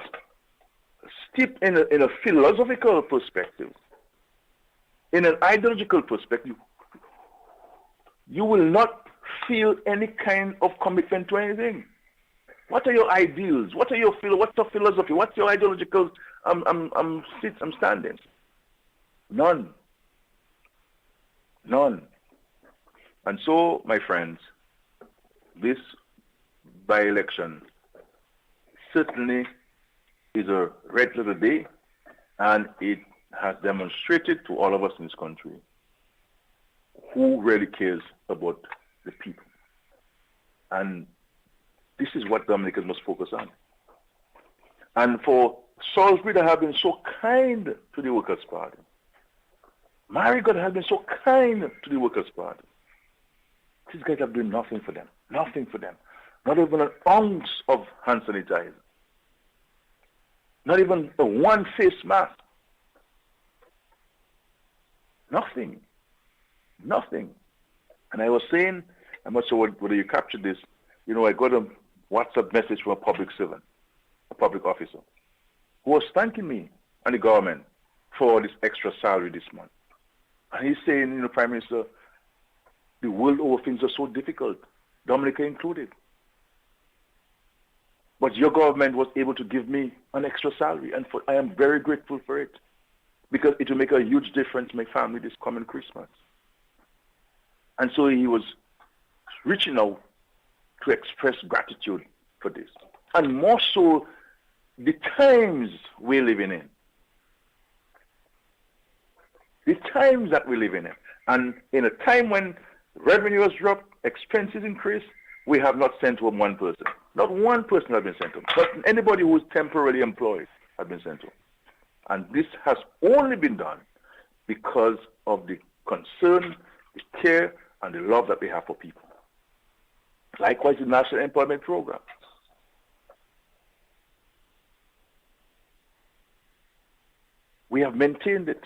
steeped in a philosophical perspective, in an ideological perspective, you will not feel any kind of commitment to anything. What are your ideals? What's your philosophy? What's your ideological standing? None. None. And so, my friends, this by-election certainly is a red letter day, and it has demonstrated to all of us in this country who really cares about the people. And this is what Dominicans must focus on. And for Salisbury that have been so kind to the Workers' Party, Marigot has been so kind to the Workers' Party, these guys have done nothing for them. Nothing for them. Not even an ounce of hand sanitizer. Not even a one face mask. Nothing. Nothing. And I was saying, I'm not sure whether you captured this, you know, I got a WhatsApp message from a public servant, a public officer, who was thanking me and the government for this extra salary this month. And he's saying, you know, Prime Minister, the world over things are so difficult, Dominica included. But your government was able to give me an extra salary, and I am very grateful for it, because it will make a huge difference in my family this coming Christmas. And so he was reaching out to express gratitude for this. And more so, the times we're living in. The times that we're living in. And in a time when revenue has dropped, expenses increase, we have not sent home one person. Not one person has been sent home. But anybody who is temporarily employed has been sent home. And this has only been done because of the concern, the care, and the love that we have for people. Likewise, the National Employment Program. We have maintained it.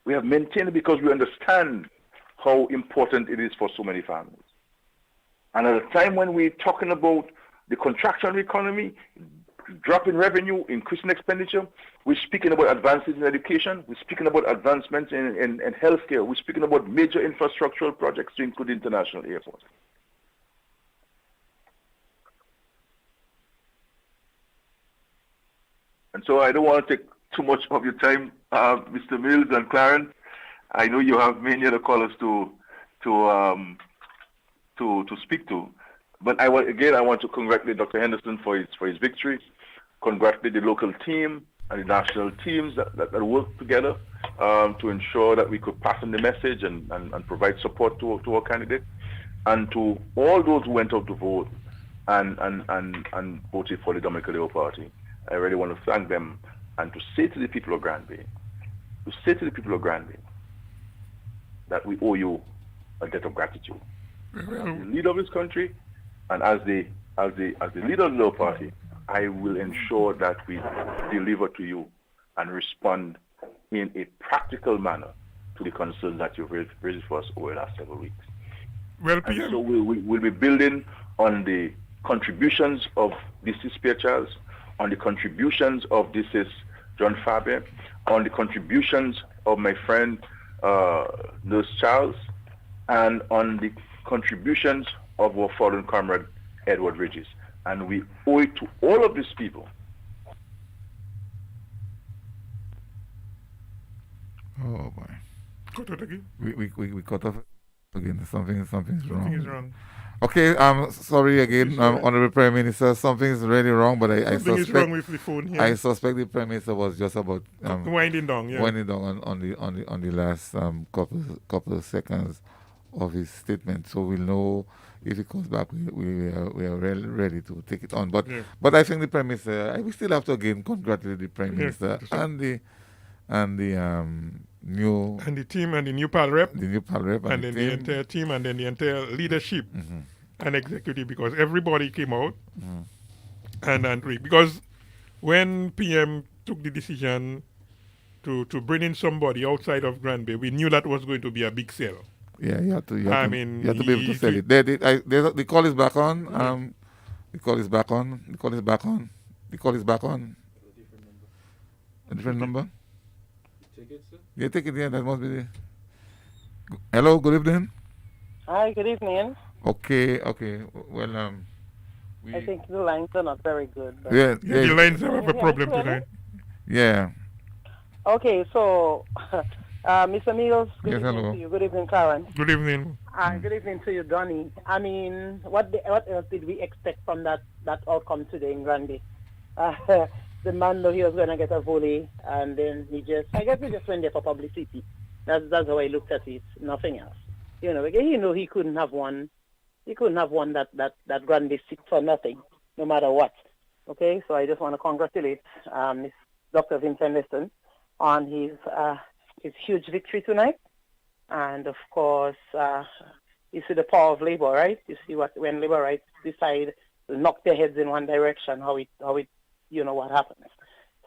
We have maintained it because we understand how important it is for so many families. And at a time when we're talking about the contraction of the economy, drop in revenue, increasing expenditure, we're speaking about advances in education, we're speaking about advancements in healthcare, we're speaking about major infrastructural projects to include international airports. And so I don't want to take too much of your time, Mr. Mills and Clarence. I know you have many other callers to speak to, but I want to congratulate Dr. Henderson for his victory. Congratulate the local team and the national teams that worked together to ensure that we could pass on the message and provide support to our candidate, and to all those who went out to vote and voted for the Dominican Labour Party. I really want to thank them and to say to the people of Grandbay, that we owe you a debt of gratitude. As the leader of this country and as the leader of the Labour Party, I will ensure that we deliver to you and respond in a practical manner to the concerns that you've raised for us over the last several weeks. Well, and so we'll be building on the contributions of D.C. Spear Charles, on the contributions of D.C. John Fabian, on the contributions of my friend Nurse Charles, and on the contributions of our fallen comrade Edward Ridges. And we owe it to all of these people. Oh boy. Cut out again. We cut off again. Something's wrong. Something is wrong. Okay, sorry again, Honorable Prime Minister. Something's really wrong, but I Something suspect is wrong with the phone here. I suspect the Prime Minister was just about winding down, on the last couple of seconds of his statement. So we'll know if he comes back. We are ready to take it on. But I think the Prime Minister, we still have to again congratulate the Prime Minister and the new and the team and the new PAL rep, and then the entire team, and then the entire leadership and executive, because everybody came out and because when PM took the decision to bring in somebody outside of Grandbay, we knew that was going to be a big sell. Yeah, you have to be able to sell it. The call is back on. The call is back on. A different number. Take it, sir? Yeah, take it. Yeah, that must be the. Hello, good evening. Hi, good evening. Okay. Well, I think the lines are not very good. But yeah, the lines have a problem tonight. Yeah. Okay, so Mr. Mills, good evening hello. to you. Good evening, Karen. Good evening. Good evening to you, Donnie. I mean, what else did we expect from that outcome today in Grandbay? The man knew he was going to get a volley, and then I guess he just went there for publicity. That's how I looked at it. Nothing else. He couldn't have won. He couldn't have won that Grandbay seat for nothing, no matter what. Okay, so I just want to congratulate Dr. Vincent Liston on his huge victory tonight. And of course, you see the power of labor, right? You see when labor rights decide to knock their heads in one direction, how it what happens.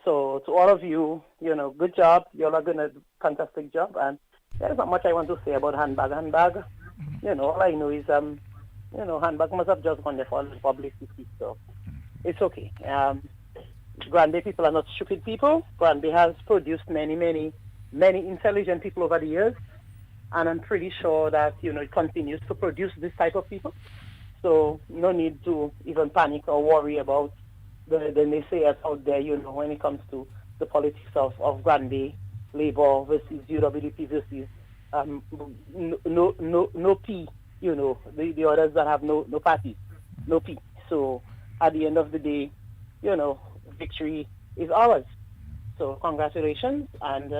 So to all of you, good job. You all are doing a fantastic job. And there's not much I want to say about handbag. All I know is, handbag must have just gone there for publicity. So it's okay. Grandbay people are not stupid people. Grandbay has produced many, many, many intelligent people over the years. And I'm pretty sure that, it continues to produce this type of people. So no need to even panic or worry about the naysayers out there, when it comes to the politics of Grandbay, Labour versus UWP versus no P, the others that have no party, no P. So at the end of the day, victory is ours. So congratulations, and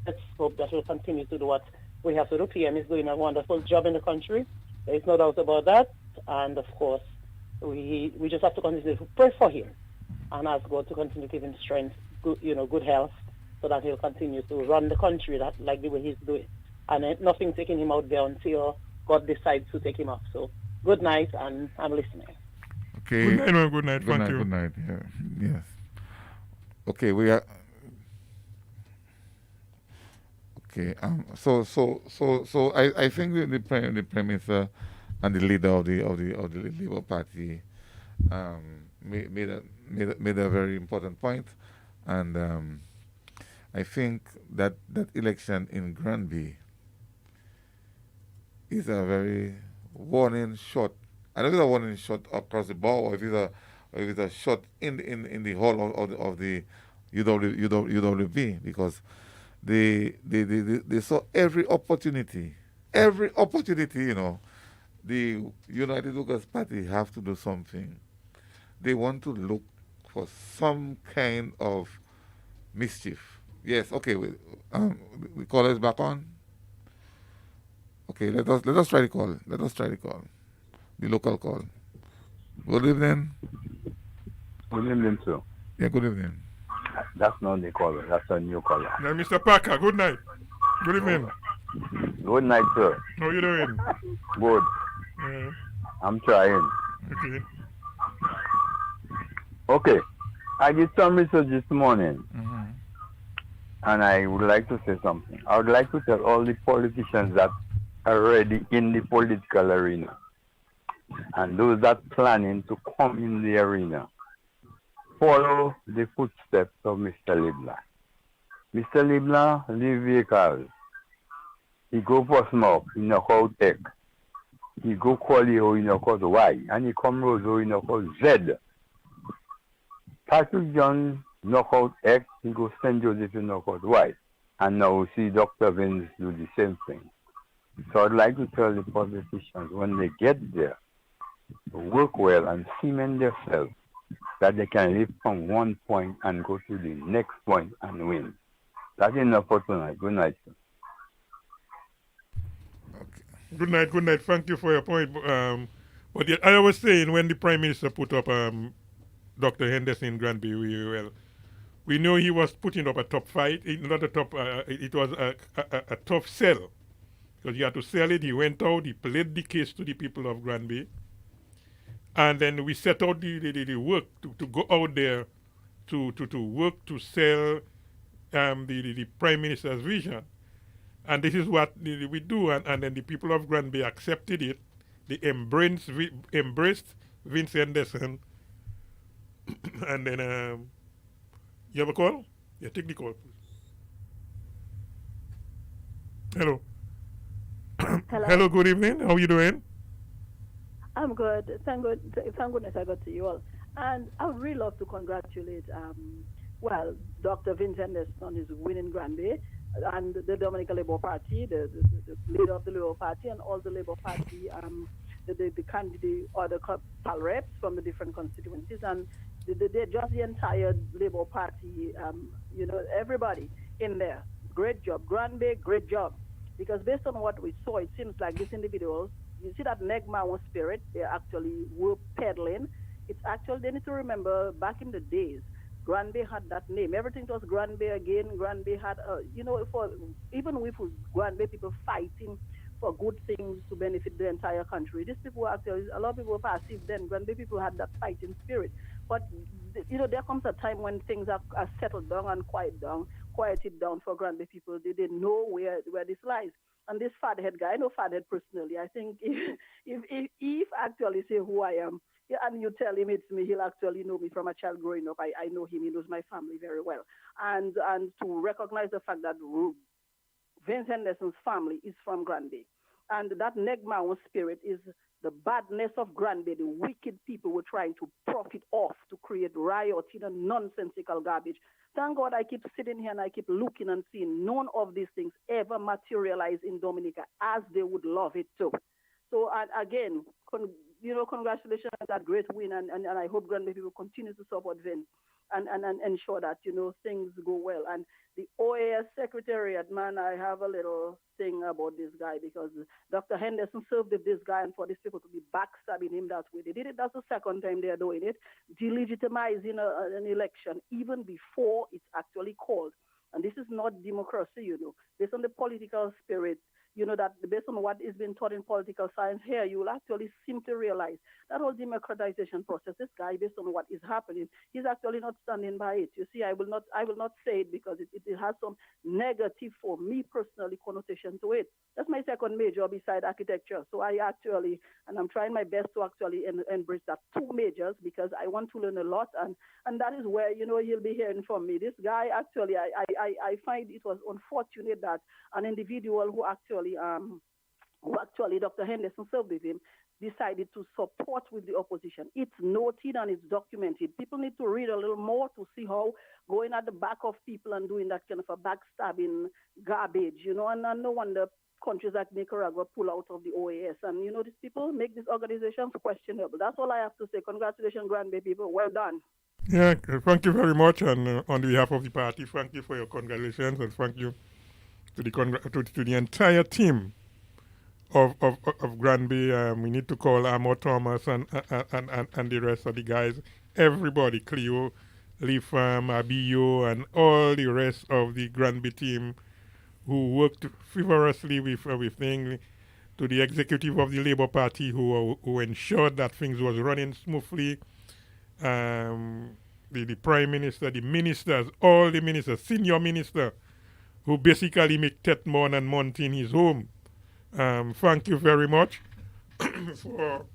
let's hope that we'll continue to do what we have to do. PM is doing a wonderful job in the country. There is no doubt about that. And of course, we just have to continue to pray for him and ask God to continue to give him strength, good health, so that he'll continue to run the country like the way he's doing. and nothing taking him out there until God decides to take him off. So good night, and I'm listening. Okay. Good night, man. Good night. Thank you. Good night. Yeah. Yes. Okay, we are. Okay. So I think the prime minister and the leader of the Labour Party made a very important point, and I think that election in Grandbay is a very warning shot. I don't know if it's a warning shot across the board, or if it's a shot in the hall of the UWB, because they saw every opportunity, the United Workers Party have to do something. They want to look for some kind of mischief. Yes, okay. The caller is back on. Okay, let us try the call. The local call. Good evening. Good evening, sir. Yeah, good evening. That's not the caller. That's a new caller. Now, Mr. Parker, good night. Good evening. Good night, sir. How you doing? Good. I'm trying. Okay. Okay. I did some research this morning, and I would like to say something. I would like to tell all the politicians that are already in the political arena and those that planning to come in the arena, follow the footsteps of Mr. Leblanc. Mr. Leblanc leave vehicles. He go for smoke, he knock out X. He go Collier, he knock out Y. And he come Roseau, he knock out Z. Patrick John knock out X, he go St. Joseph, he knock out Y. And now we see Dr. Vince do the same thing. So I'd like to tell the politicians, when they get there, to work well and cement themselves, that they can live from one point and go to the next point and win. That's enough for tonight. Good night, sir. Good night. Thank you for your point. But yet, I was saying, when the Prime Minister put up Dr. Henderson in Grandbay, we know he was putting up a tough fight. Not a tough, it was a tough sell. Because he had to sell it. He went out, he played the case to the people of Grandbay. And then we set out the work to go out there to work to sell the Prime Minister's vision. And this is what we do. And then the people of Grandbay accepted it. They embraced Vince Henderson. And then, you have a call? Yeah, take the call, please. Hello. Hello. Hello, good evening. How are you doing? I'm good. Thank goodness I got to you all. And I would really love to congratulate, Dr. Vince Henderson on his win in Grandbay, and the Dominican Labour Party, the leader of the Labour Party, and all the Labour Party, the candidate or the pal reps from the different constituencies, and just the entire Labour Party, everybody in there. Great job. Grandbay, great job. Because based on what we saw, it seems like these individuals, you see that Negma spirit, they actually were peddling. It's actually, they need to remember back in the days, Grandbay had that name. Everything was Grandbay again. Grandbay had, even with Grandbay people fighting for good things to benefit the entire country. These people actually, a lot of people were passive then. Grandbay people had that fighting spirit. But, there comes a time when things are settled down and quieted down for Grandbay people. They didn't know where this lies. And this fathead guy, I know fathead personally. I think if actually say who I am, and you tell him it's me, he'll actually know me from a child growing up. I know him. He knows my family very well. And to recognize the fact that Vince Henderson's family is from Grandbay. And that Negmaon spirit is the badness of Grandbay, the wicked people were trying to profit off to create rioting and nonsensical garbage. Thank God I keep sitting here and I keep looking and seeing none of these things ever materialize in Dominica as they would love it to. So again, congratulations on that great win, and I hope Grandbay people continue to support Vince and ensure that, things go well. And the OAS Secretariat, man, I have a little thing about this guy because Dr. Henderson served with this guy, and for these people to be backstabbing him that way. They did it, that's the second time they are doing it, delegitimizing an election even before it's actually called. And this is not democracy, based on the political spirit. that based on what is being taught in political science here, you will actually simply realize that whole democratization process, this guy, based on what is happening, he's actually not standing by it. You see, I will not say it because it has some negative, for me personally, connotation to it. That's my second major beside architecture. So I'm trying my best to actually embrace that two majors because I want to learn a lot, and that is where, you'll be hearing from me. This guy, actually, I find it was unfortunate that an individual who actually Dr. Henderson served with him, decided to support with the opposition. It's noted and it's documented. People need to read a little more to see how going at the back of people and doing that kind of a backstabbing garbage, and no wonder countries like Nicaragua pull out of the OAS. And, these people make these organizations questionable. That's all I have to say. Congratulations, Grandbay people. Well done. Yeah, thank you very much. And on behalf of the party, thank you for your congratulations, and thank you to the entire team of Grandbay. We need to call Amo Thomas and the rest of the guys, everybody, Cleo, Leafam, Abiyo, and all the rest of the Grandbay team who worked feverishly with things, to the executive of the Labour Party who ensured that things was running smoothly. The Prime Minister, the ministers, all the ministers, senior minister, who basically make Tetmon and Mountain his home. Thank you very much for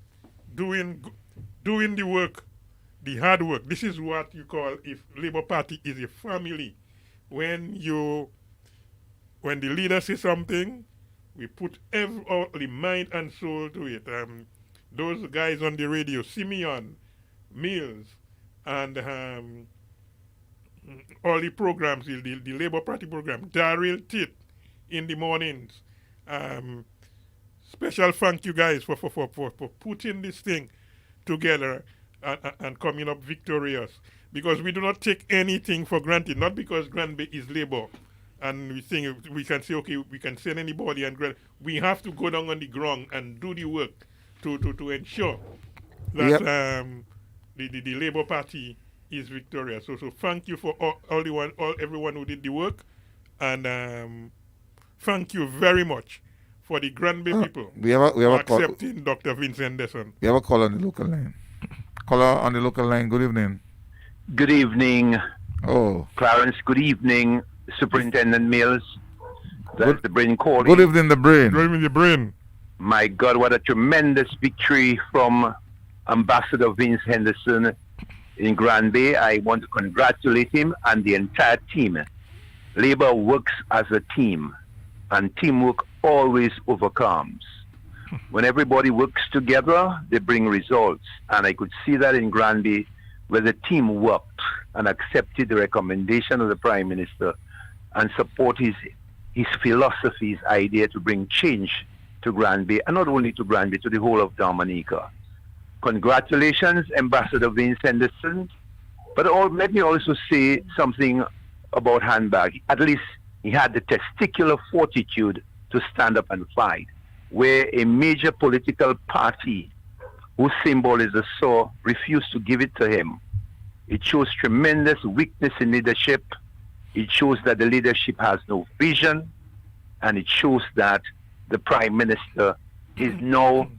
doing the work, the hard work. This is what you call, if Labour Party is a family. When the leader says something, we put all the mind and soul to it. Those guys on the radio, Simeon, Mills, and all the programs, the Labour Party program, Daryl Tit in the mornings. Special thank you guys for putting this thing together and coming up victorious. Because we do not take anything for granted, not because Grandbay is Labour. And we think we can say, okay, we can send anybody, and we have to go down on the ground and do the work to ensure that the Labour Party is victorious. So thank you for everyone who did the work, and thank you very much for the Grandbay people we have accepting Dr. Vincent Henderson. We have a call on the local line. Caller on the local line. Good evening. Good evening. Oh, Clarence. Good evening, Superintendent Mills. That's the brain calling. Good evening, the brain. Good evening, the brain. My God, what a tremendous victory from Ambassador Vince Henderson in Grandbay. I want to congratulate him and the entire team. Labour works as a team, and teamwork always overcomes. When everybody works together, they bring results. And I could see that in Grandbay, where the team worked and accepted the recommendation of the Prime Minister and support his philosophy, his idea to bring change to Grandbay, and not only to Grandbay, to the whole of Dominica. Congratulations, Ambassador Vince Henderson. But let me also say something about Handbag. At least he had the testicular fortitude to stand up and fight, where a major political party whose symbol is a saw refused to give it to him. It shows tremendous weakness in leadership. It shows that the leadership has no vision, and it shows that the Prime Minister is now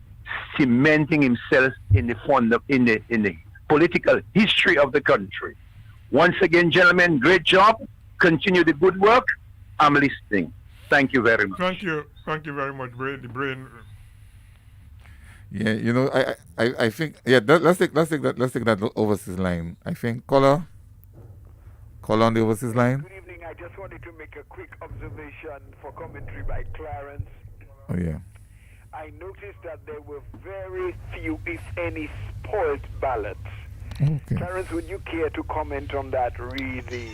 cementing himself in the political history of the country. Once again, gentlemen, great job. Continue the good work. I'm listening. Thank you very much. Thank you very much, Brain. The brain. Yeah, I think let's take that overseas line. I think caller on the overseas line. Good evening. I just wanted to make a quick observation for commentary by Clarence. Oh yeah. I noticed that there were very few, if any, spoiled ballots. Okay. Clarence, would you care to comment on that? Really, the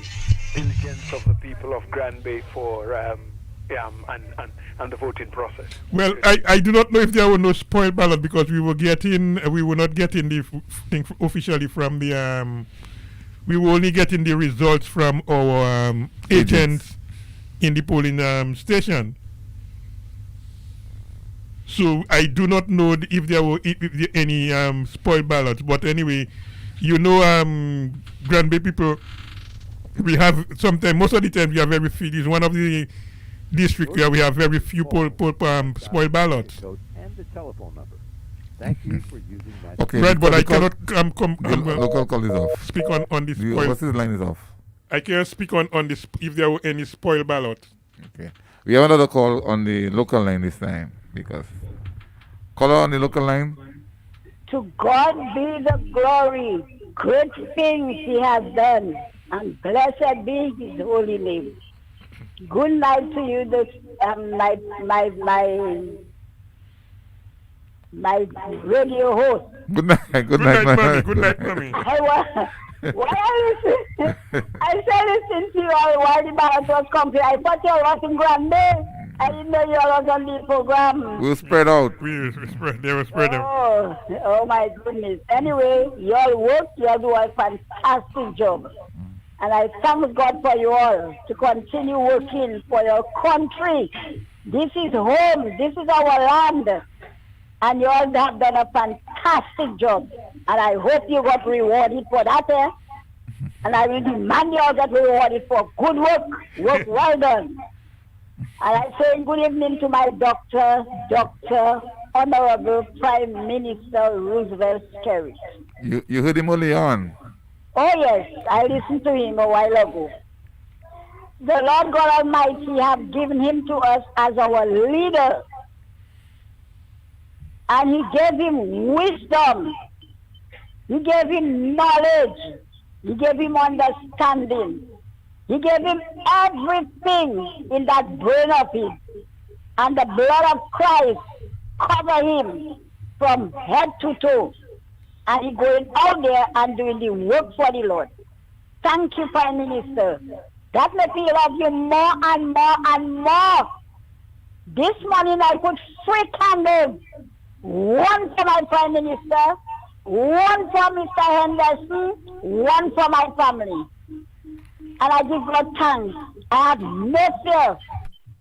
diligence of the people of Grandbay for and the voting process. Well, I do not know if there were no spoiled ballot, because we were not getting the thing officially from the we were only getting the results from our agents in the polling station. So I do not know if there were any spoiled ballots. But anyway, Grandbay people, we have sometimes, most of the time, we are very fit. It's one of the district where we have very few spoiled ballots. And the telephone number. Thank you for using that. Okay. Right, but I cannot local call is off. speak on this. What's his line is off? I can't speak on this if there were any spoiled ballots. Okay. We have another call on the local line this time because caller on the local line. To God be the glory. Great things he has done, and blessed be his holy name. Good night to you, my radio host. Good night. Good night, mommy. Good night, mommy. I said listen to you while the ballot was complete. I thought you were in Grandbay. I didn't know you were on the program. We'll spread out. They were spread out. Oh my goodness. Anyway, you all work, you all do a fantastic job. And I thank God for you all to continue working for your country. This is home. This is our land. And you all have done a fantastic job. And I hope you got rewarded for that. And I will demand you all get rewarded for good work. Work well done. And I say good evening to my Dr. Honorable Prime Minister Roosevelt Skerry. You heard him only on. Oh yes, I listened to him a while ago. The Lord God Almighty have given him to us as our leader. And he gave him wisdom. He gave him knowledge. He gave him understanding. He gave him everything in that brain of his. And the blood of Christ cover him from head to toe. And he going out there and doing the work for the Lord. Thank you, Prime Minister. That makes me love you more and more and more. This morning I put 3 candles. One for my Prime Minister, one for Mr. Henderson, one for my family. And I give God thanks. I have no fear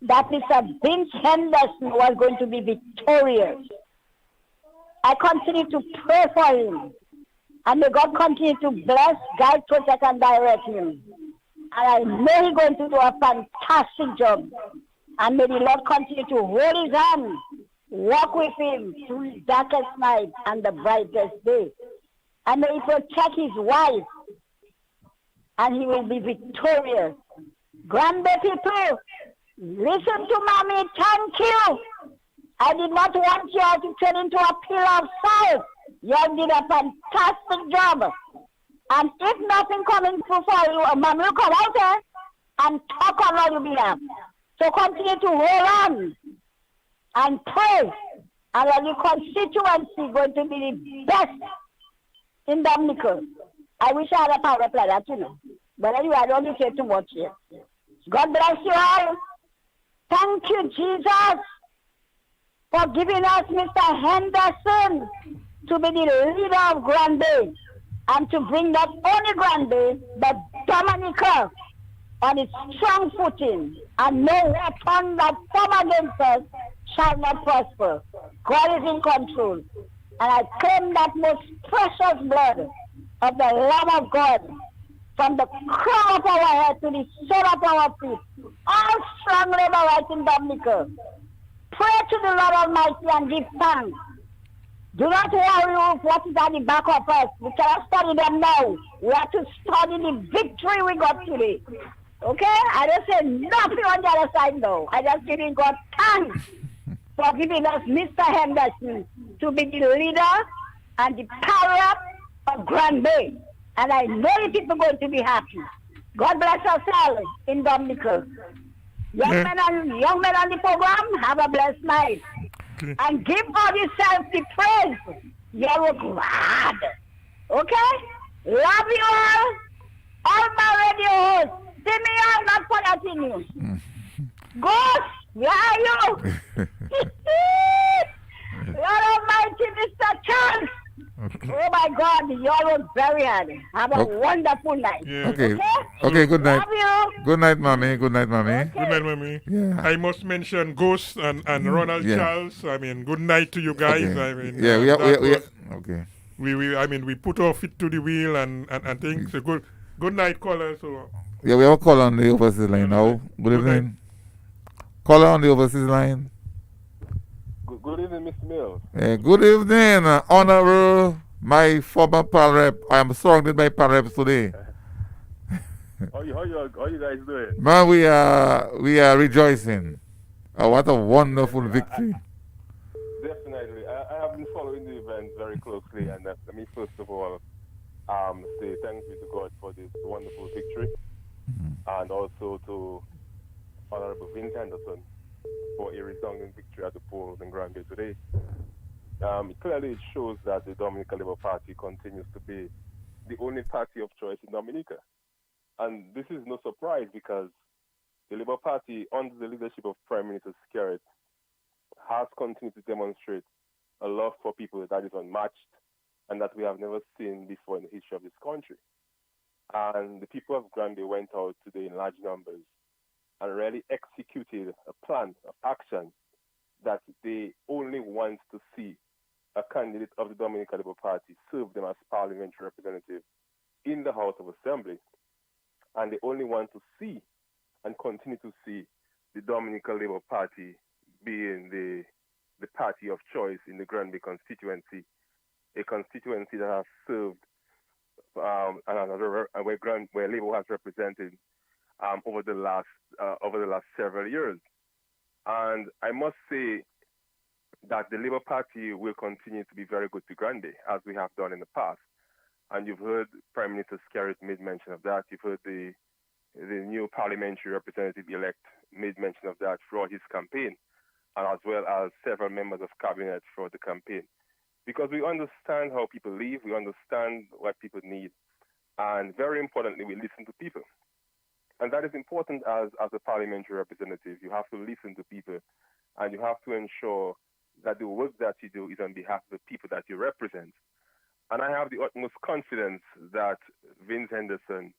that Mr. Vince Henderson was going to be victorious. I continue to pray for him. And may God continue to bless, guide, protect, and direct him. And I know he's going to do a fantastic job. And may the Lord continue to hold his hand, walk with him through the darkest night and the brightest day. And may he protect his wife. And he will be victorious. Grandbay people, listen to mommy, thank you. I did not want you all to turn into a pillar of salt. You all did a fantastic job. And if nothing coming through for you, mommy will come out there and talk on all you behalf. So continue to hold on and pray. And your constituency going to be the best in Dominica. I wish I had a power like that, you know. But anyway, I don't say too much here. God bless you all. Thank you, Jesus, for giving us Mr. Henderson to be the leader of Grandbay and to bring not only Grandbay, but Dominica on its strong footing, and no weapon that come against us shall not prosper. God is in control. And I claim that most precious blood of the Lamb of God from the crown of our head to the sole of our feet. All strong labor right in Dominica. Pray to the Lord Almighty and give thanks. Do not worry of what is at the back of us. We cannot study them now. We have to study the victory we got today. Okay? I don't say nothing on the other side now. I just giving God thanks for giving us Mr. Henderson to be the leader and the power of Grandbay. And I know the people are going to be happy. God bless us all in Dominica. Young men on the program, have a blessed night. Okay. And give all yourself the praise. You are glad. Okay? Love you all. All my radio hosts. See me all, not forgetting you. Ghost, where are you? Lord Almighty, Mr. Charles. Okay. Oh my God, you all was very hard. Have a wonderful night. Yeah. Okay, good night. Love you. Good night, mommy. Good night, mommy. Okay. Good night, mommy. Yeah. I must mention Ghost and Ronald Charles. I mean, good night to you guys. Okay. I mean, yeah, okay. We put our feet to the wheel and things. So good night, caller. So yeah, we have a call on the opposite line now. Good evening. Caller on the overseas line. Good evening, Mr. Mills. Good evening, Honorable, my former pal rep. I am surrounded by pal reps today. How you guys doing? Man, we are rejoicing. Oh, what a wonderful victory. Definitely. I have been following the event very closely, and let me first of all say thanks be to God for this wonderful victory, and also to Honorable Vince Henderson for a resounding victory at the polls in Grandbay today. Clearly, it shows that the Dominican Labour Party continues to be the only party of choice in Dominica. And this is no surprise because the Labour Party, under the leadership of Prime Minister Skerrit, has continued to demonstrate a love for people that is unmatched and that we have never seen before in the history of this country. And the people of Grandbay went out today in large numbers and really executed a plan of action that they only want to see a candidate of the Dominican Labour Party serve them as parliamentary representative in the House of Assembly. And they only want to see and continue to see the Dominican Labour Party being the party of choice in the Grandbay constituency, a constituency that has served where Labour has represented over the last several years. And I must say that the Labour Party will continue to be very good to Grandbay, as we have done in the past. And you've heard Prime Minister Skerrit made mention of that. You've heard the new parliamentary representative-elect made mention of that throughout his campaign, and as well as several members of cabinet for the campaign. Because we understand how people live, we understand what people need, and very importantly, we listen to people. And that is important as a parliamentary representative. You have to listen to people, and you have to ensure that the work that you do is on behalf of the people that you represent. And I have the utmost confidence that Vince Henderson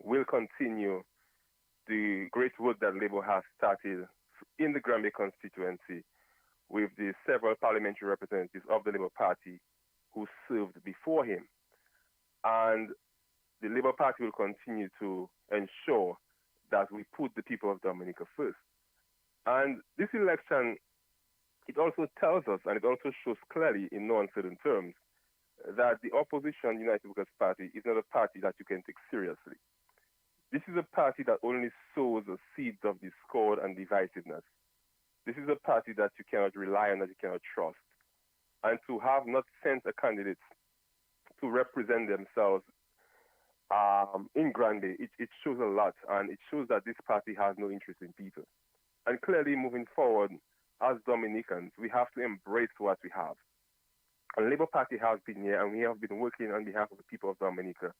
will continue the great work that Labour has started in the Grandbay constituency with the several parliamentary representatives of the Labour Party who served before him. And the Labour Party will continue to ensure that we put the people of Dominica first. And this election, it also tells us, and it also shows clearly in no uncertain terms, that the opposition United Workers' Party is not a party that you can take seriously. This is a party that only sows the seeds of discord and divisiveness. This is a party that you cannot rely on, that you cannot trust. And to have not sent a candidate to represent themselves in Grandbay, it shows a lot, and it shows that this party has no interest in people. And clearly, moving forward, as Dominicans, we have to embrace what we have. The Labour Party has been here, and we have been working on behalf of the people of Dominica.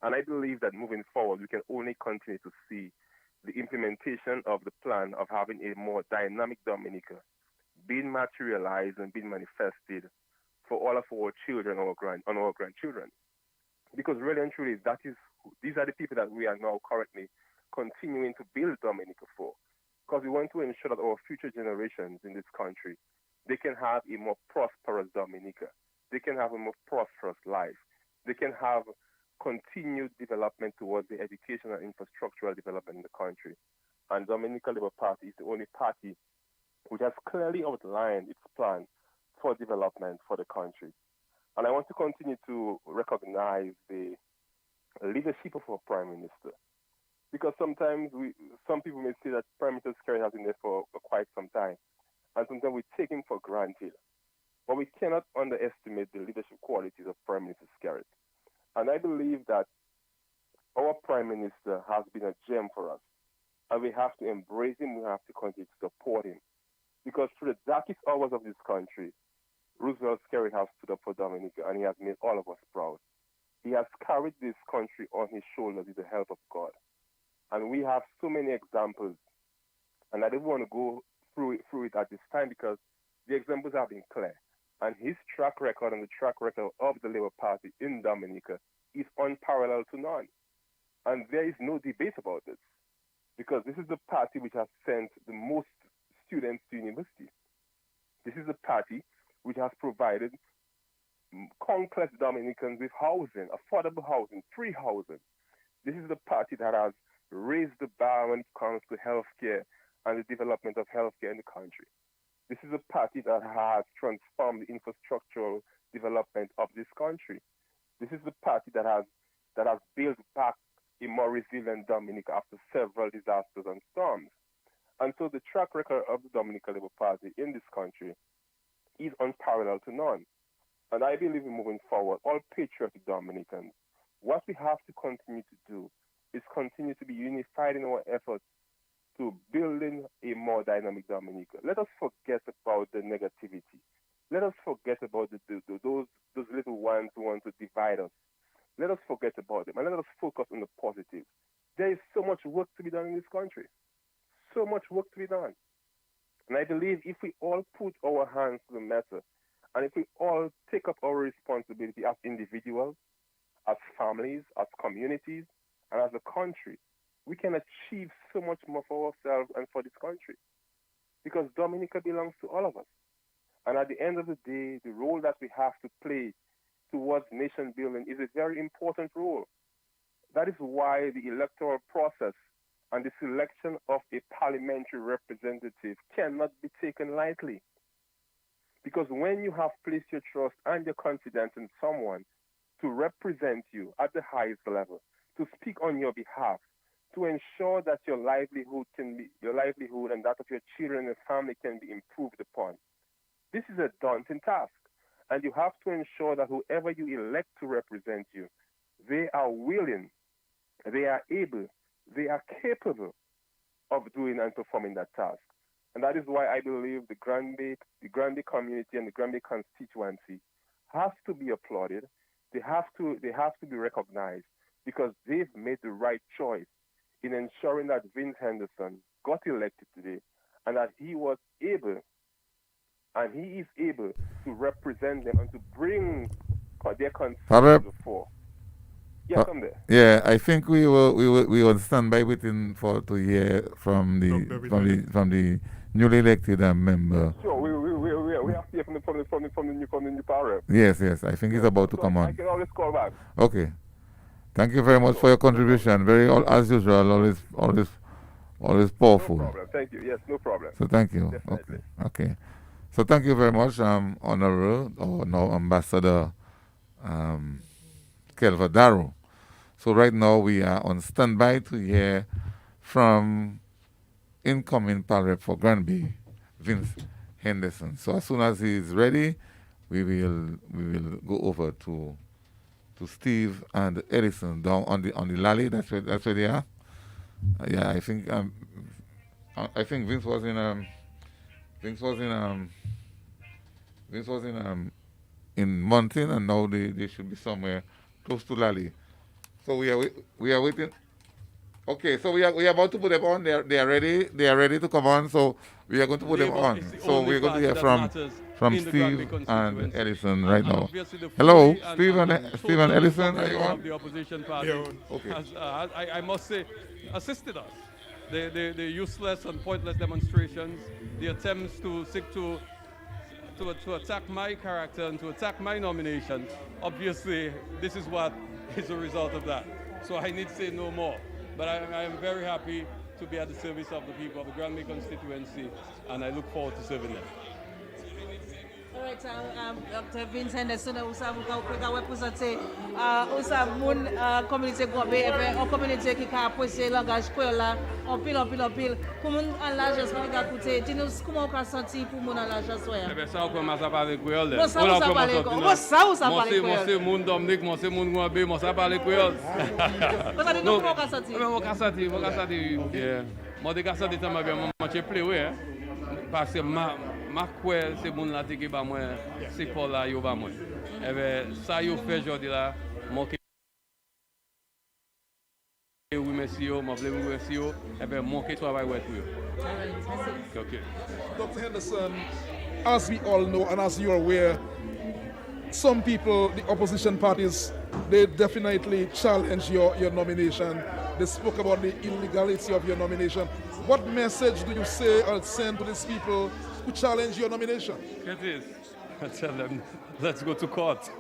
And I believe that moving forward, we can only continue to see the implementation of the plan of having a more dynamic Dominica being materialized and being manifested for all of our children and our grandchildren. Because really and truly, these are the people that we are now currently continuing to build Dominica for. Because we want to ensure that our future generations in this country, they can have a more prosperous Dominica. They can have a more prosperous life. They can have continued development towards the education and infrastructural development in the country. And Dominica Labour Party is the only party which has clearly outlined its plan for development for the country. And I want to continue to recognize the leadership of our Prime Minister. Because sometimes some people may say that Prime Minister Skerrit has been there for quite some time. And sometimes we take him for granted. But we cannot underestimate the leadership qualities of Prime Minister Skerrit. And I believe that our Prime Minister has been a gem for us. And we have to embrace him, we have to continue to support him. Because through the darkest hours of this country, Roosevelt Skerrit has stood up for Dominica, and he has made all of us proud. He has carried this country on his shoulders with the help of God. And we have so many examples. And I don't want to go through it at this time because the examples have been clear. And his track record and the track record of the Labour Party in Dominica is unparalleled to none. And there is no debate about this. Because this is the party which has sent the most students to university. This is the party which has provided countless Dominicans with housing, affordable housing, free housing. This is the party that has raised the bar when it comes to healthcare and the development of healthcare in the country. This is a party that has transformed the infrastructural development of this country. This is the party that has built back a more resilient Dominica after several disasters and storms. And so the track record of the Dominica Labour Party in this country is unparalleled to none. And I believe in moving forward, all patriotic Dominicans, what we have to continue to do is continue to be unified in our efforts to building a more dynamic Dominica. Let us forget about the negativity. Let us forget about those little ones who want to divide us. Let us forget about them and let us focus on the positive. There is so much work to be done in this country. So much work to be done. And I believe if we all put our hands to the matter and if we all take up our responsibility as individuals, as families, as communities, and as a country, we can achieve so much more for ourselves and for this country. Because Dominica belongs to all of us. And at the end of the day, the role that we have to play towards nation building is a very important role. That is why the electoral process and the selection of a parliamentary representative cannot be taken lightly. Because when you have placed your trust and your confidence in someone to represent you at the highest level, to speak on your behalf, to ensure that your livelihood and that of your children and family can be improved upon, this is a daunting task. And you have to ensure that whoever you elect to represent you, they are willing, they are able, they are capable of doing and performing that task. And that is why I believe the Grandbay community and the Grandbay constituency has to be applauded. They have to be recognized because they've made the right choice in ensuring that Vince Henderson got elected today and that he was able and he is able to represent them and to bring their concerns to the fore. Yeah, come there. Yeah, I think we will stand by waiting to hear from the newly elected member. Sure, we have to hear from the new power. Yes, I think he's about to come on. I can always call back. Okay. Thank you very much for your contribution. Very as usual, always powerful. No problem. Thank you. Yes, no problem. So thank you. Definitely. Okay. So thank you very much, Honorable or now Ambassador Kelva Darrow. So right now we are on standby to hear from incoming Parrep for Grandbay, Vince Henderson. So as soon as he is ready, we will go over to Steve and Edison down on the Lally. That's where they are. Yeah, I think Vince was in Mountain, and now they should be somewhere close to Lally. So we are waiting. Okay, so we are about to put them on. They are ready. They are ready to come on. So we are going to put them on. So we're going to hear from Steve and Edison right now. Hello, Steve and Edison. Are you on? The opposition party Okay. has, I must say, assisted us. The useless and pointless demonstrations, the attempts to seek to attack my character and to attack my nomination. Obviously, this is what is a result of that. So I need to say no more. But I am very happy to be at the service of the people of the Grandbay constituency, and I look forward to serving them. Alright, Dr. Vince Henderson, usam ka representer usam moun communauté Grandbay ou communauté qui a apprécié langage créole là en pile pour moun en l'agence pour écouter dis-nous comment on a senti pour moun en l'agence ouais. Eh bien ça on commence à parler créole. Moi ça on parler créole. Moi c'est moun Dominique, moi c'est moun Grandbay, moi ça parler créole. Comment dit comment on a senti? Moi on senti moi de garçon de temps bien moi j'ai pleuré hein parce que ma c'est moun la qui ba moi c'est pour là yo ba moi. Eh ben ça yo fait aujourd'hui là mon oui merci moi merci eh ben mon travail ouais tout. Okay. Dr. Henderson, as we all know and as you are aware, some people, the opposition parties, they definitely challenge your nomination. They spoke about the illegality of your nomination. What message do you say or send to these people who challenge your nomination? It is. I tell them, let's go to court.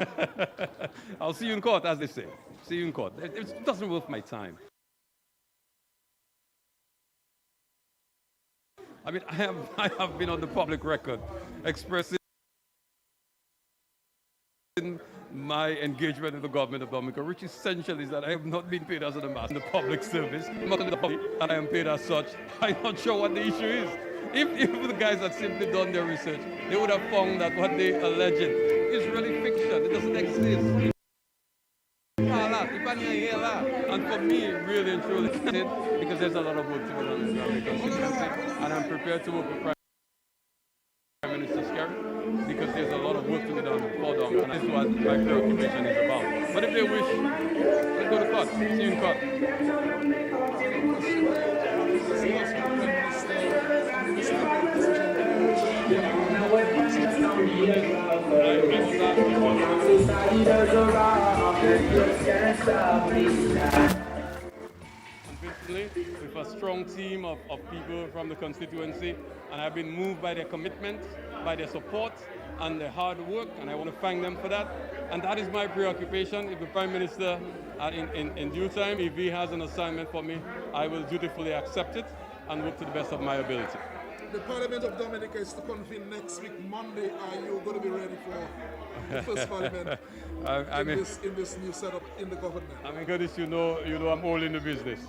I'll see you in court, as they say. See you in court. It doesn't worth my time. I mean, I have been on the public record expressing my engagement with the government of Dominica, which essentially is that I have not been paid as an ambassador in the public service, not in the public, and I am paid as such. I'm not sure what the issue is. If the guys had simply done their research, they would have found that what they alleged is really fiction. It doesn't exist. And for me, really and truly, because there's a lot of work to be done in the constituency, and I'm prepared to work with Prime Minister Scarry, because there's a lot of work to be done for them, and that's what my preoccupation is about. But if they wish, let's go to court. See you in court. Convincingly, with a strong team of people from the constituency, and I've been moved by their commitment, by their support, and their hard work, and I want to thank them for that. And that is my preoccupation. If the Prime Minister, in due time, if he has an assignment for me, I will dutifully accept it and work to the best of my ability. The Parliament of Dominica is to convene next week, Monday. Are you going to be ready for the first Parliament in this new setup in the government? I mean, Curtis, you know I'm all in the business.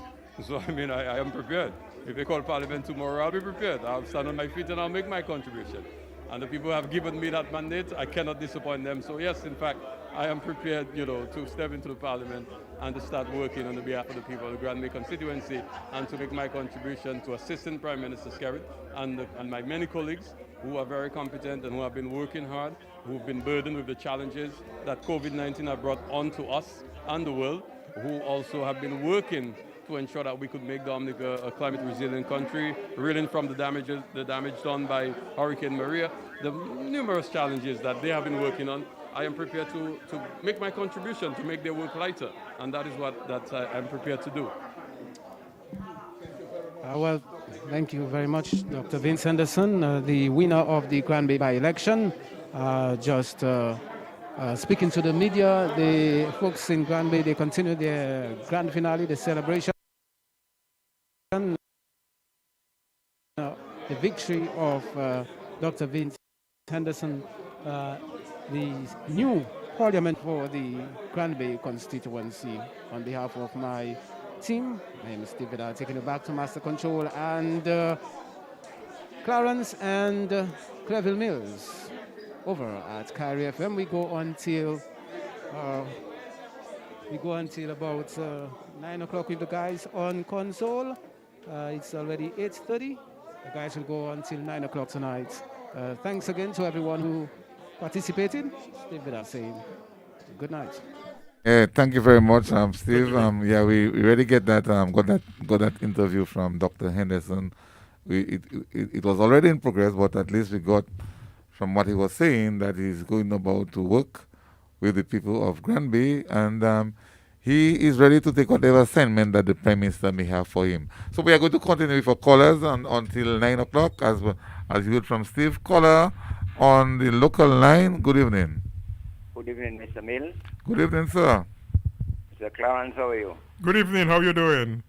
So, I mean, I am prepared. If they call Parliament tomorrow, I'll be prepared. I'll stand on my feet and I'll make my contribution. And the people who have given me that mandate, I cannot disappoint them. So, yes, in fact, I am prepared, to step into the Parliament and to start working on the behalf of the people of the Grandbay constituency and to make my contribution to assisting Prime Minister Scarry and my many colleagues who are very competent and who have been working hard, who have been burdened with the challenges that COVID-19 have brought onto us and the world, who also have been working to ensure that we could make Dominica a climate resilient country, reeling from the damage done by Hurricane Maria, the numerous challenges that they have been working on. I am prepared to make my contribution to make their work lighter, and that is what I'm prepared to do. Well, thank you very much, Dr. Vince Henderson, the winner of the Grandbay by-election. Just speaking to the media, the folks in Grandbay, they continue their grand finale, the celebration. The victory of Dr. Vince Henderson, the new parliament for the Grandbay constituency. On behalf of my team, I am Steve Vidal, taking it back to Master Control, and Clarence and Cleville Mills over at Kyrie FM. We go until about 9 o'clock with the guys on console. It's already 8:30. The guys will go until 9 o'clock tonight. Thanks again to everyone who participated. Steve Vidal saying good night. Yeah, thank you very much, Steve. Yeah, we already got that interview from Dr. Henderson. It was already in progress, but at least we got from what he was saying that he's going about to work with the people of Grandbay, and he is ready to take whatever assignment that the Prime Minister may have for him. So we are going to continue with our callers until 9 o'clock, as you heard from Steve. Caller on the local line, good evening. Good evening, Mr. Mills. Good evening, sir. Mr. Clarence, how are you? Good evening, how are you doing?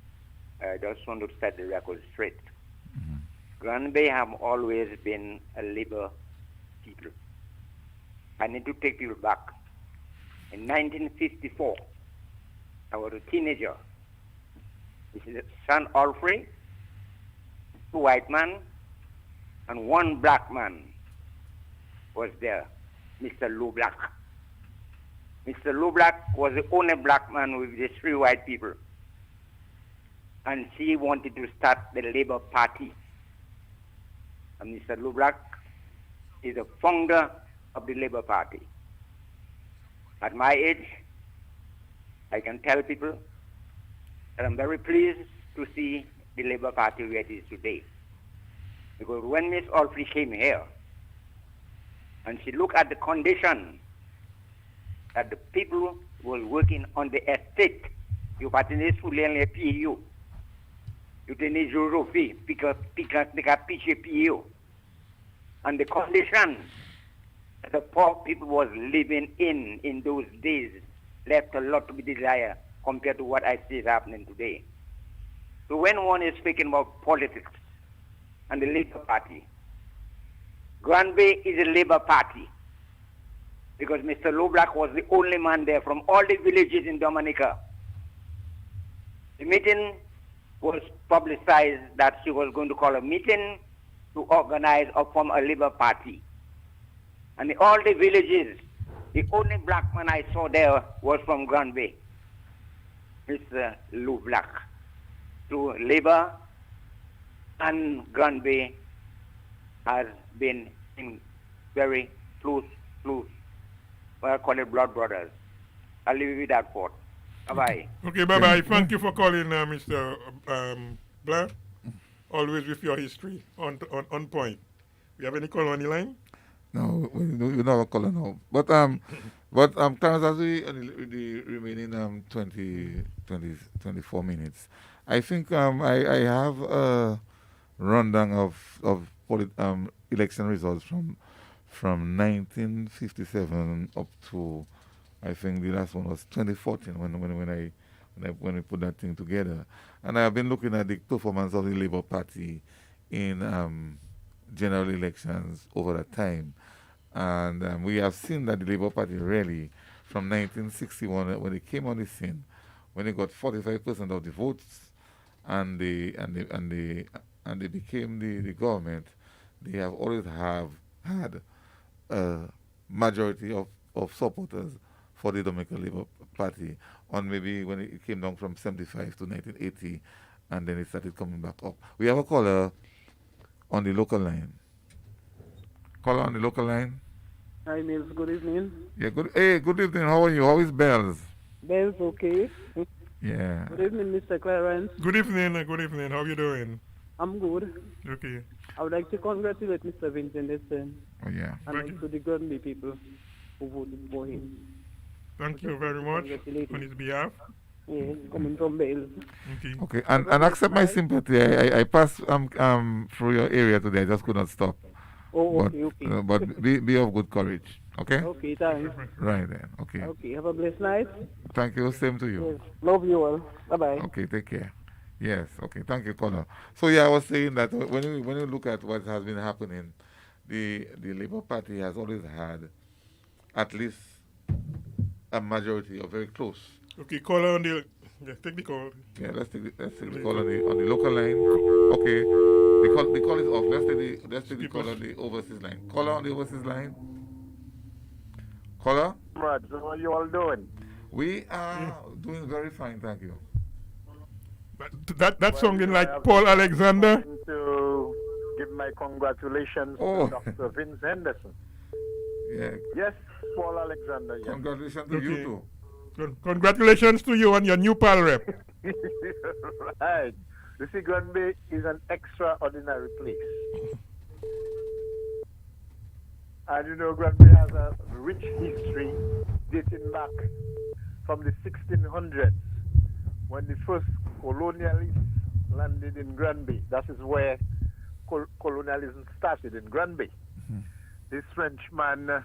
I just want to set the record straight. Grandbay have always been a labor people. I need to take you back. In 1954, I was a teenager. This is son Alfred, 2 white men, and 1 black man was there, Mr. Lou Black. Mr. Lou Black was the only black man with the 3 white people. And she wanted to start the Labour Party. And Mr. Lou Black is the founder of the Labour Party. At my age, I can tell people that I'm very pleased to see the Labour Party where it is today. Because when Miss Alfred came here, and she looked at the condition that the people were working on the estate, you patine soulever PU, you tenez Jojofi, because they got PU, and the condition that the poor people was living in those days left a lot to be desired compared to what I see is happening today. So when one is speaking about politics, and the Labour Party. Grandbay is a Labour Party because Mr. Loblack was the only man there from all the villages in Dominica. The meeting was publicized that he was going to call a meeting to organize or form a Labour Party. And in all the villages, the only black man I saw there was from Grandbay, Mr. Loblack. So Labour and Grandbay has been in very close, well, I call it blood brothers. I'll leave you with that thought. Bye-bye. Okay, bye-bye. Thank you for calling, Mr. Blair. Always with your history on point. You have any call on the line? No, we don't have a caller now. But Clarence, as we the remaining 24 minutes, I think I have a rundown of election results from 1957 up to, I think the last one was 2014 when we put that thing together. And I have been looking at the performance of the Labour Party in general elections over that time. And we have seen that the Labour Party really, from 1961, when they came on the scene, when they got 45% of the votes and they became the government, they have always had a majority of supporters for the Dominican Labour Party, on maybe when it came down from 75 to 1980, and then it started coming back up. We have a caller on the local line. Caller on the local line. Hi, Mills. Good evening. Yeah, good. Hey, good evening. How are you? How is Bells? Bells, okay. Yeah. Good evening, Mr. Clarence. Good evening. Good evening. How are you doing? I'm good. Okay. I would like to congratulate Mr. Vincent Essen. Oh, yeah. And to the Gurney people who voted for him. Thank you very much on his behalf. Yes, coming from Bells. Okay, and accept my sympathy. I passed through your area today. I just could not stop. Oh, but, okay. But be of good courage. Okay. Okay, thanks. Right then. Okay. Okay, have a blessed night. Thank you. Same to you. Yes. Love you all. Bye-bye. Okay, take care. Yes. Okay. Thank you, caller. So yeah, I was saying that when you look at what has been happening, the Labour Party has always had at least a majority or very close. Okay, caller on the. Yeah, take the call. Yeah, let's take the call on the local line. Okay, the call is off. Let's take the call on the overseas line. Caller on the overseas line. Caller. Brad, so how are you all doing? We are doing very fine, thank you. But that sounding like Paul Alexander. To give my congratulations to Dr. Vince Henderson. Yeah. Yes, Paul Alexander. Yes. Congratulations to you too. Congratulations to you on your new pal rep. Right. You see, Grandbay is an extraordinary place. And you know, Grandbay has a rich history dating back from the 1600s when the first colonialists landed in Grandbay. That is where colonialism started, in Grandbay. Mm-hmm. This Frenchman,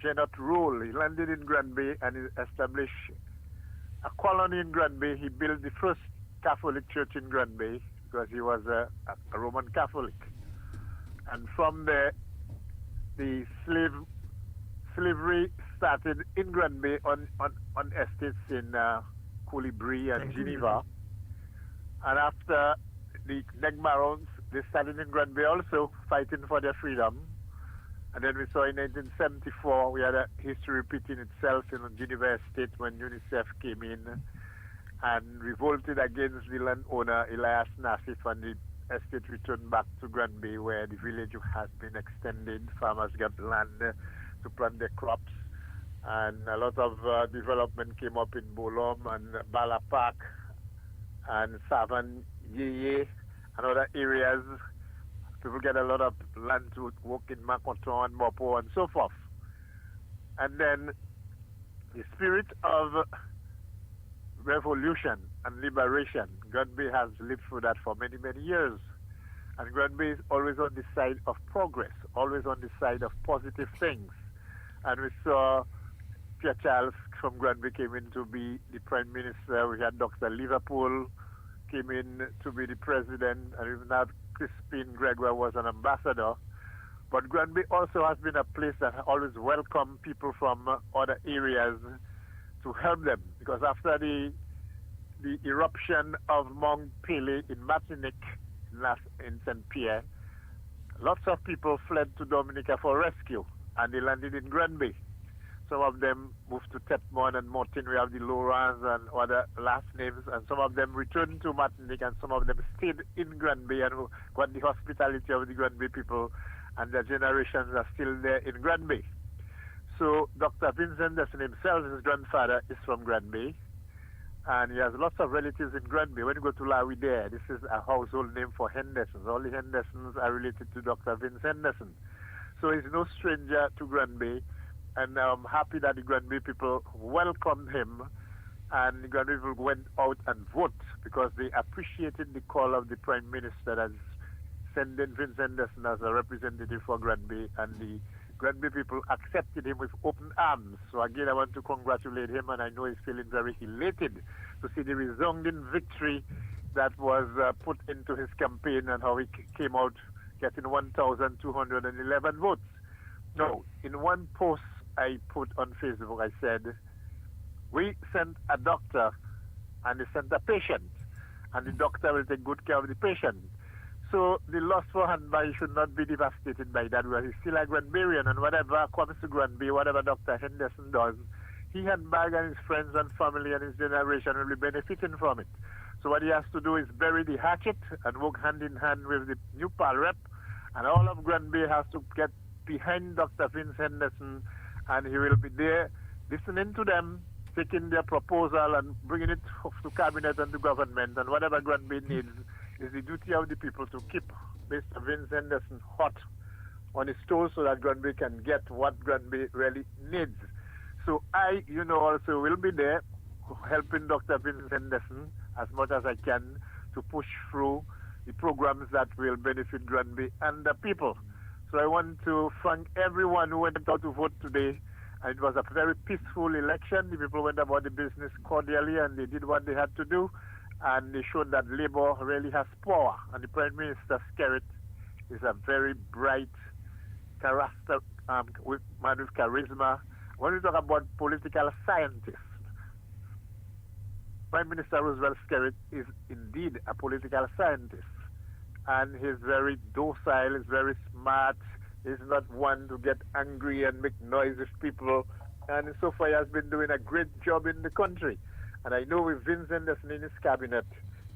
Jeannot Rolle, he landed in Grandbay and he established a colony in Grandbay. He built the first Catholic church in Grandbay because he was a Roman Catholic. And from there, the slavery started in Grandbay on estates in Colibri and Geneva. And after the Negmarons, they started in Grandbay also, fighting for their freedom. And then we saw in 1974, we had a history repeating itself in Geneva Estate when UNICEF came in and revolted against the landowner Elias Nassif, and the estate returned back to Grandbay, where the village has been extended. Farmers got land to plant their crops. And a lot of development came up in Bolom and Bala Park and Savan Yeye and other areas. People get a lot of land to work in Makoton and Mopo and so forth. And then the spirit of revolution and liberation, Grandbay has lived through that for many, many years. And Grandbay is always on the side of progress, always on the side of positive things. And we saw Pierre Charles from Grandbay came in to be the Prime Minister. We had Dr. Liverpool came in to be the President. And even have Crispin Gregoire was an ambassador. But Grandbay also has been a place that always welcomed people from other areas to help them. Because after the eruption of Mount Pelée in Martinique in St. Pierre, lots of people fled to Dominica for rescue, and they landed in Grandbay. Some of them moved to Tetmon and Martin. We have the Laurents and other last names, and some of them returned to Martinique, and some of them stayed in Grandbay and got the hospitality of the Grandbay people, and their generations are still there in Grandbay. So Dr. Vince Henderson himself, his grandfather, is from Grandbay, and he has lots of relatives in Grandbay. When you go to Lawi there, this is a household name for Hendersons. All the Hendersons are related to Dr. Vince Henderson. So he's no stranger to Grandbay, and I'm happy that the Grandbay people welcomed him, and the Grandbay people went out and vote because they appreciated the call of the Prime Minister as sending Vince Henderson as a representative for Grandbay, and the Grandbay people accepted him with open arms. So again, I want to congratulate him, and I know he's feeling very elated to see the resounding victory that was put into his campaign and how he came out getting 1,211 votes. Now, in one post I put on Facebook, I said, we sent a doctor and they sent a patient, and the doctor will take good care of the patient. So the loss for Grandbay should not be devastated by that. Well, he's still a Grandbayian, and whatever comes to Grandbay, whatever Dr. Henderson does, he Grandbay and his friends and family and his generation will be benefiting from it. So what he has to do is bury the hatchet and work hand in hand with the new PAL rep, and all of Grandbay has to get behind Dr. Vince Henderson, and he will be there listening to them, taking their proposal and bringing it to cabinet and to government, and whatever Grandbay needs is the duty of the people to keep Mr. Vince Henderson hot on his toes so that Grandbay can get what Grandbay really needs. So I, also will be there helping Dr. Vince Henderson as much as I can to push through the programs that will benefit Grandbay and the people. So I want to thank everyone who went out to vote today. And it was a very peaceful election. The people went about the business cordially, and they did what they had to do. And they showed that Labour really has power. And the Prime Minister Skerrit is a very bright character, man with charisma. When we talk about political scientists, Prime Minister Roosevelt Skerrit is indeed a political scientist. And he's very docile, he's very smart, he's not one to get angry and make noise with people. And so far he has been doing a great job in the country. And I know with Vince Henderson in his cabinet,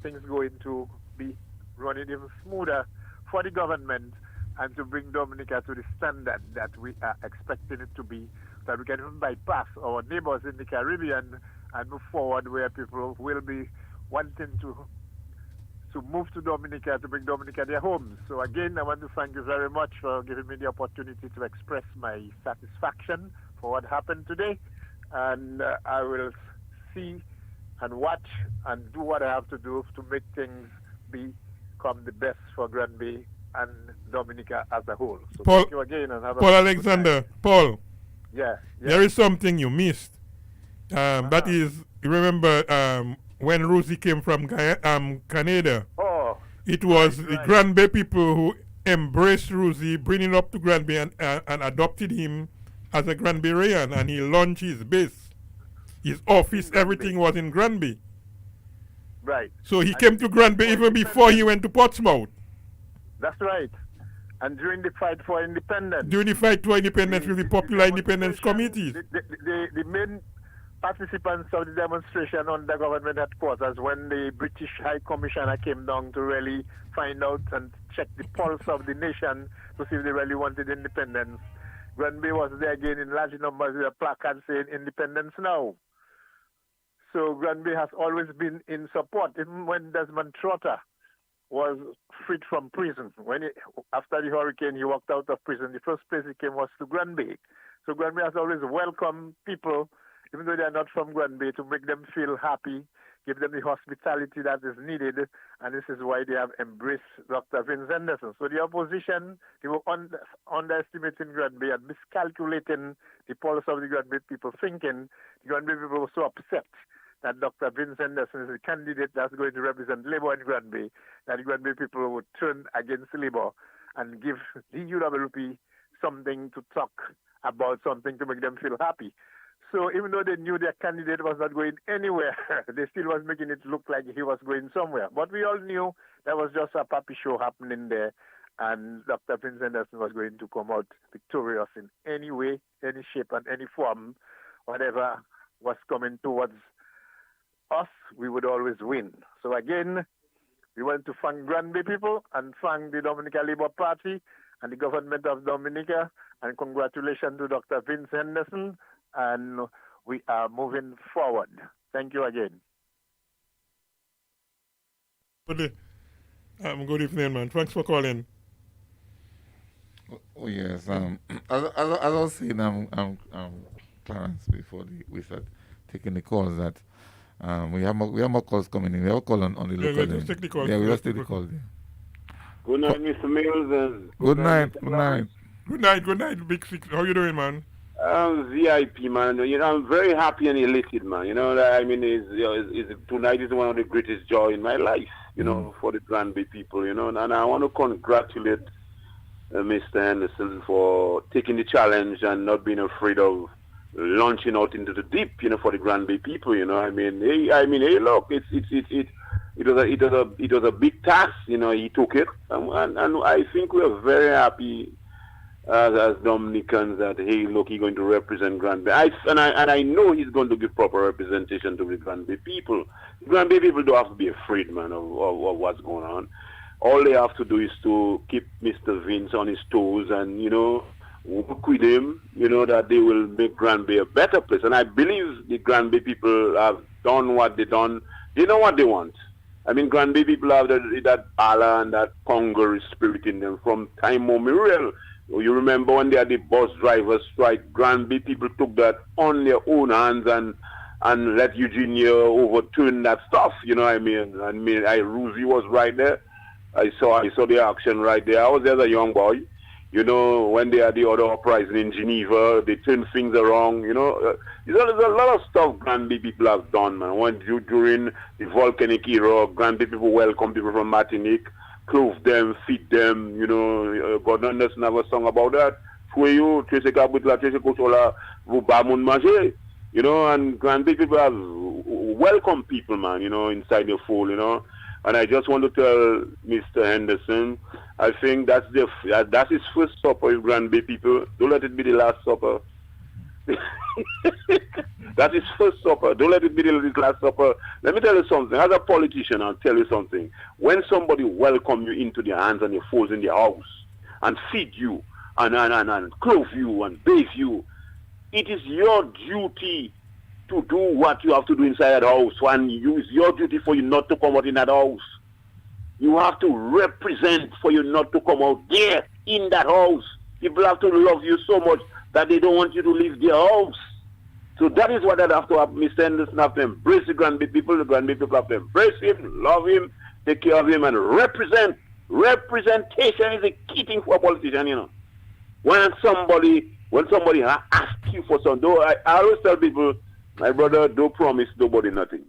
things going to be running even smoother for the government and to bring Dominica to the standard that we are expecting it to be, that we can even bypass our neighbors in the Caribbean and move forward where people will be wanting to move to Dominica, to bring Dominica their homes. So again, I want to thank you very much for giving me the opportunity to express my satisfaction for what happened today. And I will see and watch and do what I have to do to make things become the best for Grandbay and Dominica as a whole. So Paul, thank you again and have a Paul good Alexander, night. Paul. Yeah. There is something you missed. That is, you remember when Rosie came from Canada? Oh. It was the Grandbay people who embraced Rosie, bringing up to Grandbay and adopted him as a Grandbayian, and he launched his base. His office, everything was in Grandbay. Right. So he came to Grandbay even before he went to Portsmouth. That's right. And during the fight for independence. During the fight for independence with the Popular Independence Committees. The main participants of the demonstration on the government headquarters when the British High Commissioner came down to really find out and check the pulse of the nation to see if they really wanted independence. Grandbay was there again in large numbers with a placard saying independence now. So Grandbay has always been in support. Even when Desmond Trotter was freed from prison, after the hurricane he walked out of prison, the first place he came was to Grandbay. So Grandbay has always welcomed people, even though they are not from Grandbay, to make them feel happy, give them the hospitality that is needed, and this is why they have embraced Dr. Vince Henderson. So the opposition, they were underestimating Grandbay and miscalculating the pulse of the Grandbay people, thinking the Grandbay people were so upset that Dr. Vince Henderson is a candidate that's going to represent Labour in Grandbay, that the Grandbay people would turn against Labour and give the UWP something to talk about, something to make them feel happy. So even though they knew their candidate was not going anywhere, they still was making it look like he was going somewhere. But we all knew that was just a puppy show happening there, and Dr. Vince Henderson was going to come out victorious in any way, any shape, and any form. Whatever was coming towards us, we would always win. So again, we want to thank Grandbay people and thank the Dominica Labour Party and the government of Dominica, and congratulations to Dr. Vince Henderson, and we are moving forward. Thank you again. Good evening, man. Thanks for calling. Oh yes. As I was saying, Clarence, before we start taking the calls, that we have more calls coming in. We have a call on the local. Let's take the call. Yeah, we just take the call there. Good night, Mr. Mills. And Good night. Good night. Good night. Good night, Big Six. How you doing, man? VIP, man. You know, I'm very happy and elated, man. You know, I mean, tonight is one of the greatest joy in my life, you know, for the Grandbay people, you know. And I want to congratulate Mr. Henderson for taking the challenge and not being afraid of launching out into the deep, you know, for the Grandbay people, you know. I mean, hey, look, it was a big task, you know. He took it, and I think we are very happy as Dominicans that, hey, look, he's going to represent Grandbay. I know he's going to give proper representation to the Grandbay people. The Grandbay people don't have to be afraid, man, of what's going on. All they have to do is to keep Mr. Vince on his toes and, you know, work with him, you know, that they will make Grandbay a better place. And I believe the Grandbay people have done what they've done. They know what they want. I mean, Grandbay people have that Allah and that Congo spirit in them from time immemorial. You remember when they had the bus driver strike, Grandbay people took that on their own hands and let Eugenia overturn that stuff, you know what I mean? Ruzi was right there. I saw the action right there. I was there as a young boy. You know, when they had the other uprising in Geneva, they turned things around, you know. There's a lot of stuff Grandbay people have done, man. During the volcanic era, Grandbay people welcome people from Martinique, clothe them, feed them, you know. God Anderson have a song about that. You know, and Grandbay people have welcome people, man, you know, inside the fold, you know. And I just want to tell Mr. Henderson, I think that's his first supper with Grandbay people. Don't let it be the last supper. That's his first supper. Don't let it be the last supper. Let me tell you something. As a politician, I'll tell you something. When somebody welcomes you into their hands and their folds in their house and feed you and clothe you and bathe you, it is your duty to do what you have to do inside that house, and it's your duty for you not to come out in that house. You have to represent for you not to come out there in that house. People have to love you so much that they don't want you to leave their house. So that is what I have to have. Mr. Henderson have to embrace the Grandbay people. The Grandbay people have to embrace him, love him, take care of him, and represent. Representation is a key thing for a politician, you know. When somebody asks you for something, I always tell people, my brother, don't promise nobody nothing.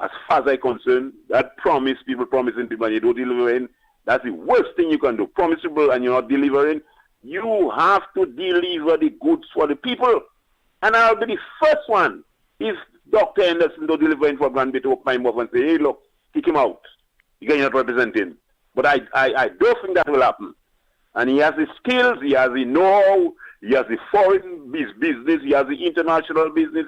As far as I'm concerned, that people promising people and you don't deliver in, that's the worst thing you can do. Promise people and you're not delivering. You have to deliver the goods for the people. And I'll be the first one. If Dr. Henderson don't deliver in for Grandbay to open my mouth and say, hey, look, kick him out. You cannot represent him. But I don't think that will happen. And he has the skills, he has the know-how, he has the foreign business, he has the international business,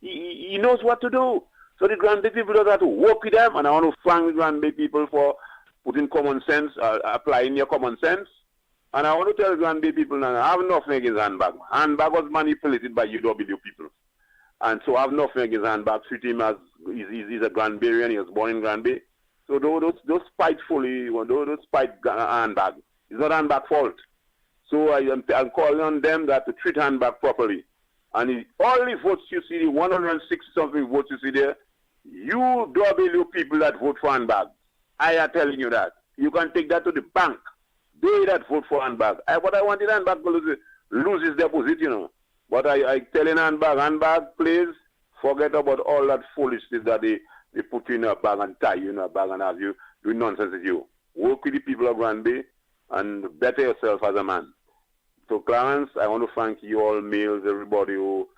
he knows what to do. So the Grandbay people don't have to work with them, and I want to thank the Grandbay people for putting common sense, applying their common sense. And I want to tell the Grandbay people now, I have nothing against handbag. Handbag was manipulated by UW people. And so I have nothing against handbag. Treat him as, he's a Grandbayan, he was born in Grandbay. So those spitefully, those spite handbag, it's not handbag fault. So I'm calling on them that to treat handbag properly. And all the votes you see, the 160-something votes you see there, you W people that vote for handbag. I am telling you that. You can take that to the bank. They that vote for handbag. What I wanted handbag to lose his deposit, you know. But I telling handbag, please Forget about all that foolishness that they put you in a bag and tie you in a bag and have you doing nonsense with you. Work with the people of Grandbay and better yourself as a man. So, Clarence, I want to thank you all, males, everybody who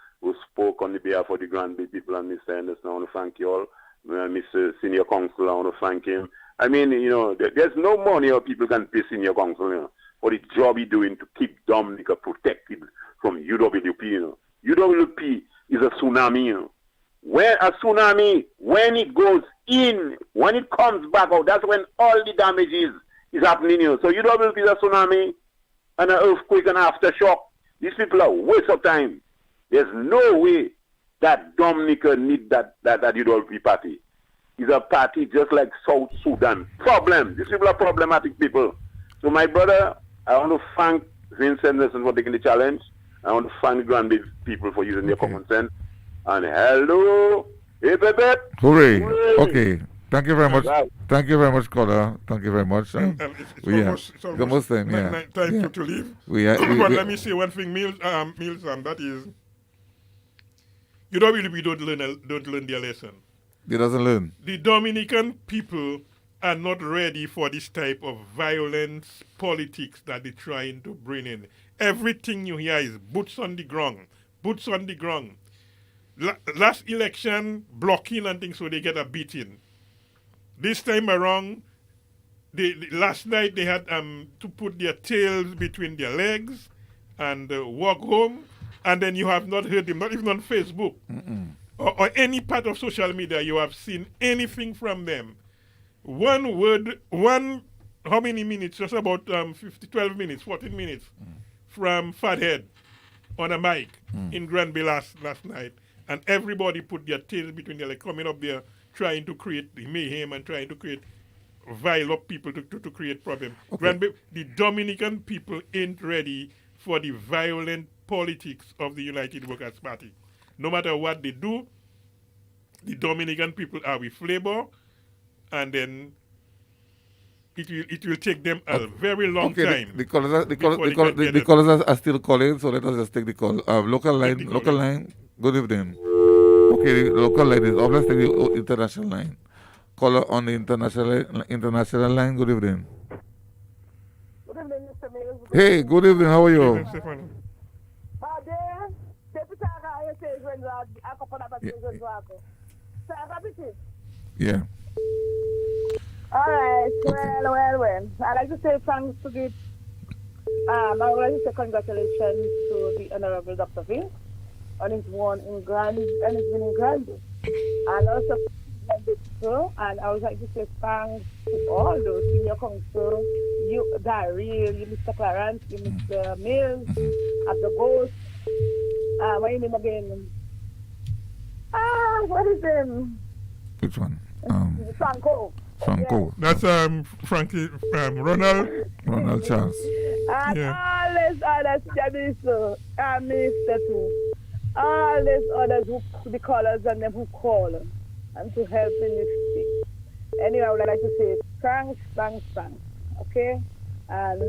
spoke on the behalf of the Grandbay people and Mr. Henderson. I want to thank you all. Mr. Senior Counsel, I want to thank him. I mean, there's no money or people can pay Senior Counsel, for the job he's doing to keep Dominica protected from UWP, UWP is a tsunami, When a tsunami, when it goes in, when it comes back out, that's when all the damage is happening, So UWP is a tsunami and an earthquake and aftershock. These people are waste of time. There's no way that Dominica need that UWP party. It's a party just like South Sudan. Problem. These people are problematic people. So my brother, I want to thank Vince Henderson for taking the challenge. I want to thank Grandbay people for using their common sense. And hello, hip, hip, hip. Hooray. Hooray. Okay. Thank you very much. Right. Thank you very much, caller. Thank you very much. It's almost time, time to leave. But let me say one thing, Mills, and that is, UWP don't learn their lesson. He doesn't learn. The Dominican people are not ready for this type of violence politics that they're trying to bring in. Everything you hear is boots on the ground. Boots on the ground. Last election, blocking and things, so they get a beating. This time around, last night they had to put their tails between their legs and walk home, and then you have not heard them, not even on Facebook or any part of social media you have seen anything from them. One word, how many minutes? Just about 12 minutes, 14 minutes from Fathead on a mic in Grandbay last night. And everybody put their tails between their legs, coming up there, trying to create the mayhem and trying to rile up people to create problems. Okay. The Dominican people ain't ready for the violent politics of the United Workers' Party. No matter what they do, the Dominican people are with Flavor, and then it will take them a very long time. The callers are still calling, so let us just take the call. Local line. Good evening. Okay, the local line is up. Let's take the international line. Caller on the international line. Good evening. Good evening, Mr. Mills. Hey, good evening. How are you? Yeah. All right. Well. I'd like to say thanks to the I would like to say congratulations to the Honorable Dr. Vince on his win in Grandbay. And also, and I would like to say thanks to all those senior council, you, Daryl, you, Mr. Clarence, you, Mr. Mills, at the boat. What's your name again? What is him? Which one? Franco. Franco. That's Frankie Ronald Charles. And all these others, Minister too. All these others who the callers and them who call and to help in this thing. Anyway, I would like to say thanks. Okay? And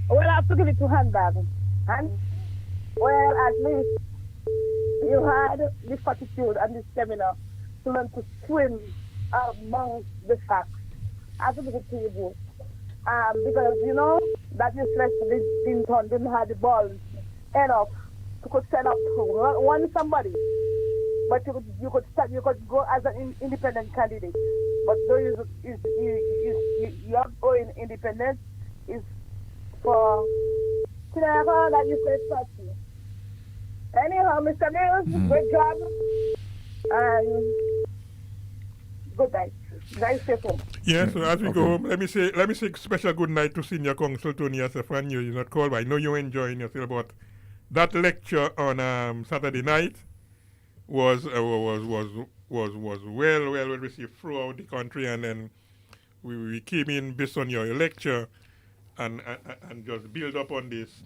well, I have to give it to handbag. And well, at least you had the fortitude and the stamina to learn to swim among the facts. I have to give it to you both. Because that useless Dinton didn't have the ball enough to could set up one somebody. But you could go as an independent candidate. But though you are going independent is for that useless party. Anyhow, Mr. Mills, great job. And good night. Nice stay home. Yes, so as we go home, let me say special good night to Senior Counsel Tony Asafan. You're not called, but I know you're enjoying yourself. But that lecture on Saturday night was well received throughout the country, and then we came in based on your lecture and just build up on this,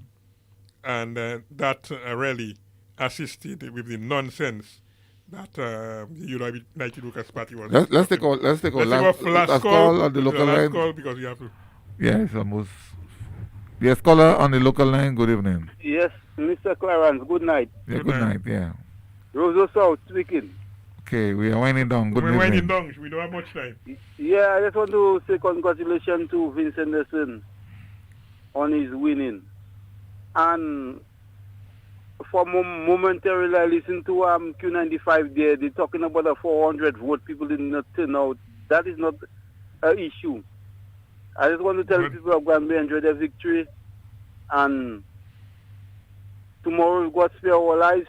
and that really assisted with the nonsense that the United Workers' Party was. Let's take last call on the local line. Last call because you have to. Yeah, it's almost Yes, caller on the local line. Good evening. Yes, Mr. Clarence, good night. Yeah, good night. Yeah. Rosa South speaking. Okay, we are winding down. Good We're evening. winding down. We don't have much time. Yeah, I just want to say congratulations to Vince Henderson on his winning. And for momentarily, I listened to Q95 there. They're talking about a 400 vote. People did not turn out. That is not an issue. I just want to tell people of Grandbay enjoy their victory. And tomorrow, if God spare our lives,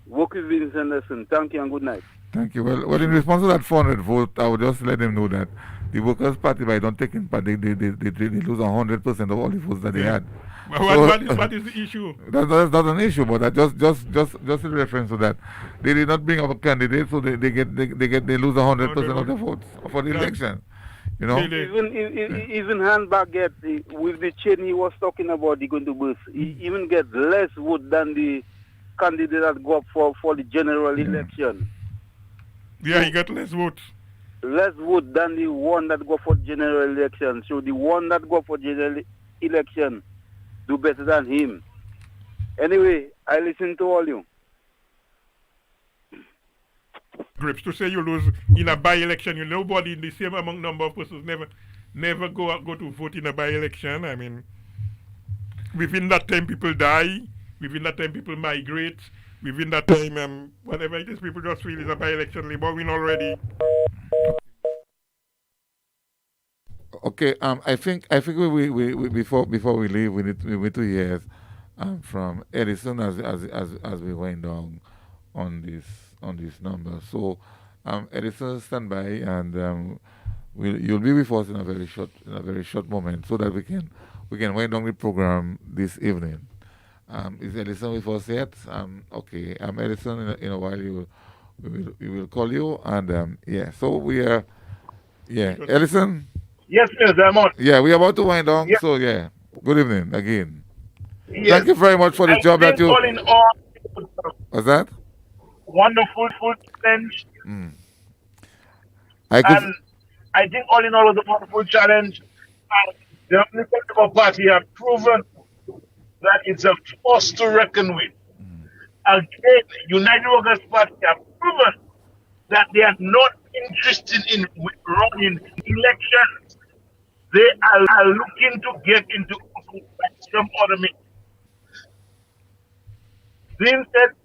work with Vince Henderson. Thank you and good night. Thank you. Well, in response to that 400 vote, I would just let them know that the Workers' Party, by not taking part, they lose 100% of all the votes that they had. What is the issue? That's not an issue, but just in reference to that, they did not bring up a candidate, so they lose 100% of the votes for the election. You know. Even Han Baguette, with the chain he was talking about, he going to burst. He even get less vote than the candidate that go up for the general election. Yeah, he got less votes. Less vote than the one that go for general election. So the one that go for general election do better than him. Anyway, I listen to all you. Grips to say you lose in a by-election, nobody in the same amount number of persons never go to vote in a by-election. I mean, within that time people die, within that time people migrate, within that time whatever it is, people just feel it's a by-election. Labour win already. Okay, I think we before we leave, we need to hear from Edison as we wind down on this number. So, Edison, stand by, and you'll be with us in a very short moment, so that we can wind down the program this evening. Is Edison with us yet? Okay, Edison. In a while, we will call you, and yeah. So we are, yeah, Edison. Yes, Mr. I'm on. Yeah, we're about to wind down, Yes. so yeah. Good evening again. Yes. Thank you very much for the job that you... All in all, What's that? wonderful challenge. I could... And I think all in all it was a wonderful challenge. And the Dominican Labour Party have proven that it's a force to reckon with. Again, United Workers' Party have proven that they are not interested in running elections. They are looking to get into office by some other means. Vincent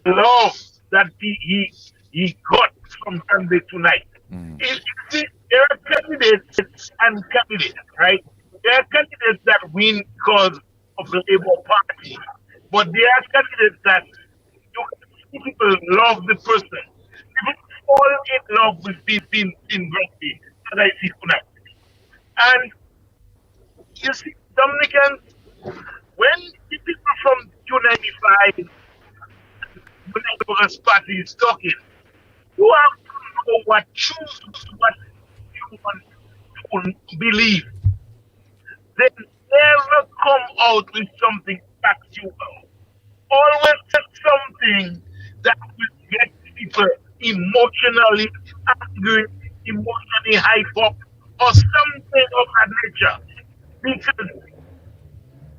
love that he got from Sunday tonight. There are candidates and candidates, right? There are candidates that win because of the Labour Party, but there are candidates that people love the person. People fall in love with being in Grandbay, as I see tonight. And you see, Dominicans, when the people from Q95, when the Workers' Party is talking, you have to know what you want to believe. They never come out with something factual. Always say something that will get people emotionally angry, emotionally hyped up, or something of that nature. Because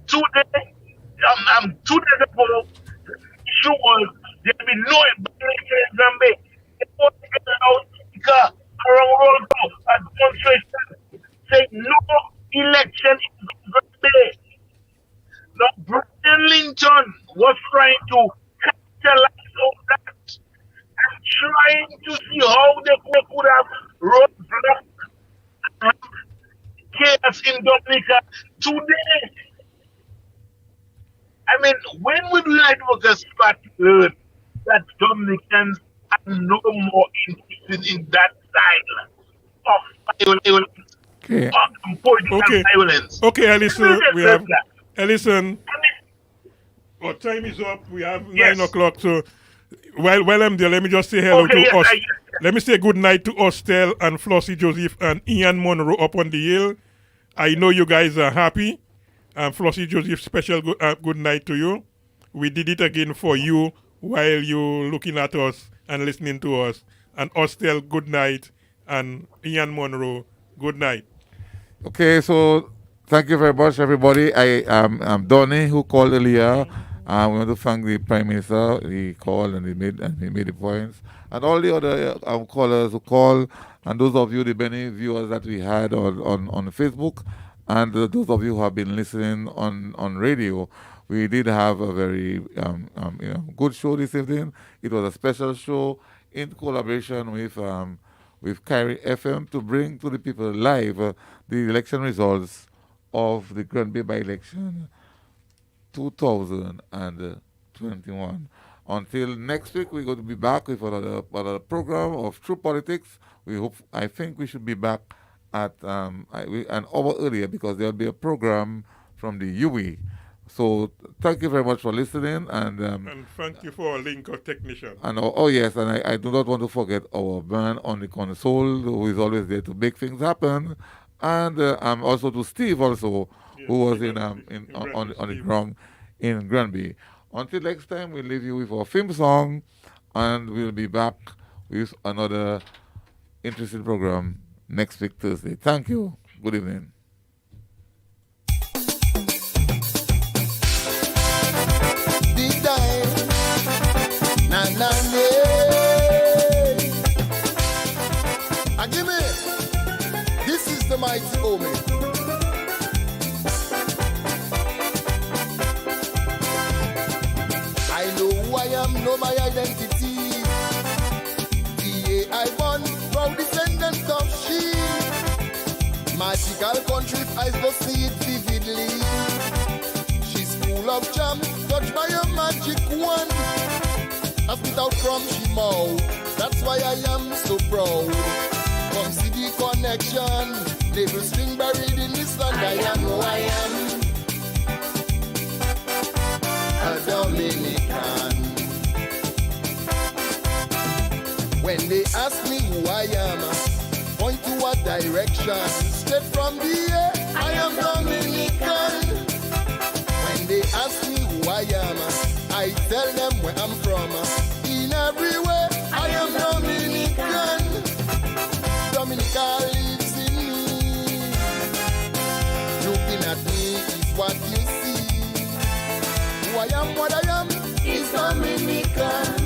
today, 2 days ago, the issue was there will be no election in Grandbay. They want to get out because around roll call a demonstration saying no election in Grandbay. Now, Brian Linton was trying to capitalize on that and trying to see how they could have roadblock chaos in Dominica today. I mean, when will United Workers' Party learn that Dominicans are no more interested in that style of violence, political violence? Okay, Alison, we have that. Alison. Our time is up. We have 9 o'clock. So while I'm there, let me just say hello to us. Let me say good night to Ostel and Flossie Joseph and Ian Monroe up on the hill. I know you guys are happy. And Flossie Joseph, special good night to you. We did it again for you while you're looking at us and listening to us. And Ostel, good night. And Ian Monroe, good night. Okay, so thank you very much, everybody. I'm Donny, who called earlier. I want to thank the Prime Minister. He called and he made the points, and all the other callers who called, and those of you, the many viewers that we had on Facebook, and those of you who have been listening on radio. We did have a very good show this evening. It was a special show in collaboration with Kyrie FM to bring to the people live the election results of the Grandbay by-election 2021. Until next week, we're going to be back with another program of True Politics. I think we should be back at an hour earlier because there'll be a program from the UE. So thank you very much for listening, and thank you for our link of technician. And yes, and I do not want to forget our man on the console who is always there to make things happen, and also to Steve also, who was on the ground in Grandbay. Until next time, we'll leave you with our theme song, and we'll be back with another interesting program next week Thursday. Thank you. Good evening. Give me. This is the mighty Omi. I know who I am, know my identity. I born proud descendant of she. Magical country, I go see it vividly. She's full of charm, touched by a magic wand. I spit out from she mouth. That's why I am so proud. Come see the connection. Little string buried in the sand. I am who I am. A Dominican. When they ask me who I am, point to what direction. Straight from the air, I am Dominican. When they ask me who I am, I tell them where I'm from. In every way, I am Dominican. Dominica lives in me. Looking at me is what you see. Who I am, what I am, is Dominican.